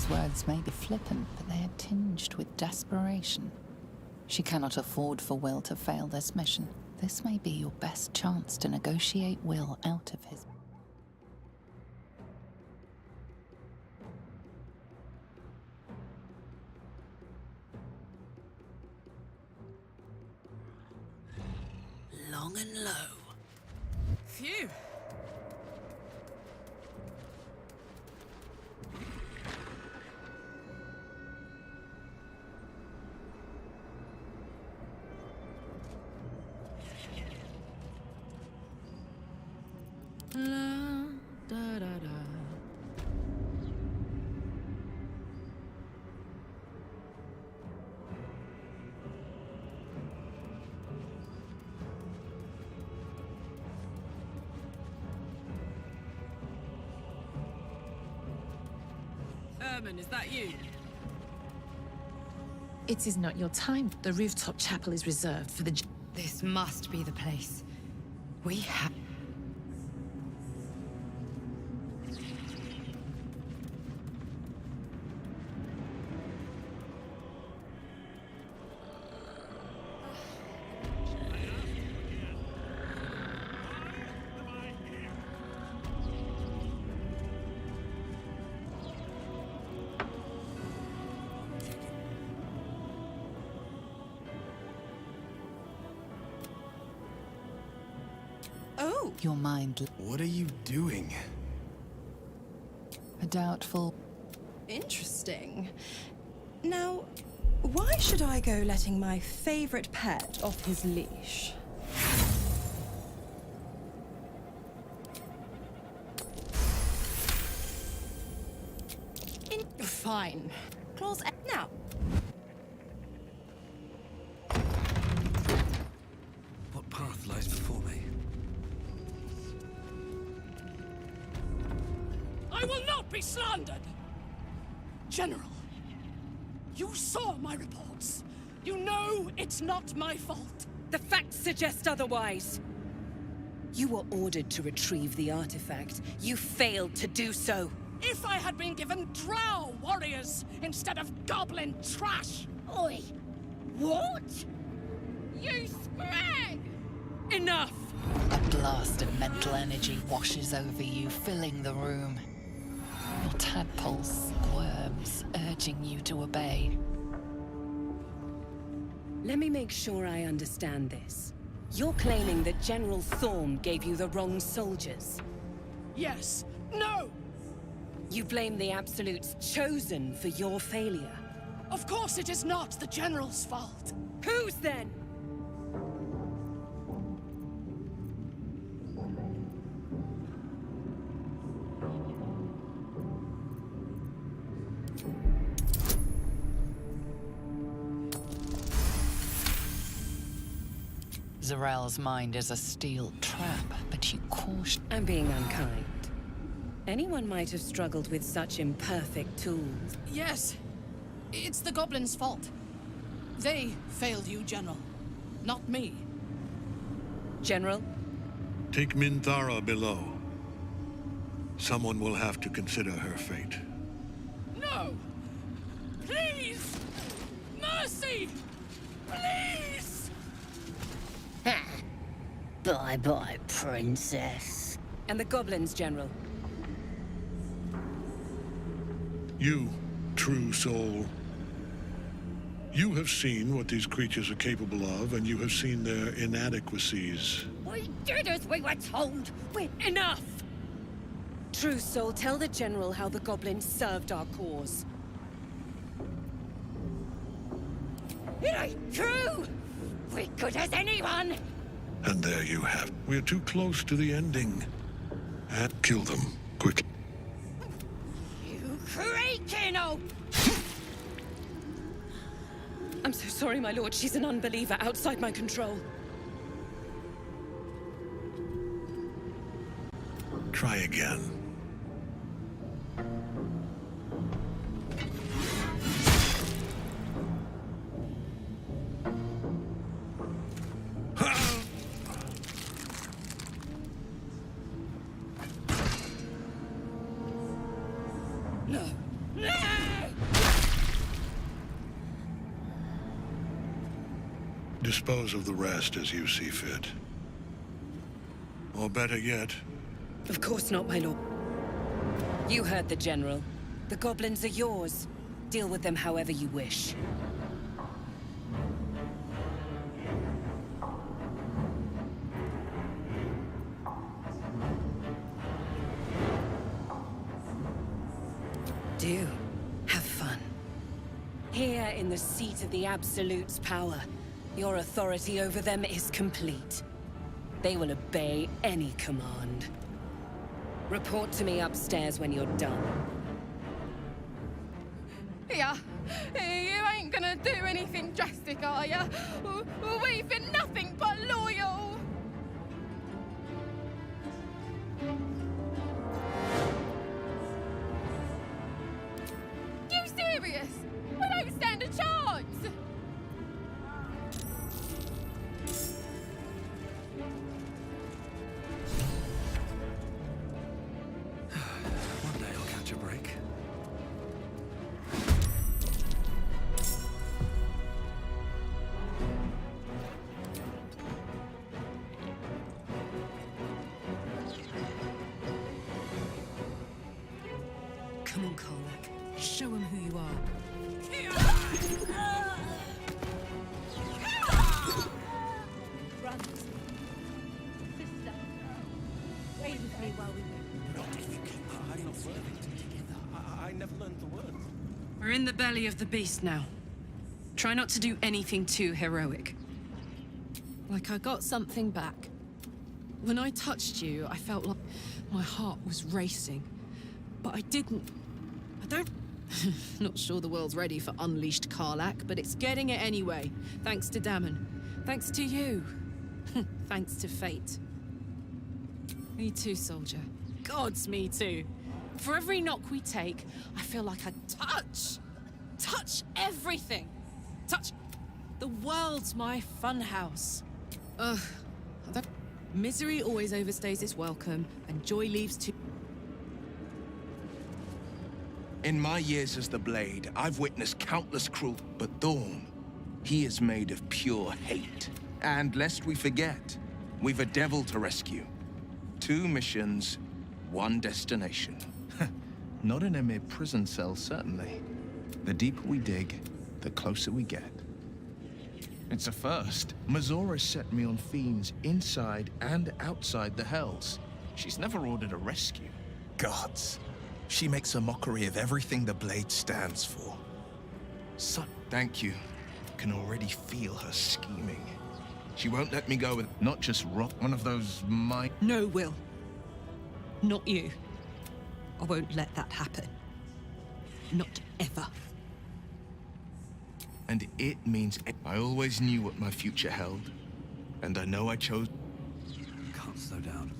Those words may be flippant, but they are tinged with desperation. She cannot afford for Will to fail this mission. This may be your best chance to negotiate Will out of his... Long and low. Phew. La, da, da, da. Herman, is that you? It is not your time. The rooftop chapel is reserved for the... This must be the place. We have... Oh! Your mind... What are you doing? A doubtful... Interesting. Now, why should I go letting my favorite pet off his leash? Fine. Claws now. What path lies before me? I will not be slandered! General, you saw my reports. You know it's not my fault. The facts suggest otherwise. You were ordered to retrieve the artifact. You failed to do so. If I had been given drow warriors instead of goblin trash! Oi! What? You scrag! Enough! A blast of mental energy washes over you, filling the room. Your tadpole squirms, urging you to obey. Let me make sure I understand this. You're claiming that General Thorm gave you the wrong soldiers? Yes. No! You blame the Absolute's Chosen for your failure? Of course it is not the General's fault. Whose then? Zarel's mind is a steel trap, but you caution... I'm being unkind. Anyone might have struggled with such imperfect tools. Yes. It's the goblins' fault. They failed you, General. Not me. General? Take Minthara below. Someone will have to consider her fate. No! Please! Mercy! Please! Bye-bye, princess. And the goblins, General? You, true soul. You have seen what these creatures are capable of, and you have seen their inadequacies. We did as we were told! Enough! True soul, tell the General how the goblins served our cause. It ain't true! We're good as anyone! And there you have. We're too close to the ending. And kill them, quickly. You creaking old... I'm so sorry, my lord. She's an unbeliever outside my control. Try again. No. No! Dispose of the rest as you see fit. Or better yet... Of course not, my lord. You heard the General. The goblins are yours. Deal with them however you wish. Do. Have fun. Here in the seat of the Absolute's power, your authority over them is complete. They will obey any command. Report to me upstairs when you're done. Yeah, you ain't gonna do anything drastic, are ya? We've been nothing but loyal! You serious? We don't stand a chance! One day I'll catch a break. Come on, Karlach. Show him who you are. Run. Sister. Wait with me while we move. Not if you keep our not working together. I never learned the word. We're in the belly of the beast now. Try not to do anything too heroic. Like I got something back. When I touched you, I felt like my heart was racing. But I didn't. I don't... Not sure the world's ready for unleashed Karlach, but it's getting it anyway. Thanks to Dammon. Thanks to you. Thanks to fate. Me too, soldier. Gods, me too. For every knock we take, I feel like I touch everything. Touch... The world's my funhouse. Ugh. Misery always overstays its welcome, and joy leaves too... In my years as the Blade, I've witnessed countless cruel... But Thorn, he is made of pure hate. And lest we forget, we've a devil to rescue. 2 missions, 1 destination. Not in a mere prison cell, certainly. The deeper we dig, the closer we get. It's a first. Mazora set me on fiends inside and outside the Hells. She's never ordered a rescue. Gods. She makes a mockery of everything the Blade stands for. Thank you. Can already feel her scheming. She won't let me go with not just rock, one of those No, Will. Not you. I won't let that happen. Not ever. And it means I always knew what my future held. And I know I chose... Can't slow down.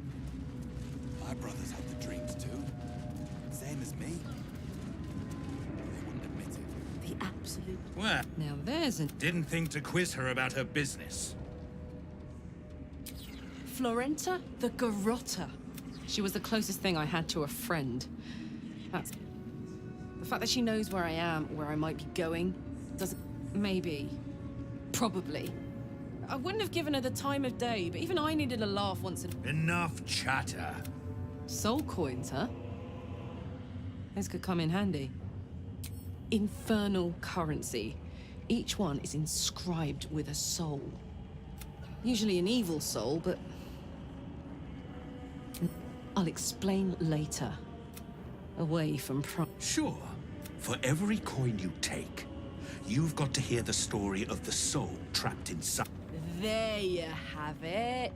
My brothers had the dreams too. Same as me. They wouldn't admit it. The Absolute... Well, now there's a... Didn't think to quiz her about her business. Florenta the Garrotta. She was the closest thing I had to a friend. That's... The fact that she knows where I am, where I might be going, doesn't... Maybe. Probably. I wouldn't have given her the time of day, but even I needed a laugh once in... Enough chatter. Soul coins, huh? Those could come in handy. Infernal currency. Each one is inscribed with a soul. Usually an evil soul, but... I'll explain later. Away from Sure. For every coin you take, you've got to hear the story of the soul trapped inside. There you have it.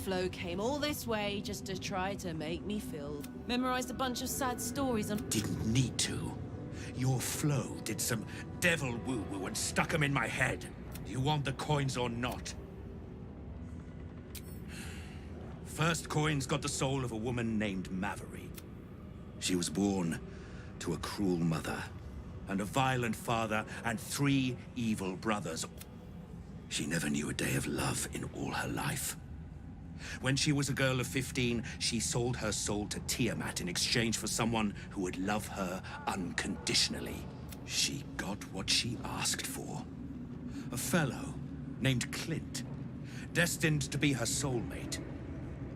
Flo came all this way just to try to make me feel. Memorized a bunch of sad stories and... Didn't need to. Your Flo did some devil woo-woo and stuck 'em in my head. Do you want the coins or not? First coin's got the soul of a woman named Maveri. She was born to a cruel mother, and a violent father, and 3 evil brothers. She never knew a day of love in all her life. When she was a girl of 15, she sold her soul to Tiamat in exchange for someone who would love her unconditionally. She got what she asked for. A fellow named Clint, destined to be her soulmate.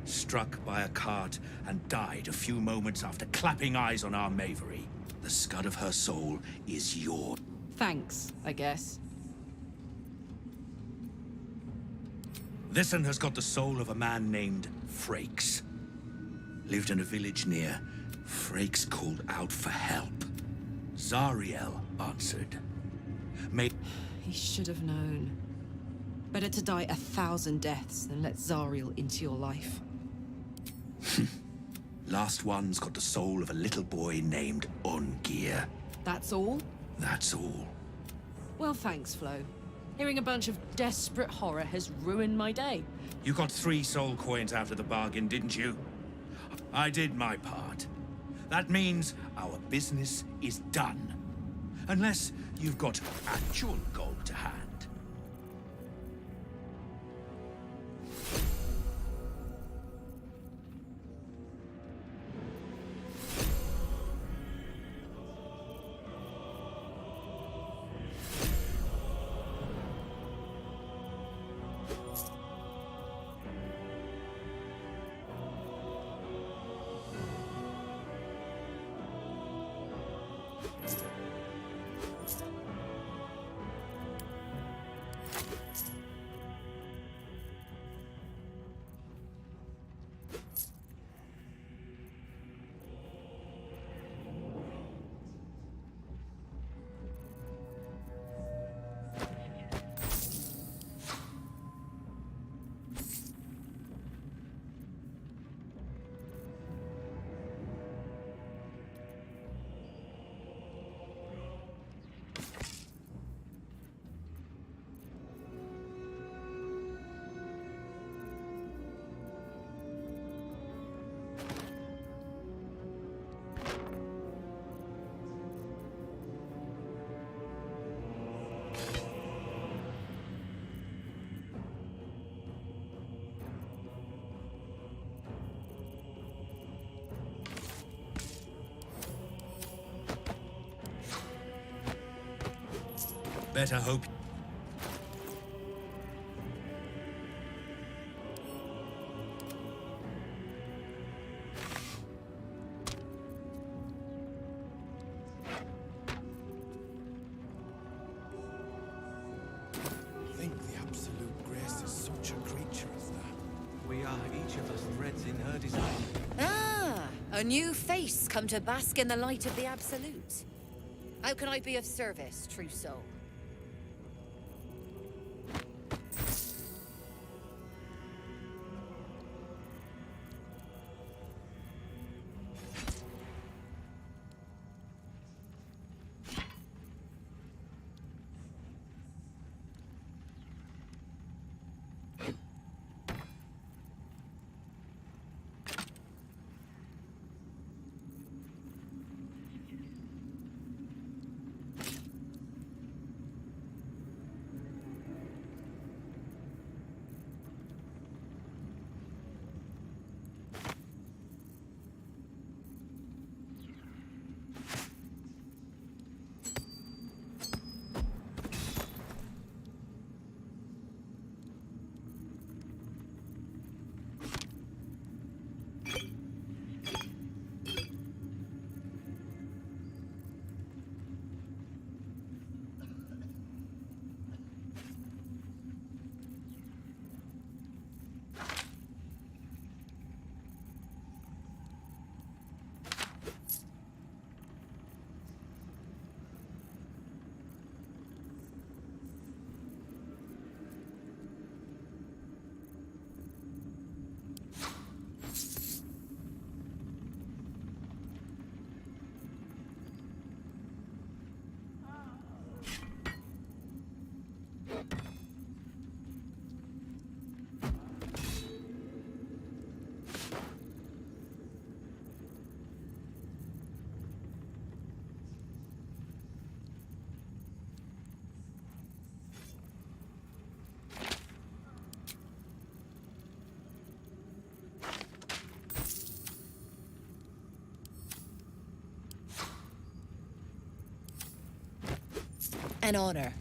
Struck by a cart and died a few moments after clapping eyes on our Mavery. The scud of her soul is yours. Thanks, I guess. This one has got the soul of a man named Frakes. Lived in a village near. Frakes called out for help. Zariel answered. He should have known. Better to die 1,000 deaths than let Zariel into your life. Last one's got the soul of a little boy named Ungir. That's all? That's all. Well, thanks, Flo. Hearing a bunch of desperate horror has ruined my day. You got 3 soul coins out of the bargain, didn't you? I did my part. That means our business is done. Unless you've got actual gold to hand. Better hope. Think the absolute grace is such a creature as that. We are each of us threads in her design. Ah, a new face come to bask in the light of the absolute. How can I be of service, true soul? An honor.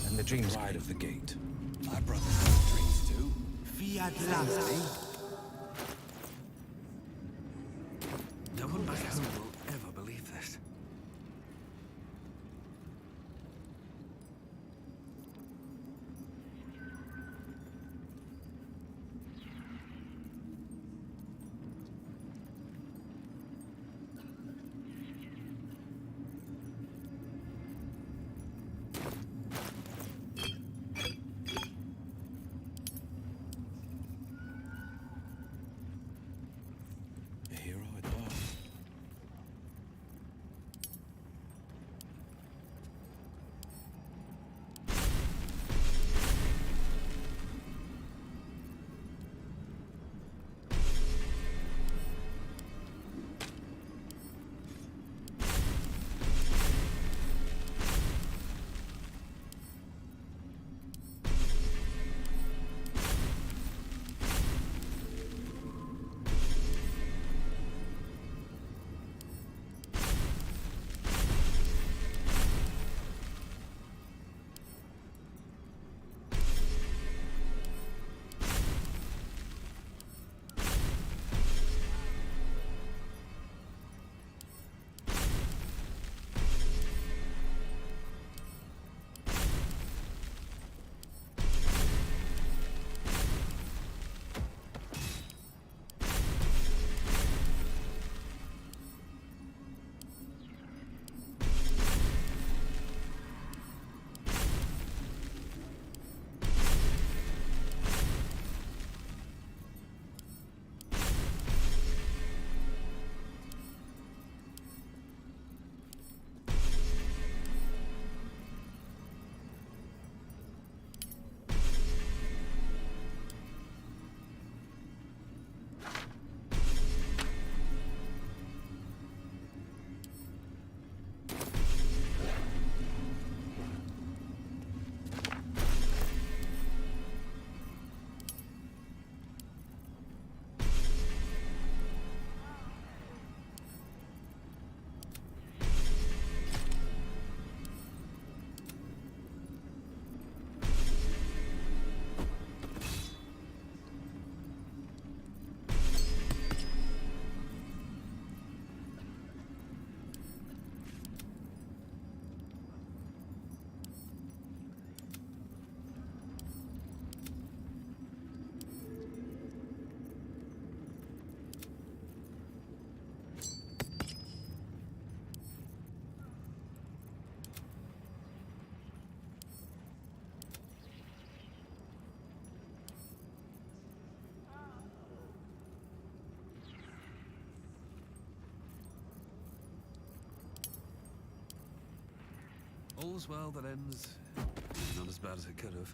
And the dream's wide of the gate. My brothers have dreams too. Fiat No one back home will ever believe this. A hero at last. All's well that ends not as bad as it could have.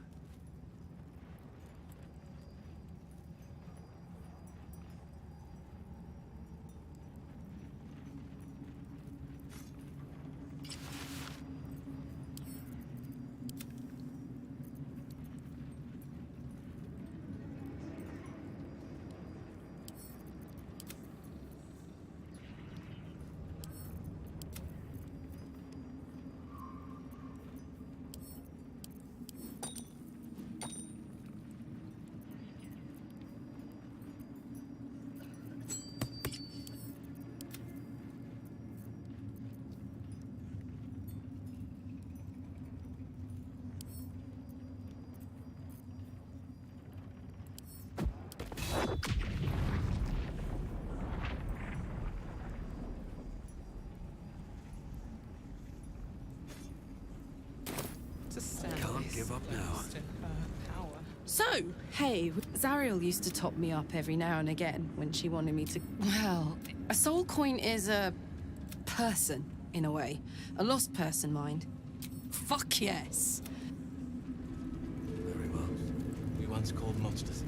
Can't give up now. So, hey, Zariel used to top me up every now and again when she wanted me to... Well, a soul coin is a person, in a way. A lost person, mind. Fuck yes. Very well. We once called monsters.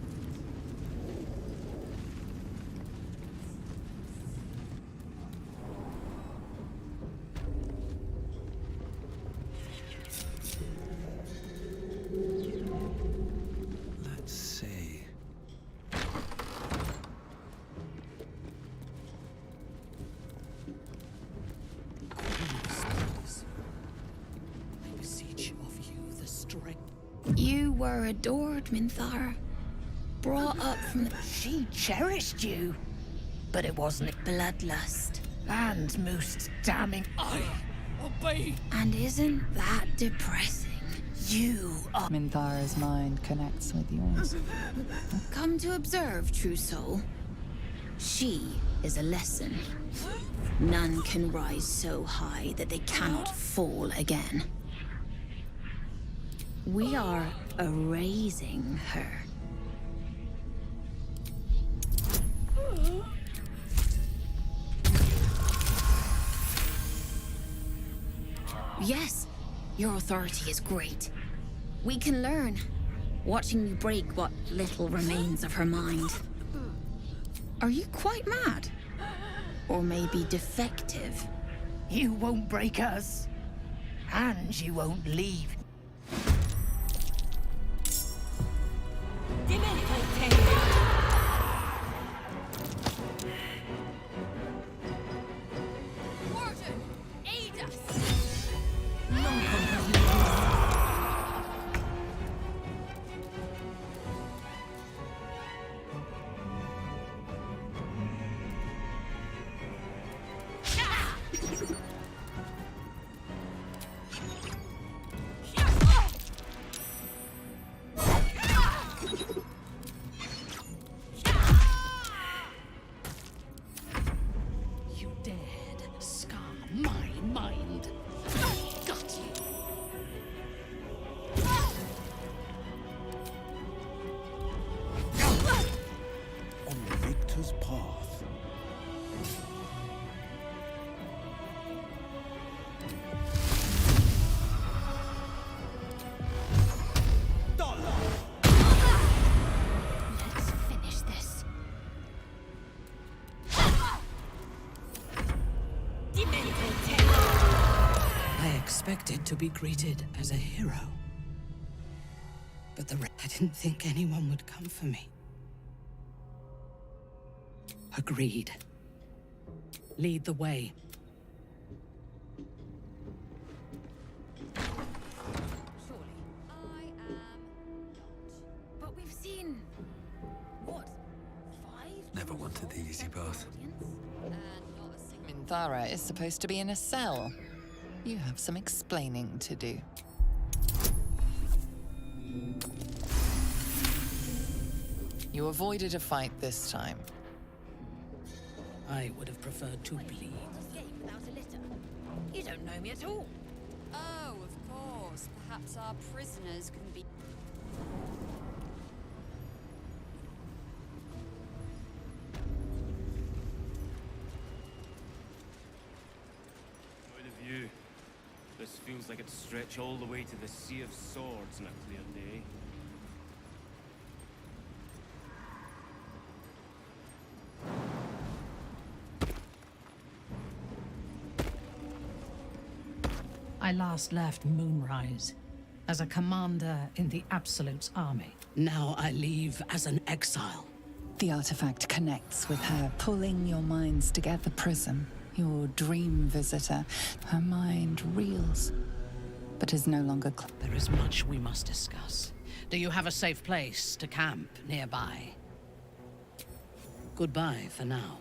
strength. You were adored, Minthara. Brought up from the... She cherished you. But it wasn't bloodlust. and most damning. I obey. And isn't that depressing? You are... Minthara's mind connects with yours. Come to observe, true soul. She is a lesson. None can rise so high that they cannot fall again. We are erasing her. Yes, your authority is great. We can learn, watching you break what little remains of her mind. Are you quite mad? Or maybe defective? You won't break us. And you won't leave. Warden, aid us! You dared scar my mind. Got you. On the victor's path. Let's finish this. I expected to be greeted as a hero. But I didn't think anyone would come for me. Agreed. Lead the way. But we've seen... what? 5? Never wanted the easy path. Minthara is supposed to be in a cell. You have some explaining to do. You avoided a fight this time. I would have preferred to bleed. You don't know me at all. Oh, of course. Perhaps our prisoners can be... Point of view. This feels like it'd stretch all the way to the Sea of Swords on a clear day. I last left Moonrise as a commander in the Absolute's army. Now I leave as an exile. The artifact connects with her, pulling your minds together. Prism, your dream visitor. Her mind reels, but is no longer There is much we must discuss. Do you have a safe place to camp nearby? Goodbye for now.